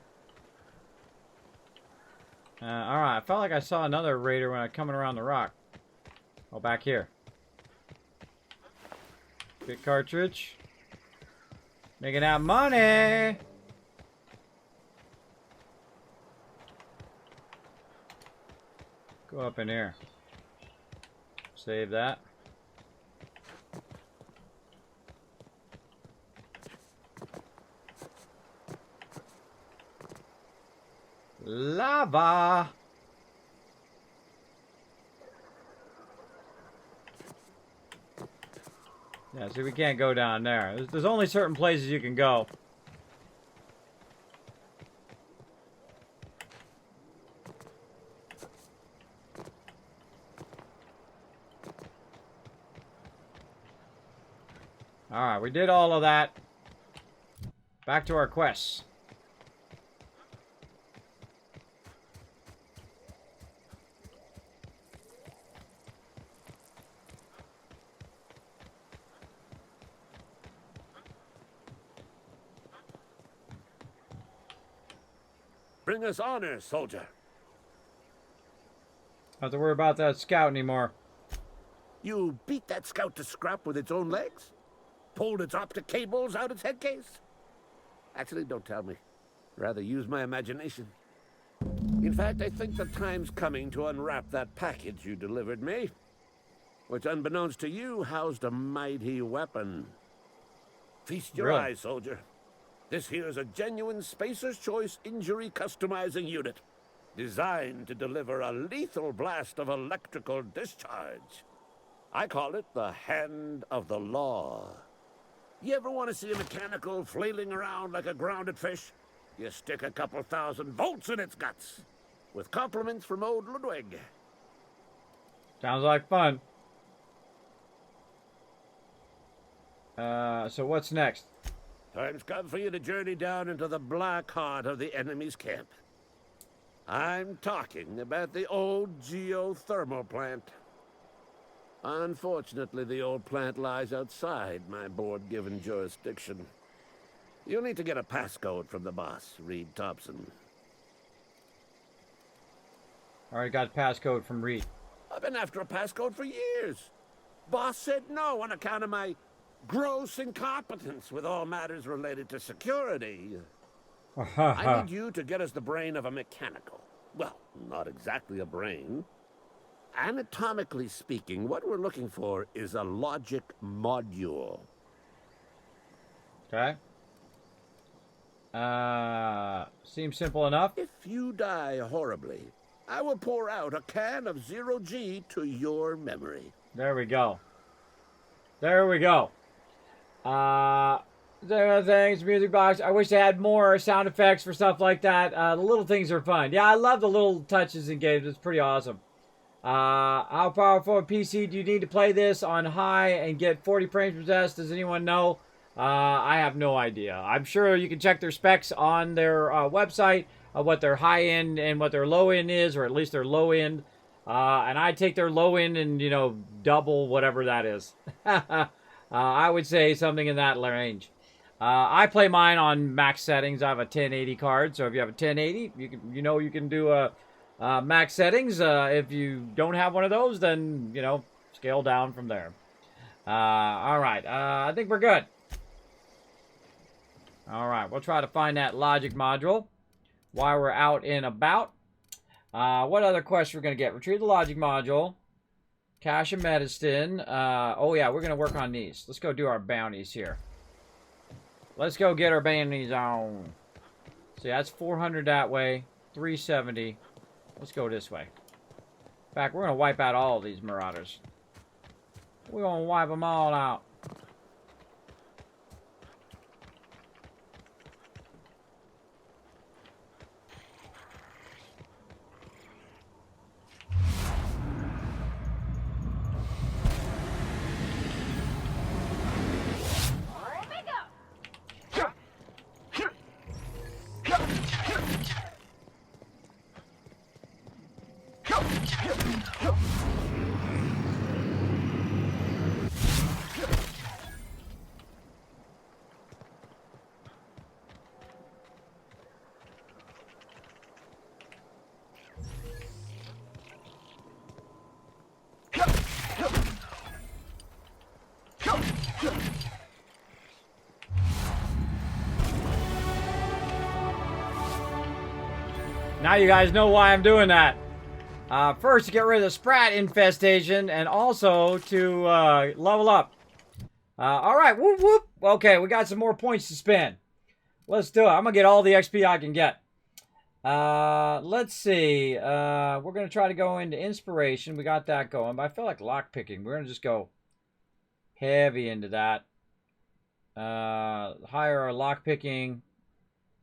Alright, I felt like I saw another raider when I was coming around the rock. Oh, back here. Big cartridge. Making that money. Go up in here. Save that. Lava. Yeah, see, we can't go down there. There's only certain places you can go. Alright, we did all of that. Back to our quests. Bring us honor, soldier. Don't have to worry about that scout anymore. You beat that scout to scrap with its own legs? Pulled its optic cables out its head case? Actually, don't tell me. Rather use my imagination. In fact, I think the time's coming to unwrap that package you delivered me, which, unbeknownst to you, housed a mighty weapon. Feast your Really? eyes, soldier. This here's a genuine Spacer's Choice injury customizing unit, designed to deliver a lethal blast of electrical discharge. I call it the Hand of the Law. You ever want to see a mechanical flailing around like a grounded fish? You stick a couple thousand volts in its guts. With compliments from old Ludwig. Sounds like fun. So what's next? Time's come for you to journey down into the black heart of the enemy's camp. I'm talking about the old geothermal plant. Unfortunately, the old plant lies outside my board-given jurisdiction. You'll need to get a passcode from the boss, Reed Thompson. Already got passcode from Reed. I've been after a passcode for years. Boss said no on account of my gross incompetence with all matters related to security. I need you to get us the brain of a mechanical. Well, not exactly a brain. Anatomically speaking, what we're looking for is a logic module. Okay. Seems simple enough. If you die horribly, I will pour out a can of 0G to your memory. There we go. There we go. There things, music box. I wish they had more sound effects for stuff like that. The little things are fun. Yeah, I love the little touches in games. It's pretty awesome. How powerful a PC do you need to play this on high and get 40 frames per second? Does anyone know? I have no idea. I'm sure you can check their specs on their website of what their high end and what their low end is, or at least their low end. And I take their low end and, you know, double whatever that is. I would say something in that range. I play mine on max settings. I have a 1080 card, so if you have a 1080, you can do max settings. If you don't have one of those, then scale down from there. All right, I think we're good. All right, we'll try to find that logic module while we're out and about. What other quest we're gonna get? Retrieve the logic module. Cache of medicine. Oh yeah, we're gonna work on these. Let's go do our bounties here. Let's go get our bounties on. See, that's 400 that way, 370. Let's go this way. In fact, we're gonna wipe out all of these marauders. We're gonna wipe them all out. Now you guys know why I'm doing that. First, to get rid of the Sprat infestation, and also to level up. Alright, whoop whoop. Okay, we got some more points to spend. Let's do it. I'm going to get all the XP I can get. Let's see. We're going to try to go into Inspiration. We got that going, but I feel like lockpicking. We're going to just go heavy into that. Higher our lockpicking.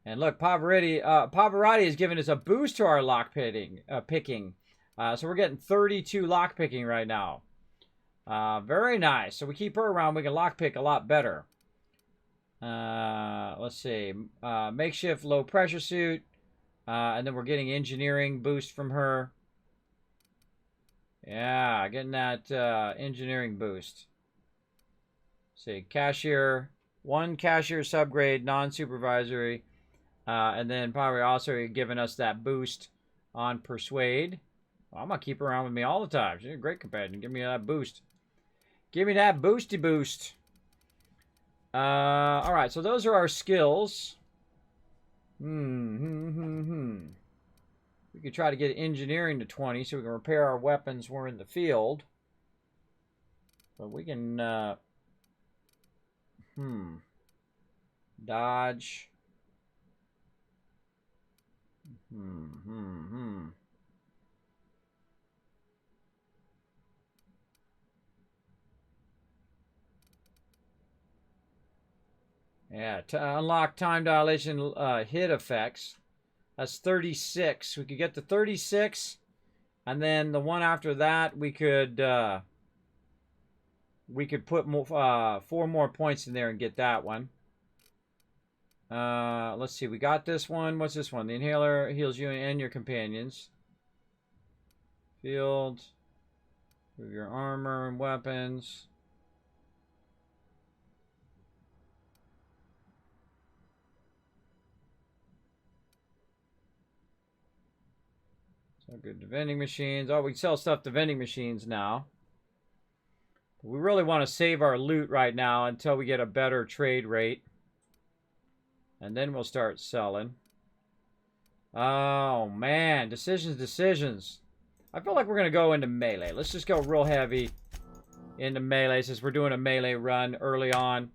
And look, Pavarotti has given us a boost to our lockpicking. So we're getting 32 lockpicking right now. Very nice. So we keep her around, we can lockpick a lot better. Let's see. Makeshift low pressure suit. And then we're getting engineering boost from her. Yeah, getting that engineering boost. Let's see, cashier. One cashier subgrade, non-supervisory. And then probably also giving us that boost on Persuade. Well, I'm going to keep her around with me all the time. She's a great companion. Give me that boost. Give me that boosty boost. Alright, so those are our skills. We could try to get engineering to 20 so we can repair our weapons when we're in the field. But we can, dodge. Yeah, to unlock time dilation hit effects. That's 36. We could get to 36, and then the one after that we could put more, 4 more points in there and get that one. Let's see. We got this one. What's this one? The inhaler heals you and your companions. Field. Move your armor and weapons. So good to vending machines. Oh, we sell stuff to vending machines now. We really want to save our loot right now until we get a better trade rate. And then we'll start selling. Oh, man. Decisions. I feel like we're going to go into melee. Let's just go real heavy into melee since we're doing a melee run early on.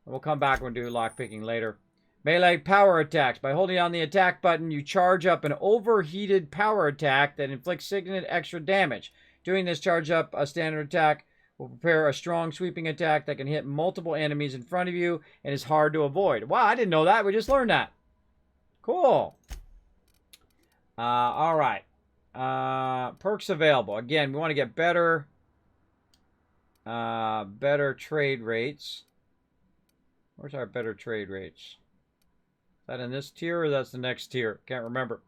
We'll come back and do lockpicking later. Melee power attacks. By holding down the attack button, you charge up an overheated power attack that inflicts significant extra damage. Doing this charge up a standard attack will prepare a strong sweeping attack that can hit multiple enemies in front of you and is hard to avoid. Wow, I didn't know that. We just learned that. Cool. All right. Perks available. Again, we want to get better trade rates. Where's our better trade rates? Is that in this tier or that's the next tier? Can't remember.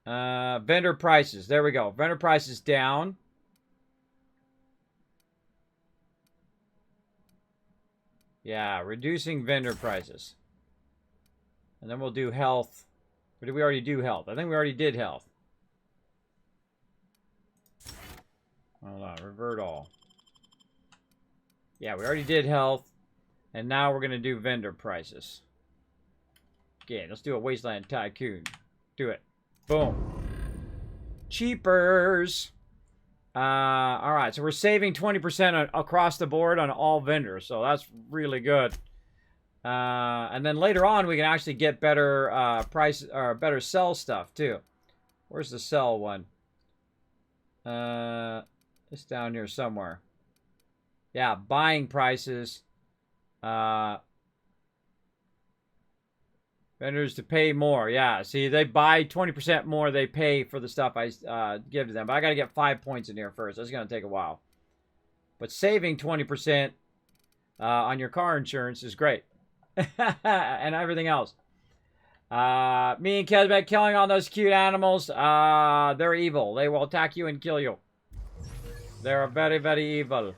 Vendor prices. There we go. Vendor prices down. Yeah, reducing vendor prices. And then we'll do health. Or did we already do health? I think we already did health. Hold on, revert all. Yeah, we already did health. And now we're going to do vendor prices. Okay, let's do a Wasteland Tycoon. Do it. Boom. Cheapers. Alright, so we're saving 20% across the board on all vendors. So that's really good. And then later on, we can actually get better price or better sell stuff too. Where's the sell one? It's down here somewhere. Yeah, buying prices. Vendors to pay more. Yeah, see, they buy 20% more. They pay for the stuff I give to them. But I got to get 5 points in here first. That's going to take a while. But saving 20% on your car insurance is great. And everything else. Me and Kismet killing all those cute animals. They're evil. They will attack you and kill you. They're very, very evil.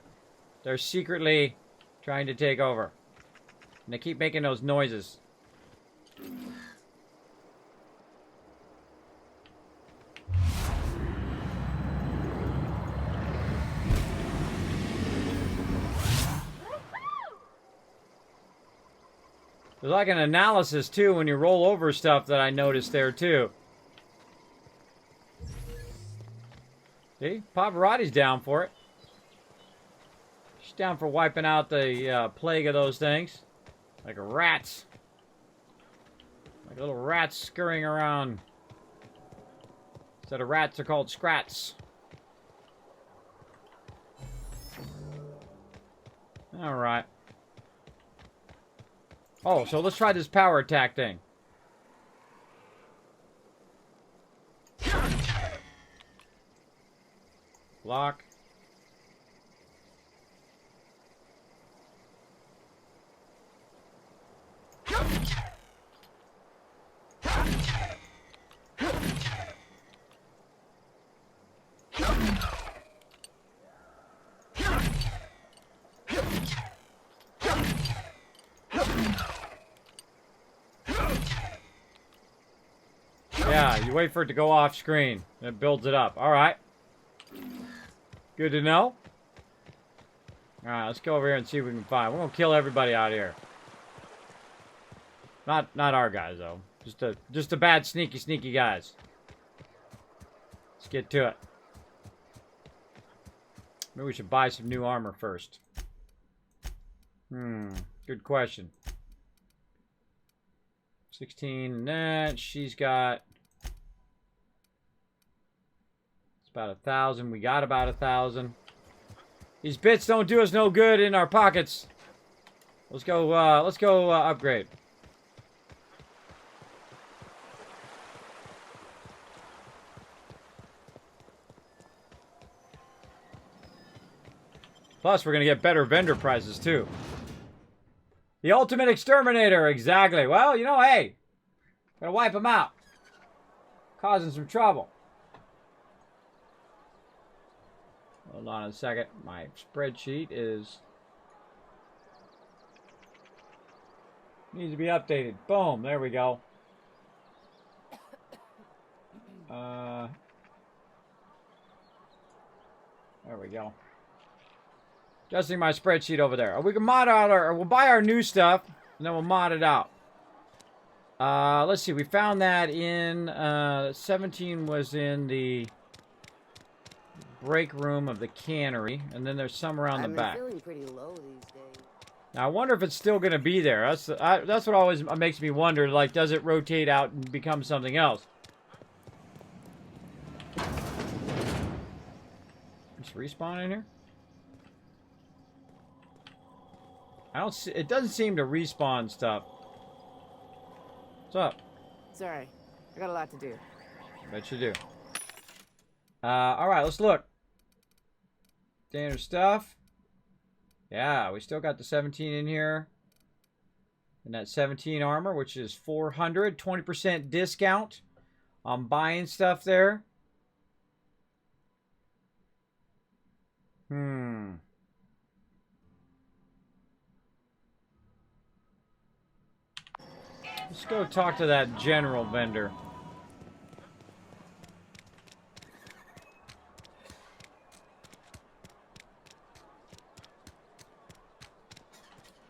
They're secretly trying to take over. And they keep making those noises. There's like an analysis too when you roll over stuff that I noticed there too. See? Pavarotti's down for it. She's down for wiping out the plague of those things. Like rats. Like little rats scurrying around. Instead of rats, they're called scrats. Alright. Oh, so let's try this power attack thing. Block. Yeah, you wait for it to go off screen. And it builds it up. Alright. Good to know. Alright, let's go over here and see what we can find. We're gonna kill everybody out here. Not our guys though. Just the bad sneaky guys. Let's get to it. Maybe we should buy some new armor first. Good question. 16 net. She's got... It's about 1,000. We got about 1,000. These bits don't do us no good in our pockets. Let's go upgrade. Plus, we're going to get better vendor prices, too. The ultimate exterminator, exactly. Well, you know, hey. Gotta wipe them out. Causing some trouble. Hold on a second. My spreadsheet is... needs to be updated. Boom. There we go. There we go. Adjusting my spreadsheet over there. We can mod out or we'll buy our new stuff and then we'll mod it out. Let's see. We found that in 17 was in the break room of the cannery, and then there's some around the back. I'm feeling pretty low these days. Now, I wonder if it's still going to be there. That's what always makes me wonder. Like, does it rotate out and become something else? Just respawn in here? I don't see, it doesn't seem to respawn stuff. What's up? Sorry, I got a lot to do. Bet you do. Alright, let's look. Standard stuff. Yeah, we still got the 17 in here. And that 17 armor, which is 400. 20% discount on buying stuff there. Let's go talk to that general vendor.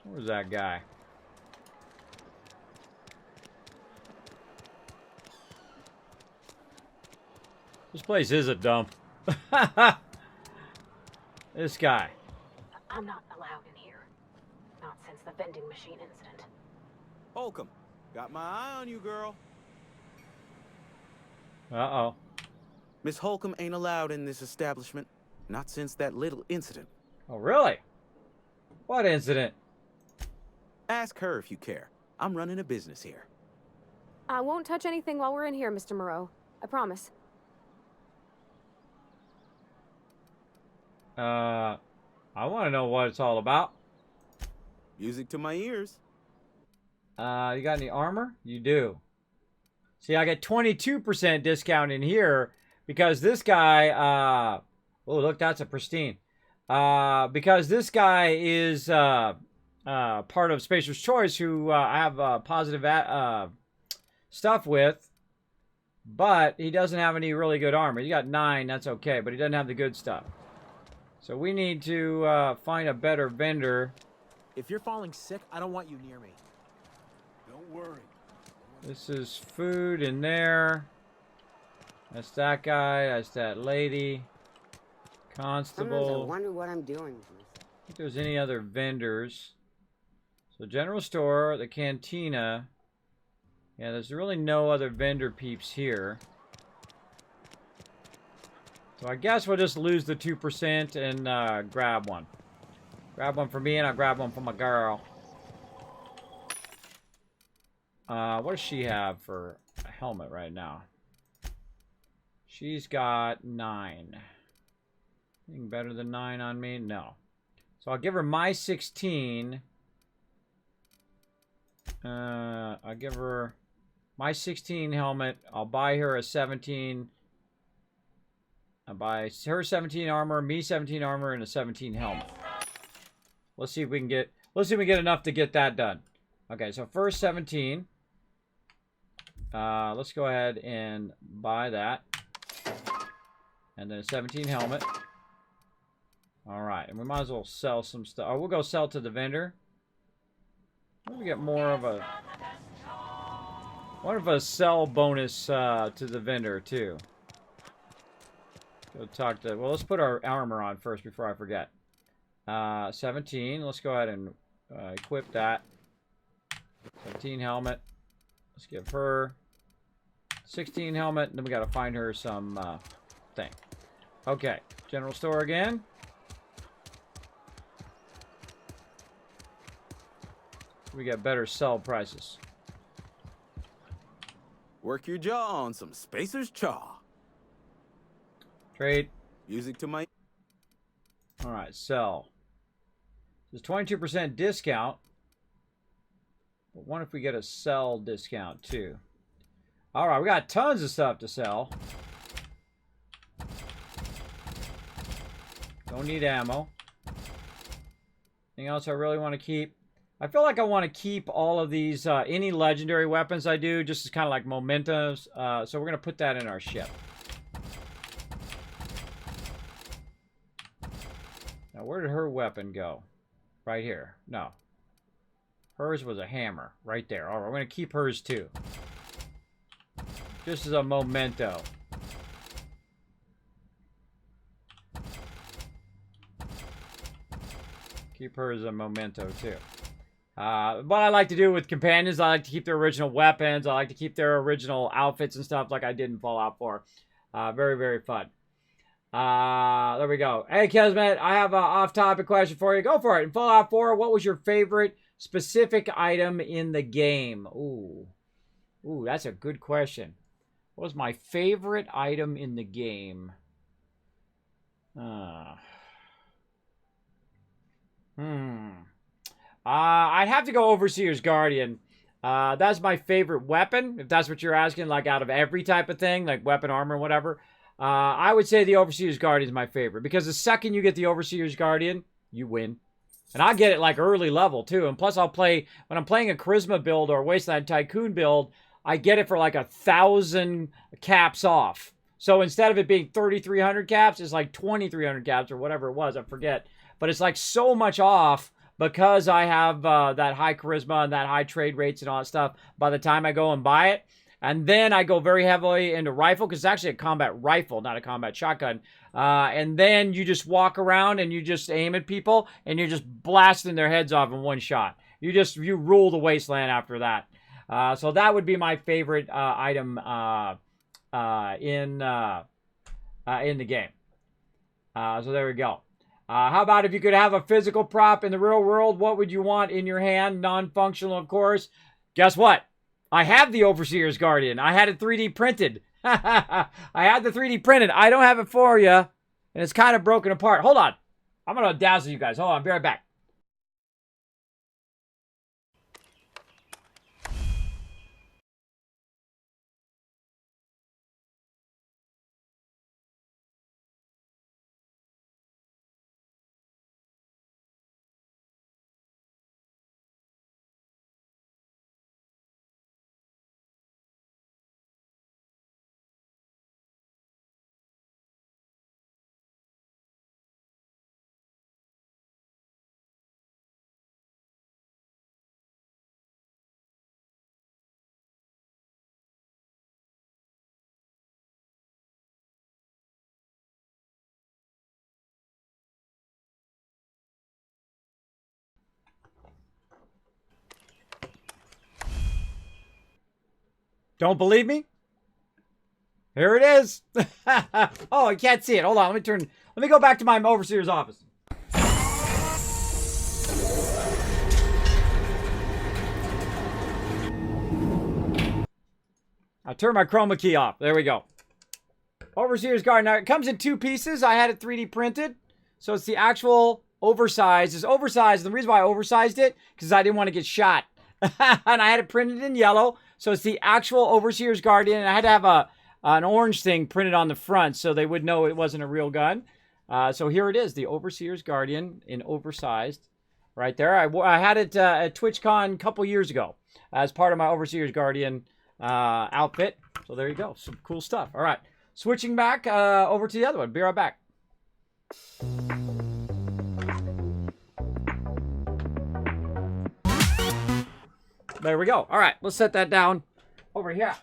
Where's that guy? This place is a dump. This guy. I'm not allowed in here. Not since the vending machine incident. Holcomb, got my eye on you, girl. Uh-oh. Miss Holcomb ain't allowed in this establishment. Not since that little incident. Oh, really? What incident? Ask her if you care. I'm running a business here. I won't touch anything while we're in here, Mr. Moreau. I promise. I want to know what it's all about. Music to my ears. You got any armor? You do. See, I get 22% discount in here because this guy, oh, look, that's a pristine. Because this guy is, part of Spacer's Choice, who I have positive stuff with, but he doesn't have any really good armor. He got 9, that's okay, but he doesn't have the good stuff. So we need to find a better vendor. If you're falling sick, I don't want you near me. Don't worry. This is food in there. That's that guy. That's that lady. Constable. Sometimes I wonder what I'm doing. If there's any other vendors. So general store, the cantina. Yeah, there's really no other vendor peeps here. So I guess we'll just lose the 2% and grab one. Grab one for me and I'll grab one for my girl. What does she have for a helmet right now? She's got 9. Anything better than 9 on me? No. So I'll give her my 16. I'll give her my 16 helmet. I'll buy her a 17. I'll buy her 17 armor, me 17 armor, and a 17 helmet. Let's see if we can get. Let's see if we get enough to get that done. Okay, so first 17. Let's go ahead and buy that, and then a 17 helmet. All right, and we might as well sell some stuff. Oh, we'll go sell to the vendor. We get more of a sell bonus to the vendor too. Go talk to. Well, let's put our armor on first before I forget. 17. Let's go ahead and equip that. 17 helmet. Let's give her 16 helmet. And then we got to find her some thing. Okay. General store again. We get better sell prices. Work your jaw on some Spacer's Chaw. Trade. Music to my... Alright, sell. There's 22% discount. But what if we get a sell discount too? Alright, we got tons of stuff to sell. Don't need ammo. Anything else I really want to keep? I feel like I want to keep all of these, any legendary weapons I do, just as kind of like mementos. So we're going to put that in our ship. Now, where did her weapon go? Right here. No. Hers was a hammer. Right there. All right, we're going to keep hers too. Just as a memento. Keep her as a memento, too. What I like to do with companions, I like to keep their original weapons. I like to keep their original outfits and stuff like I did in Fallout 4. Very, very fun. There we go. Hey, Kismet, I have an off-topic question for you. Go for it. In Fallout 4, what was your favorite specific item in the game? Ooh, that's a good question. What was my favorite item in the game? I'd have to go Overseer's Guardian. That's my favorite weapon, if that's what you're asking, like out of every type of thing, like weapon, armor, whatever. I would say the Overseer's Guardian is my favorite, because the second you get the Overseer's Guardian, you win. And I get it like early level, too. And plus, I'll play, when I'm playing a Charisma build or a Wasteland Tycoon build, I get it for like 1,000 caps off. So instead of it being 3,300 caps, it's like 2,300 caps or whatever it was. I forget. But it's like so much off because I have that high charisma and that high trade rates and all that stuff by the time I go and buy it. And then I go very heavily into rifle, because it's actually a combat rifle, not a combat shotgun. And then you just walk around and you just aim at people and you're just blasting their heads off in one shot. You rule the wasteland after that. So that would be my favorite item in the game. So there we go. How about if you could have a physical prop in the real world, what would you want in your hand? Non-functional, of course. Guess what? I have the Overseer's Guardian. I had it 3D printed. I had the 3D printed. I don't have it for you. And it's kind of broken apart. Hold on. I'm going to dazzle you guys. Hold on. I'll be right back. Don't believe me? Here it is. Oh, I can't see it. Hold on. Let me go back to my overseer's office. I turned my chroma key off. There we go. Overseer's Guard. Now, it comes in 2 pieces. I had it 3D printed. So it's the actual oversized. It's oversized. The reason why I oversized it, because I didn't want to get shot. And I had it printed in yellow. So it's the actual Overseer's Guardian. And I had to have an orange thing printed on the front so they would know it wasn't a real gun. So here it is, the Overseer's Guardian in oversized. Right there. I had it at TwitchCon a couple years ago as part of my Overseer's Guardian outfit. So there you go. Some cool stuff. All right. Switching back over to the other one. Be right back. There we go. All right. Let's set that down over here.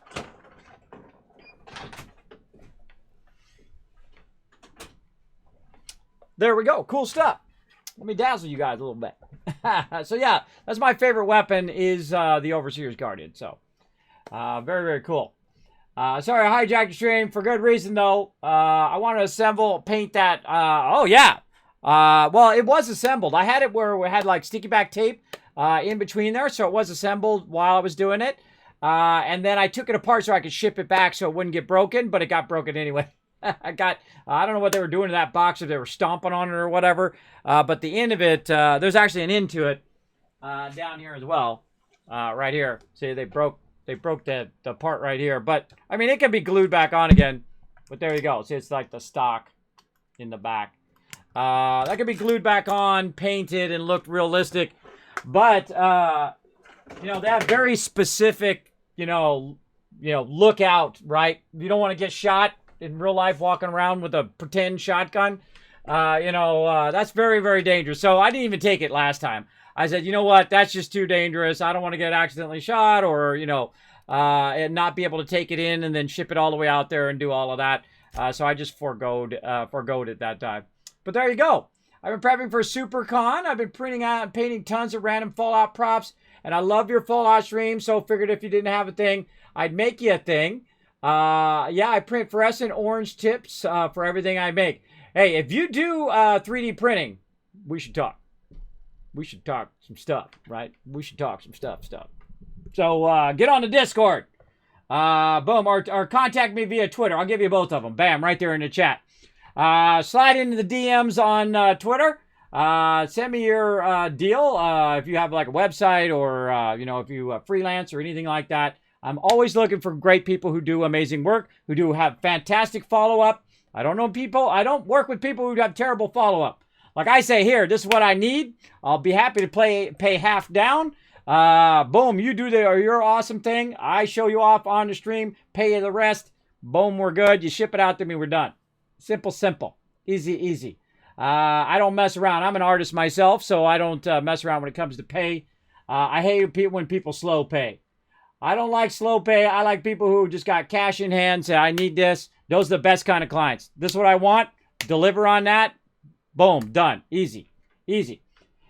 There we go. Cool stuff. Let me dazzle you guys a little bit. So yeah, that's my favorite weapon is the Overseer's Guardian. So very, very cool. Sorry, I hijacked the stream for good reason, though. I want to assemble, paint that. Oh, yeah. Well, it was assembled. I had it where we had, like, sticky back tape in between there, so it was assembled while I was doing it. And then I took it apart so I could ship it back so it wouldn't get broken, but it got broken anyway. I don't know what they were doing to that box, if they were stomping on it or whatever. But the end of it, there's actually an end to it down here as well. Right here. See, they broke the part right here. But, I mean, it can be glued back on again. But there you go. See, it's like the stock in the back. That can be glued back on, painted, and looked realistic. But, you know, they have very specific, you know, look out, right? You don't want to get shot in real life walking around with a pretend shotgun. That's very, very dangerous. So I didn't even take it last time. I said, you know what? That's just too dangerous. I don't want to get accidentally shot or, and not be able to take it in and then ship it all the way out there and do all of that. So I just forgoed it that time. But there you go. I've been prepping for SuperCon. I've been printing out and painting tons of random Fallout props. And I love your Fallout stream, so figured if you didn't have a thing, I'd make you a thing. Yeah, I print fluorescent orange tips for everything I make. Hey, if you do 3D printing, we should talk. We should talk some stuff, right? We should talk some stuff. So get on the Discord. Boom, or contact me via Twitter. I'll give you both of them. Bam, right there in the chat. Slide into the DMs on Twitter. Send me your deal if you have like a website or, you know, if you freelance or anything like that. I'm always looking for great people who do amazing work, who do have fantastic follow-up. I don't work with people who have terrible follow-up. Like I say here, this is what I need. I'll be happy to pay half down. Boom, you do your awesome thing. I show you off on the stream, pay you the rest. Boom, we're good. You ship it out to me, we're done. Simple. Easy. I don't mess around. I'm an artist myself, so I don't mess around when it comes to pay. I hate when people slow pay. I don't like slow pay. I like people who just got cash in hand, say, I need this. Those are the best kind of clients. This is what I want. Deliver on that. Boom, done. Easy.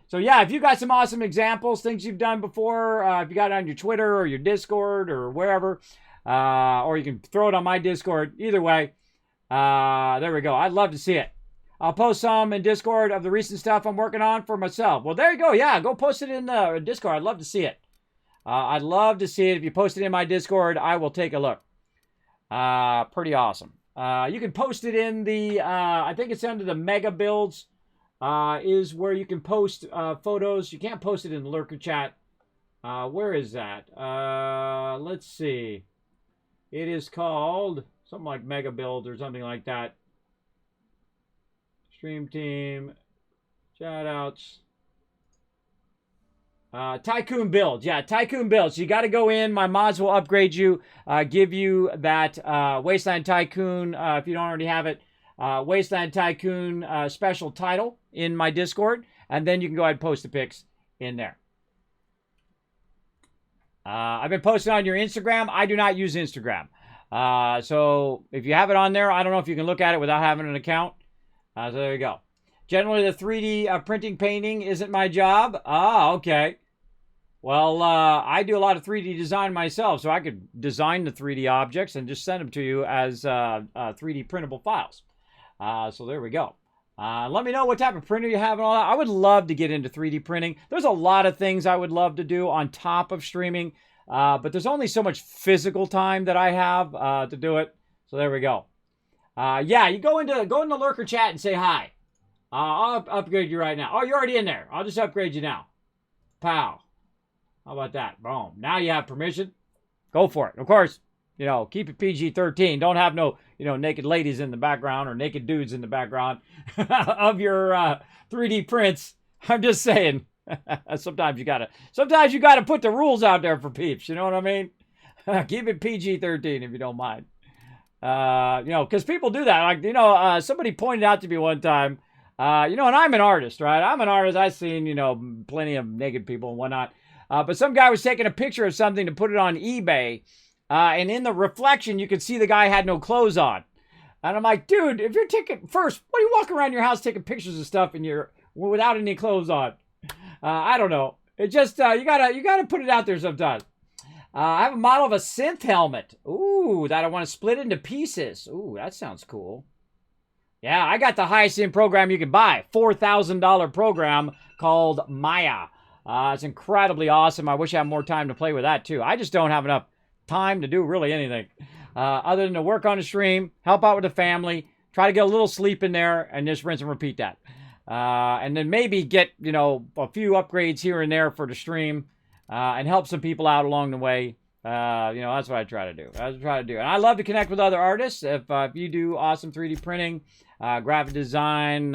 So yeah, if you got some awesome examples, things you've done before, if you got it on your Twitter or your Discord or wherever, or you can throw it on my Discord. Either way, there we go. I'd love to see it. I'll post some in Discord of the recent stuff I'm working on for myself. Well, there you go. Yeah, go post it in Discord. I'd love to see it. I'd love to see it. If you post it in my Discord, I will take a look. Pretty awesome. You can post it in the, I think it's under the Mega Builds, is where you can post photos. You can't post it in the Lurker chat. Where is that? Let's see. It is called something like Mega Builds or something like that. Stream team, shout outs. Tycoon Builds. Yeah, Tycoon Builds. You got to go in. My mods will upgrade you, give you that Wasteland Tycoon, if you don't already have it, Wasteland Tycoon special title in my Discord. And then you can go ahead and post the pics in there. I've been posting on your Instagram. I do not use Instagram. So if you have it on there, I don't know if you can look at it without having an account. So there you go. Generally, the 3D printing painting isn't my job. Okay. Well, I do a lot of 3D design myself, so I could design the 3D objects and just send them to you as 3D printable files. So there we go. Let me know what type of printer you have and all that. I would love to get into 3D printing. There's a lot of things I would love to do on top of streaming, but there's only so much physical time that I have to do it. So there we go. Yeah, you go into Lurker chat and say hi. I'll upgrade you right now. Oh, you're already in there. I'll just upgrade you now. Pow. How about that? Boom. Now you have permission. Go for it. Of course, you know, keep it PG-13. Don't have no, you know, naked ladies in the background or naked dudes in the background of your 3D prints. I'm just saying. Sometimes you gotta put the rules out there for peeps. You know what I mean? Keep it PG-13 if you don't mind. You know, because people do that. Like, you know, somebody pointed out to me one time, you know, and I'm an artist, right? I'm an artist. I've seen, you know, plenty of naked people and whatnot. But some guy was taking a picture of something to put it on eBay. And in the reflection, you could see the guy had no clothes on. And I'm like, dude, if you're taking, first, what are you walking around your house taking pictures of stuff and you're without any clothes on? I don't know. It just, you gotta put it out there sometimes. I have a model of a synth helmet. Ooh, that I want to split into pieces. Ooh, that sounds cool. Yeah, I got the highest end program you can buy. $4,000 program called Maya. It's incredibly awesome. I wish I had more time to play with that too. I just don't have enough time to do really anything. Other than to work on the stream, help out with the family, try to get a little sleep in there, and just rinse and repeat that. And then maybe get, you know, a few upgrades here and there for the stream, and help some people out along the way. You know, that's what I try to do. And I love to connect with other artists. If you do awesome 3D printing, graphic design,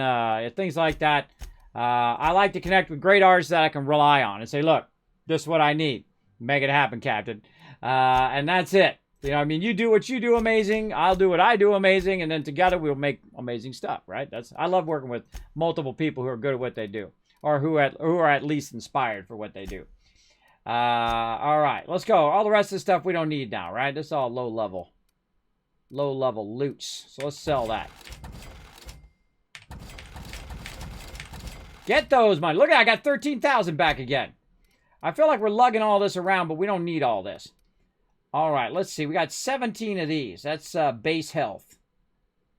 things like that, I like to connect with great artists that I can rely on and say, look, this is what I need. Make it happen, Captain. And that's it. You know, I mean, you do what you do amazing. I'll do what I do amazing. And then together we'll make amazing stuff, right? I love working with multiple people who are good at what they do, or who are at least inspired for what they do. All right, let's go. All the rest of the stuff we don't need now, right? This is all low level loots. So let's sell that. Get those money. Look at that. I got 13,000 back again. I feel like we're lugging all this around, but we don't need all this. All right, let's see. We got 17 of these. That's base health.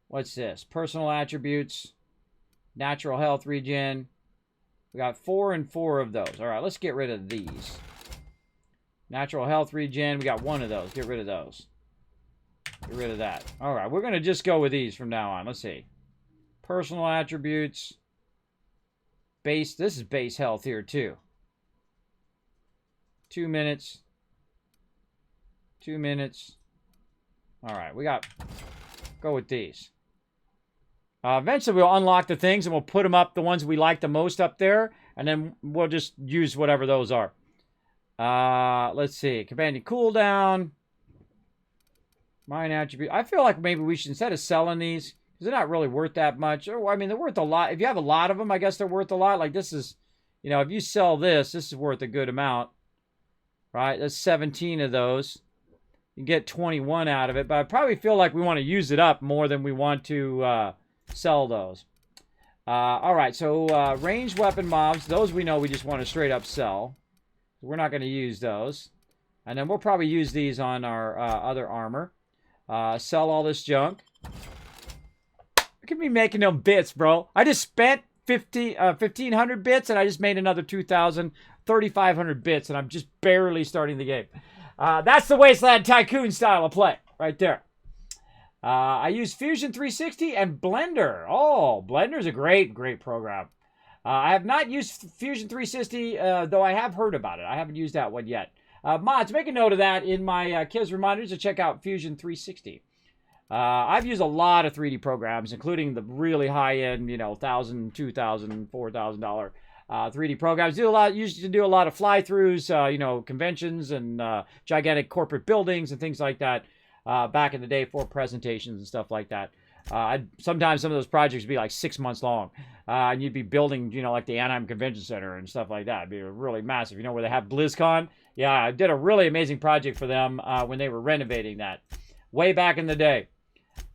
What's this? Personal attributes. Natural health regen. We got 4 and 4 of those. All right, let's get rid of these. Natural health regen. We got 1 of those. Get rid of those. Get rid of that. All right, we're going to just go with these from now on. Let's see. Personal attributes. Base. This is base health here, too. 2 minutes. 2 minutes. All right, we got... Go with these. Eventually, we'll unlock the things, and we'll put them up, the ones we like the most up there, and then we'll just use whatever those are. Let's see. Companion cooldown. Mine attribute. I feel like maybe we should, instead of selling these, because they're not really worth that much. Or, I mean, they're worth a lot. If you have a lot of them, I guess they're worth a lot. Like, this is, you know, if you sell this, this is worth a good amount. Right? That's 17 of those. You get 21 out of it, but I probably feel like we want to use it up more than we want to sell those. All right, so ranged weapon mobs, those we know we just want to straight up sell. We're not going to use those. And then we'll probably use these on our other armor. Sell all this junk. Look at me making them bits, bro. I just spent 1,500 bits, and I just made another 2,000, 3,500 bits, and I'm just barely starting the game. That's the Wasteland Tycoon style of play, right there. I use Fusion 360 and Blender. Oh, Blender's a great program. I have not used Fusion 360, though I have heard about it. I haven't used that one yet. Mods, make a note of that in my kids' reminders to check out Fusion 360. I've used a lot of 3D programs, including the really high-end, you know, $1,000, $2,000, $4,000 3D programs. Used to do a lot of fly-throughs, you know, conventions and gigantic corporate buildings and things like that back in the day for presentations and stuff like that. Sometimes some of those projects would be like 6 months long, and you'd be building, you know, like the Anaheim Convention Center and stuff like that. It'd be really massive. You know, where they have BlizzCon? Yeah, I did a really amazing project for them when they were renovating that way back in the day.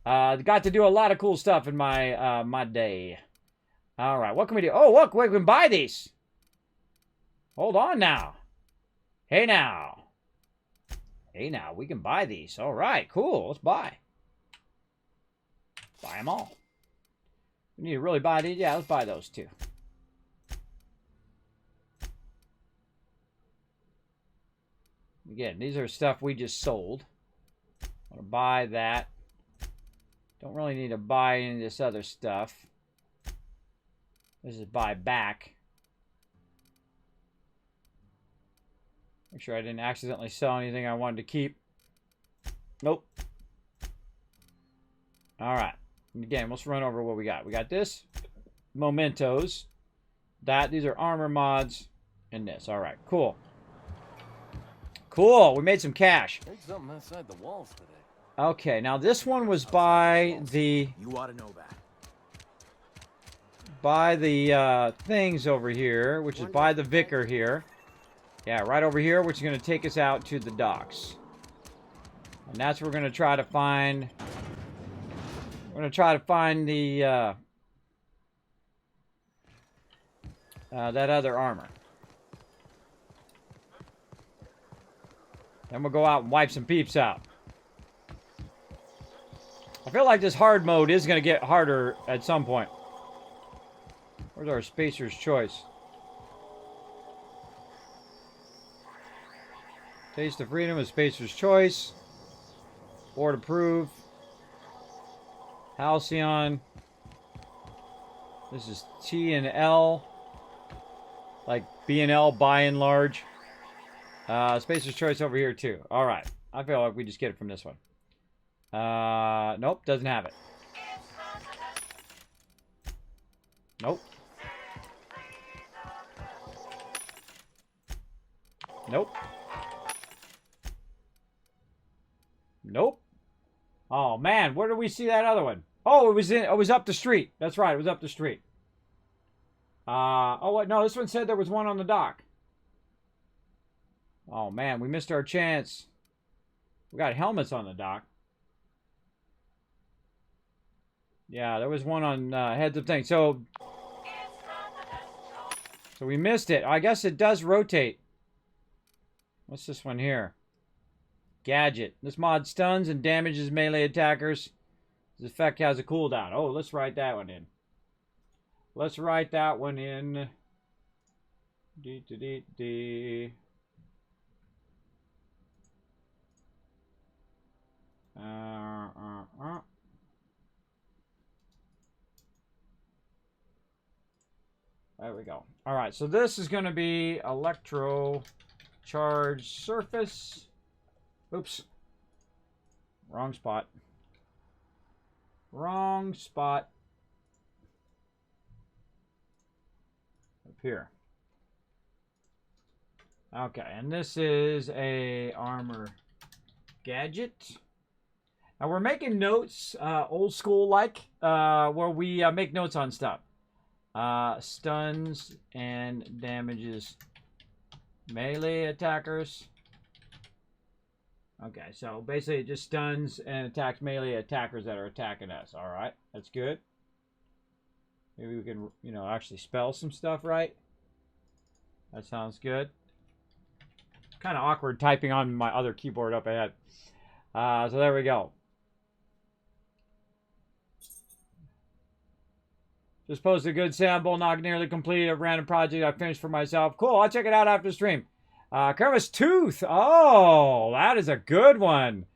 Got to do a lot of cool stuff in my my day. All right, what can we do? Oh, look, we can buy these. Hold on now. Hey now. Hey now, we can buy these. All right, cool. Let's buy. Buy them all. We need to really buy these. Yeah, let's buy those too. Again, these are stuff we just sold. I want to buy that. Don't really need to buy any of this other stuff. This is buy back. Make sure I didn't accidentally sell anything I wanted to keep. Nope. All right. Again, let's run over what we got. We got this. Mementos. These are armor mods. And this. All right. Cool. Cool. We made some cash. There's something outside the walls today. Okay. Now, this one was by the... You ought to know that. By the things over here, which is by the vicar here. Yeah, right over here, which is going to take us out to the docks. And that's where we're going to try to find... We're going to try to find the... that other armor. Then we'll go out and wipe some peeps out. I feel like this hard mode is going to get harder at some point. Where's our Spacer's Choice? Taste of Freedom is Spacer's Choice. Board approved. Halcyon. This is T and L. Like B and L by and large. Spacer's Choice over here too. Alright. I feel like we just get it from this one. Nope, doesn't have it. Nope. Nope. Nope. Oh man, where did we see that other one? Oh, it was up the street. That's right, it was up the street. Oh wait, no, this one said there was one on the dock. Oh man, we missed our chance. We got helmets on the dock. Yeah, there was one on Heads of Things. So So we missed it. I guess it does rotate. What's this one here? Gadget. This mod stuns and damages melee attackers. This effect has a cooldown. Oh, let's write that one in. Let's write that one in. D. There we go. All right, so this is going to be electro charge surface. Oops. Wrong spot. Wrong spot. Up here. Okay, and this is a armor gadget. Now we're making notes, old school like, where we make notes on stuff. Stuns and damages melee attackers. Okay, so basically it just stuns and attacks melee attackers that are attacking us. All right, that's good. Maybe we can, you know, actually spell some stuff right. That sounds good. Kind of awkward typing on my other keyboard up ahead. So there we go. Just posted a good sample, not nearly complete, a random project I finished for myself. Cool, I'll check it out after the stream. Kermit Tooth. Oh, that is a good one.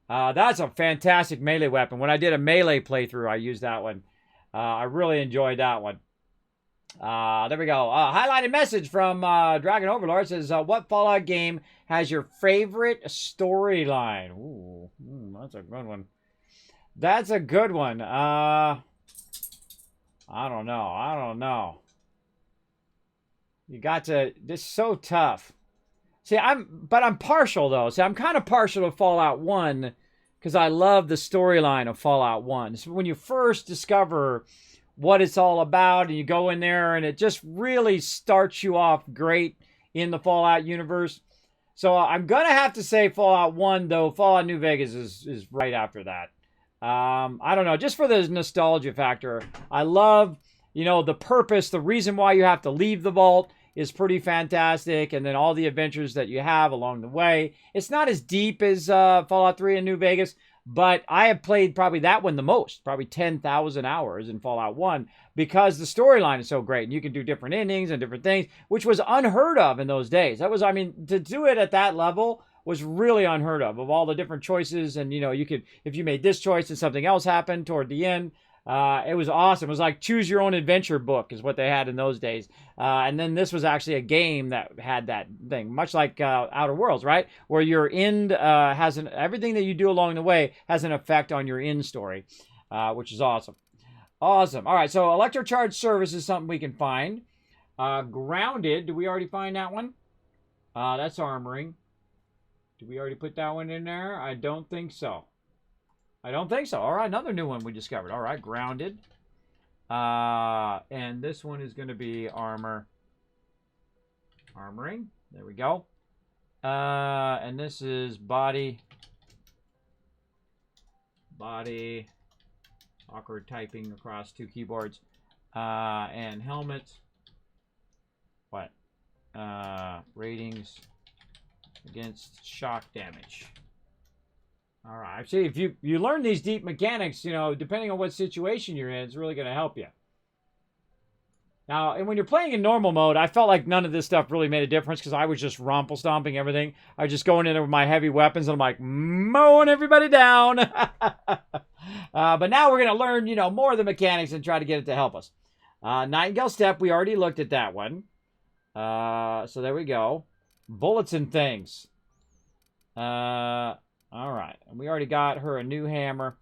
That's a fantastic melee weapon. When I did a melee playthrough, I used that one. I really enjoyed that one. There we go. Highlighted message from Dragon Overlord says, what Fallout game has your favorite storyline? Ooh, that's a good one. That's a good one. I don't know. You got to, this is so tough. See, I'm partial though. See, I'm kind of partial to Fallout 1 because I love the storyline of Fallout 1. So when you first discover what it's all about and you go in there and it just really starts you off great in the Fallout universe. So I'm going to have to say Fallout 1, though. Fallout New Vegas is right after that. I don't know, just for the nostalgia factor. I love, you know, the purpose, the reason why you have to leave the vault is pretty fantastic. And then all the adventures that you have along the way. It's not as deep as Fallout 3 and New Vegas, but I have played probably that one the most, probably 10,000 hours in Fallout 1 because the storyline is so great and you can do different endings and different things, which was unheard of in those days. That was, I mean, to do it at that level was really unheard of all the different choices. And, you know, you could, if you made this choice and something else happened toward the end, it was awesome. It was like choose your own adventure book is what they had in those days. And then this was actually a game that had that thing, much like Outer Worlds, right? Where your end has everything that you do along the way has an effect on your end story, which is awesome. Awesome. All right, so electrocharge service is something we can find. Grounded, did we already find that one? That's armoring. Did we already put that one in there? I don't think so. I don't think so. All right, another new one we discovered. All right, grounded. And this one is going to be armor. Armoring. There we go. And this is body. Body. Awkward typing across two keyboards. And helmet. What? Ratings against shock damage. All right. See, if you learn these deep mechanics, you know, depending on what situation you're in, it's really going to help you. Now, and when you're playing in normal mode, I felt like none of this stuff really made a difference because I was just romple stomping everything. I was just going in there with my heavy weapons and I'm like mowing everybody down. But now we're going to learn, you know, more of the mechanics and try to get it to help us. Nightingale Step, we already looked at that one. So there we go. Bullets and things. All right. And we already got her a new hammer.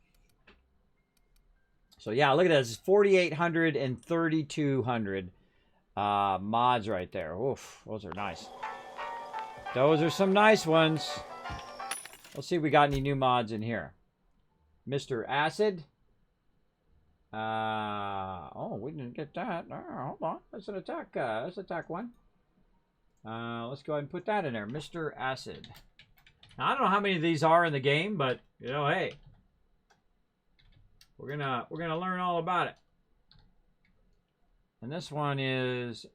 So yeah, look at this. 4,800 and 3,200 mods right there. Oof, those are nice. Those are some nice ones. Let's see if we got any new mods in here. Mr. Acid. Oh, we didn't get that. Oh, hold on. That's an attack. That's attack one. Let's go ahead and put that in there. Mr. Acid. Now, I don't know how many of these are in the game, but you know, hey, we're gonna learn all about it. And this one is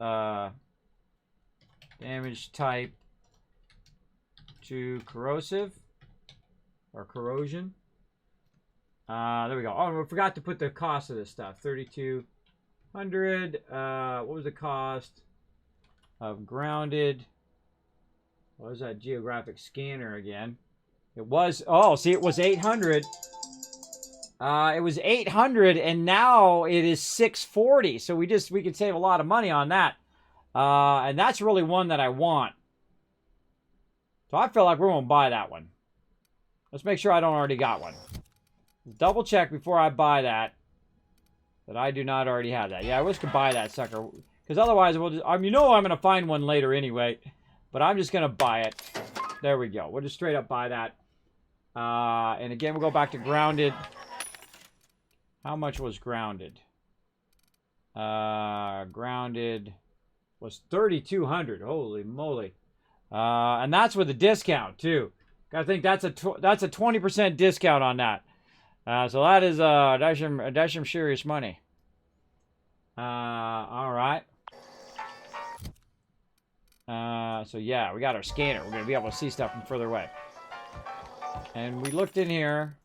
Damage type to corrosive or corrosion. There we go. Oh, we forgot to put the cost of this stuff. 3,200. What was the cost of grounded? What was that geographic scanner again? It was, oh, see, it was 800. It was 800, and now it is 640. So we could save a lot of money on that. And that's really one that I want. So I feel like we're going to buy that one. Let's make sure I don't already got one. Double check before I buy that I do not already have that. Yeah, I wish I could buy that sucker. Because otherwise, we'll just, you know I'm going to find one later anyway. But I'm just going to buy it. There we go. We'll just straight up buy that. And again, we'll go back to grounded. How much was grounded? Grounded was 3,200. Holy moly. And that's with a discount, too. I think that's a 20% discount on that. So that is that's some serious money. All right. So yeah, we got our scanner. We're gonna be able to see stuff from further away. And we looked in here.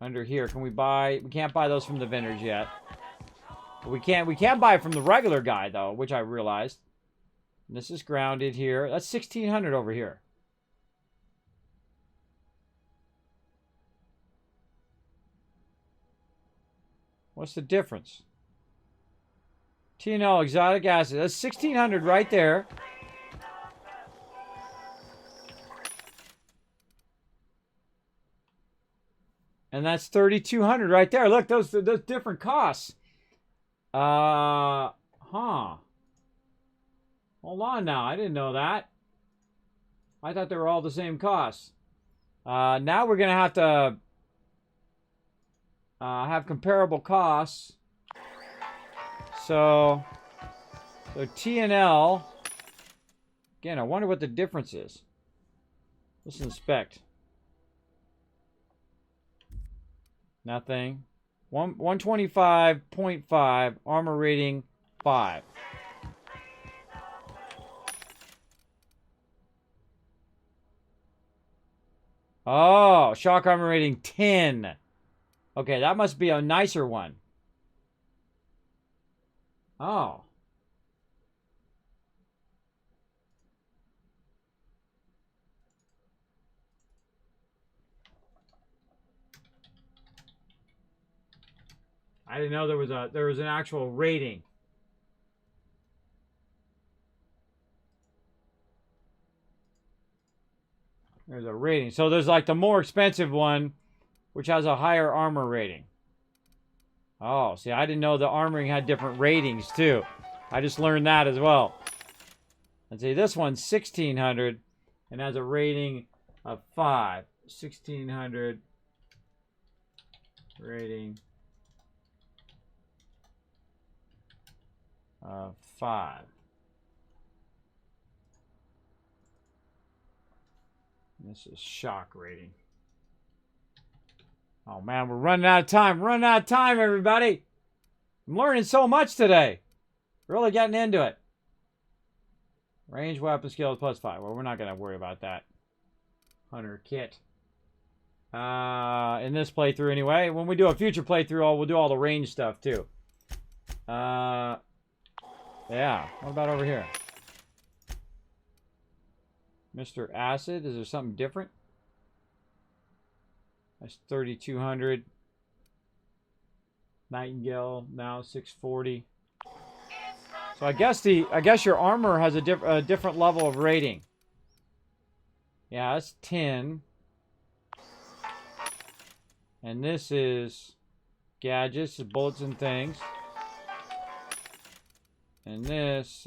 Under here, can we buy? We can't buy those from the vendors yet. But we can buy from the regular guy though, which I realized. And this is grounded here. That's 1,600 over here. What's the difference? TNL exotic acid. That's 1,600 right there. And that's 3,200 right there. Look, those different costs. Hold on now. I didn't know that. I thought they were all the same costs. Now we're going to have comparable costs. So TNL. Again, I wonder what the difference is. Let's inspect. Nothing. 125.5. Armor rating 5. Oh, shock armor rating 10. Okay, that must be a nicer one. Oh. I didn't know there was an actual rating. There's a rating. So there's like the more expensive one, which has a higher armor rating. Oh, see, I didn't know the armoring had different ratings too. I just learned that as well. And see, this one's 1,600 and has a rating of 5. 1,600 rating of 5. This is shock rating. Oh man, we're running out of time. Running out of time, everybody. I'm learning so much today. Really getting into it. Range weapon skills +5. Well, we're not going to worry about that. Hunter kit. In this playthrough anyway. When we do a future playthrough, we'll do all the range stuff too. Yeah. What about over here? Mr. Acid. Is there something different? That's 3,200. Nightingale now 640. So I guess your armor has a different level of rating. Yeah, that's 10. And this is gadgets, bullets and things. And this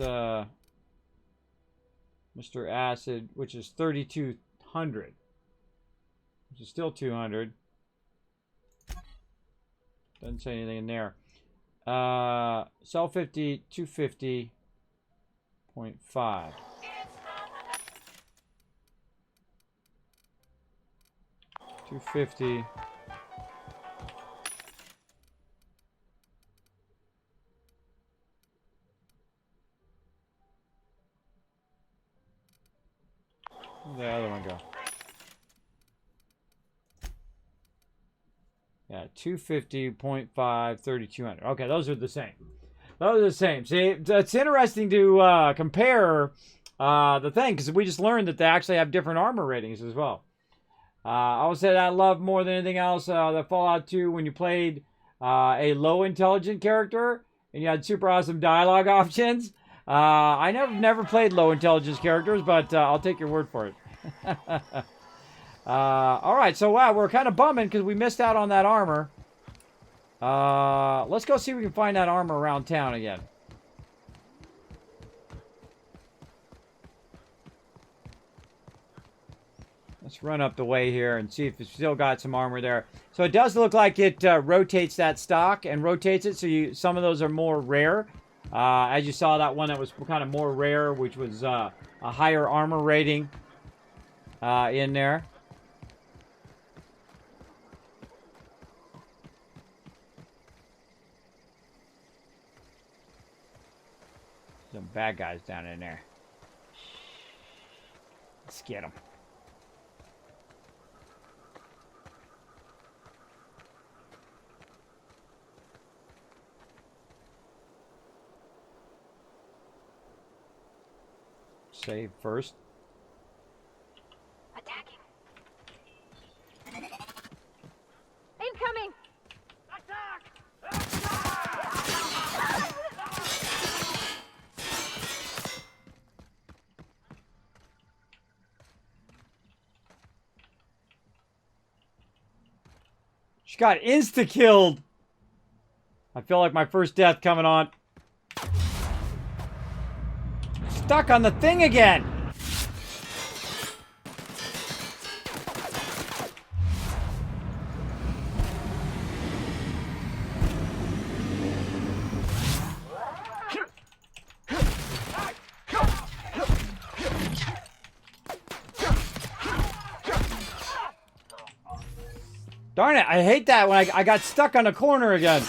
Mr. Acid, which is 3,200. Which is still 200. Doesn't say anything in there. Cell 50, 250.5. 250. Where'd the other one go? Yeah, 250.5, 3200. Okay, those are the same. Those are the same. See, it's interesting to compare the thing, because we just learned that they actually have different armor ratings as well. I would say that I love more than anything else the Fallout 2 when you played a low intelligent character and you had super awesome dialogue options. I never played low intelligence characters, but I'll take your word for it. All right, so wow, we're kind of bumming because we missed out on that armor. Let's go see if we can find that armor around town again. Let's run up the way here and see if it's still got some armor there. So it does look like it rotates that stock and rotates it. So some of those are more rare. As you saw, that one that was kind of more rare, which was a higher armor rating in there. Some bad guys down in there. Let's get them. Save first. Attacking. Incoming. She got insta-killed. I feel like my first death coming on. Stuck on the thing again. Darn it, I hate that when I got stuck on a corner again.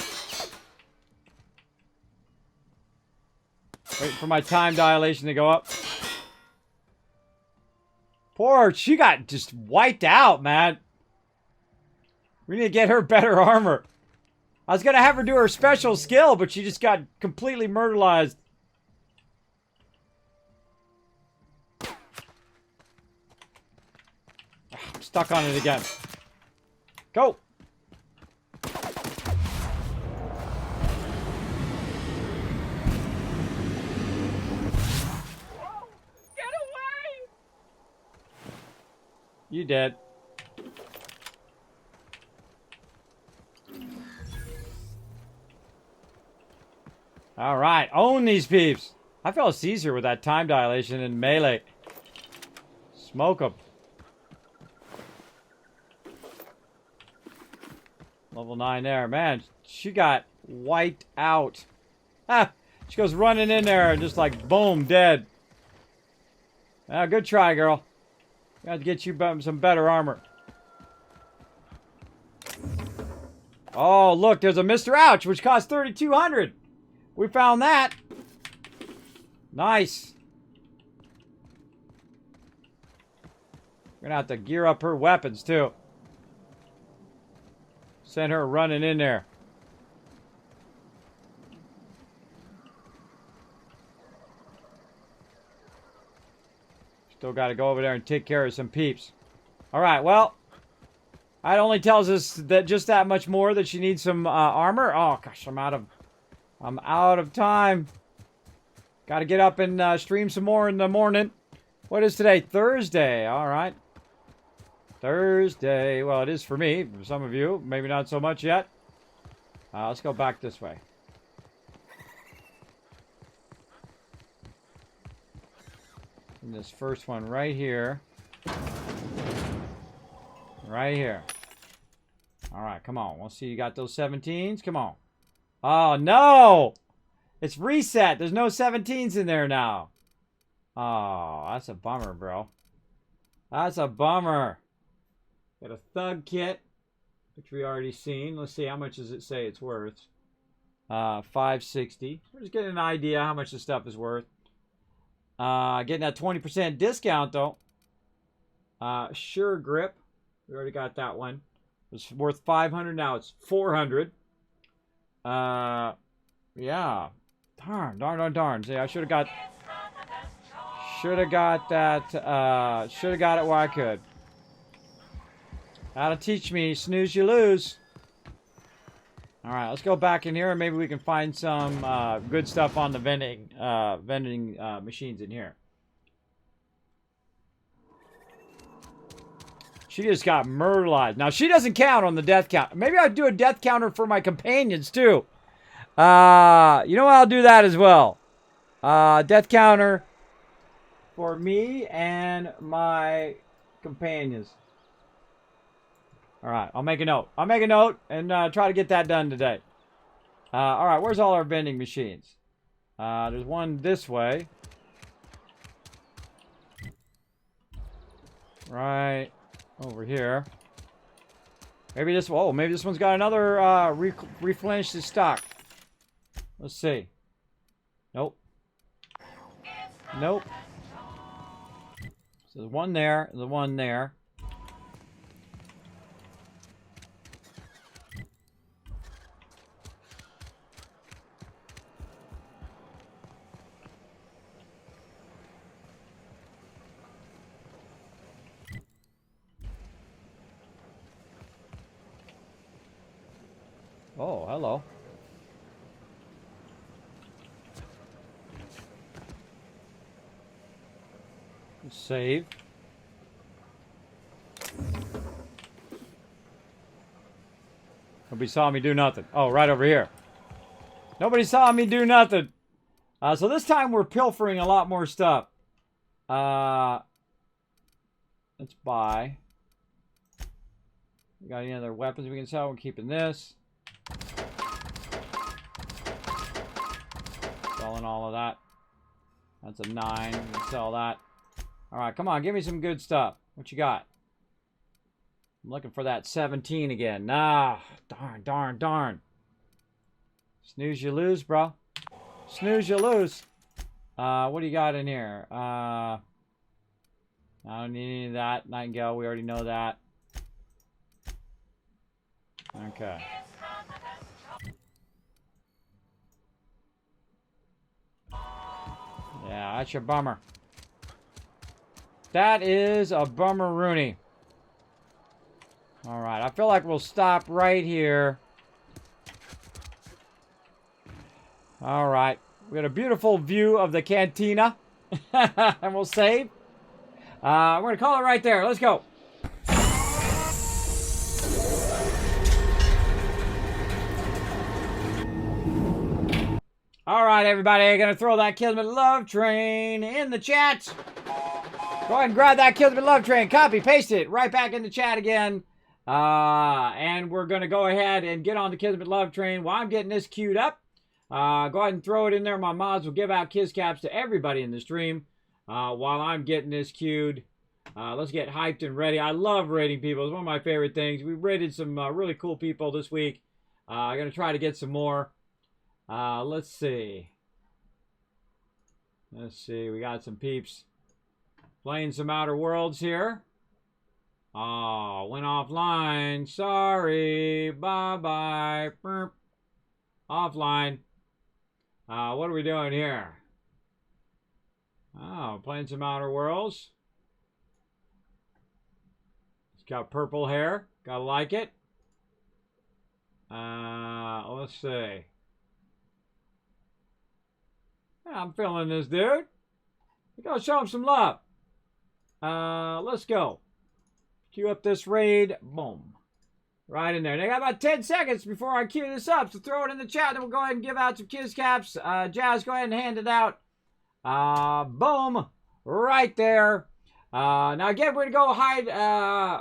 Wait for my time dilation to go up. Poor, she got just wiped out, man. We need to get her better armor. I was going to have her do her special skill, but she just got completely murderized. I'm stuck on it again. Go! You dead. All right, own these peeps. I felt easier with that time dilation in melee. Smoke them. Level 9 there. Man, she got wiped out. Ah, she goes running in there and just like, boom, dead. Ah, good try, girl. Got to get you some better armor. Oh, look, there's a Mr. Ouch, which costs 3,200. We found that. Nice. We're gonna have to gear up her weapons too. Send her running in there. Still got to go over there and take care of some peeps. All right, well, that only tells us that just that much more that she needs some armor. Oh gosh, I'm out of time. Got to get up and stream some more in the morning. What is today? Thursday. All right. Thursday. Well, it is for me. For some of you, maybe not so much yet. Let's go back this way. And this first one right here. Right here. All right, come on. We'll see you got those 17s. Come on. Oh, no! It's reset. There's no 17s in there now. Oh, that's a bummer, bro. That's a bummer. Got a thug kit, which we already seen. Let's see, how much does it say it's worth? 560. We're just getting an idea how much this stuff is worth. Getting that 20% discount, though. Sure Grip. We already got that one. It's worth 500. Now it's 400. Yeah. Darn. See, I should have got that. Should have got it where I could. How to teach me, snooze you lose. All right, let's go back in here and maybe we can find some good stuff on the vending machines in here. She just got murderized. Now, she doesn't count on the death count. Maybe I'd do a death counter for my companions, too. You know what? I'll do that as well. Death counter for me and my companions. All right, I'll make a note. And try to get that done today. All right, where's all our vending machines? There's one this way. Right over here. Maybe this one's got another replenish the stock. Let's see. Nope. So there's one there, the one there. Oh, hello. Save. Nobody saw me do nothing. Oh, right over here. Nobody saw me do nothing. So this time we're pilfering a lot more stuff. Let's buy. We got any other weapons we can sell? We're keeping this. Selling all of that. That's a 9. We can sell that. Alright, come on. Give me some good stuff. What you got? I'm looking for that 17 again. Nah. Darn. Snooze you lose, bro. Snooze you lose. What do you got in here? I don't need any of that. Nightingale, we already know that. Okay. Yeah, that's your bummer. That is a bummer-rooney. Alright, I feel like we'll stop right here. Alright. We got a beautiful view of the cantina. And we'll save. We're going to call it right there. Let's go. Alright, everybody. Going to throw that Kismet Love Train in the chat. Go ahead and grab that Kismet Love Train. Copy, paste it right back in the chat again. And we're going to go ahead and get on the Kismet Love Train while I'm getting this queued up. Go ahead and throw it in there. My mods will give out Kiss Caps to everybody in the stream while I'm getting this queued. Let's get hyped and ready. I love rating people. It's one of my favorite things. We rated some really cool people this week. I'm going to try to get some more. Let's see. We got some peeps playing some Outer Worlds here. Oh, went offline. Sorry. Bye-bye. Offline. What are we doing here? Oh, playing some Outer Worlds. It's got purple hair. Gotta like it. Let's see. Yeah, I'm feeling this dude. We gotta show him some love. Let's go. Queue up this raid. Boom. Right in there. They got about 10 seconds before I queue this up, so throw it in the chat, and we'll go ahead and give out some Kiss Caps. Jazz, go ahead and hand it out. Boom. Right there. Now, again, we're going to go hide.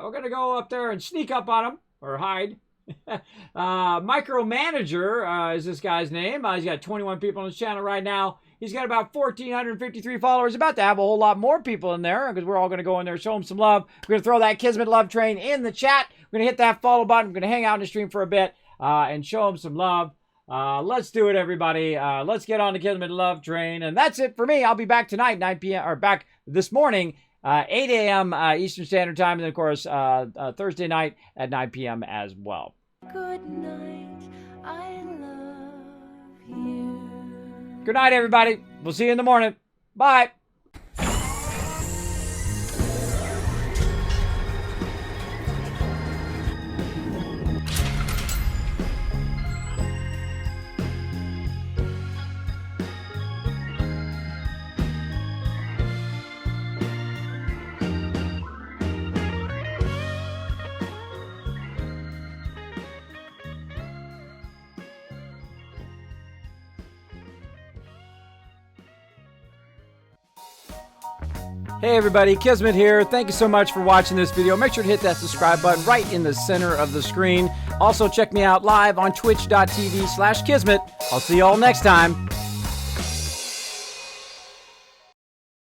We're going to go up there and sneak up on him, or hide. Micromanager is this guy's name. He's got 21 people on his channel right now. He's got about 1,453 followers. About to have a whole lot more people in there because we're all going to go in there and show him some love. We're going to throw that Kismet Love Train in the chat. We're going to hit that follow button. We're going to hang out in the stream for a bit and show him some love. Let's do it, everybody. Let's get on the Kismet Love Train. And that's it for me. I'll be back tonight, 9 p.m. or back this morning 8 a.m. Eastern Standard Time, and then, of course, Thursday night at 9 p.m. as well. Good night, I love you. Good night, everybody. We'll see you in the morning. Bye. Hey everybody, Kismet here. Thank you so much for watching this video. Make sure to hit that subscribe button right in the center of the screen. Also check me out live on twitch.tv/Kismet. I'll see you all next time.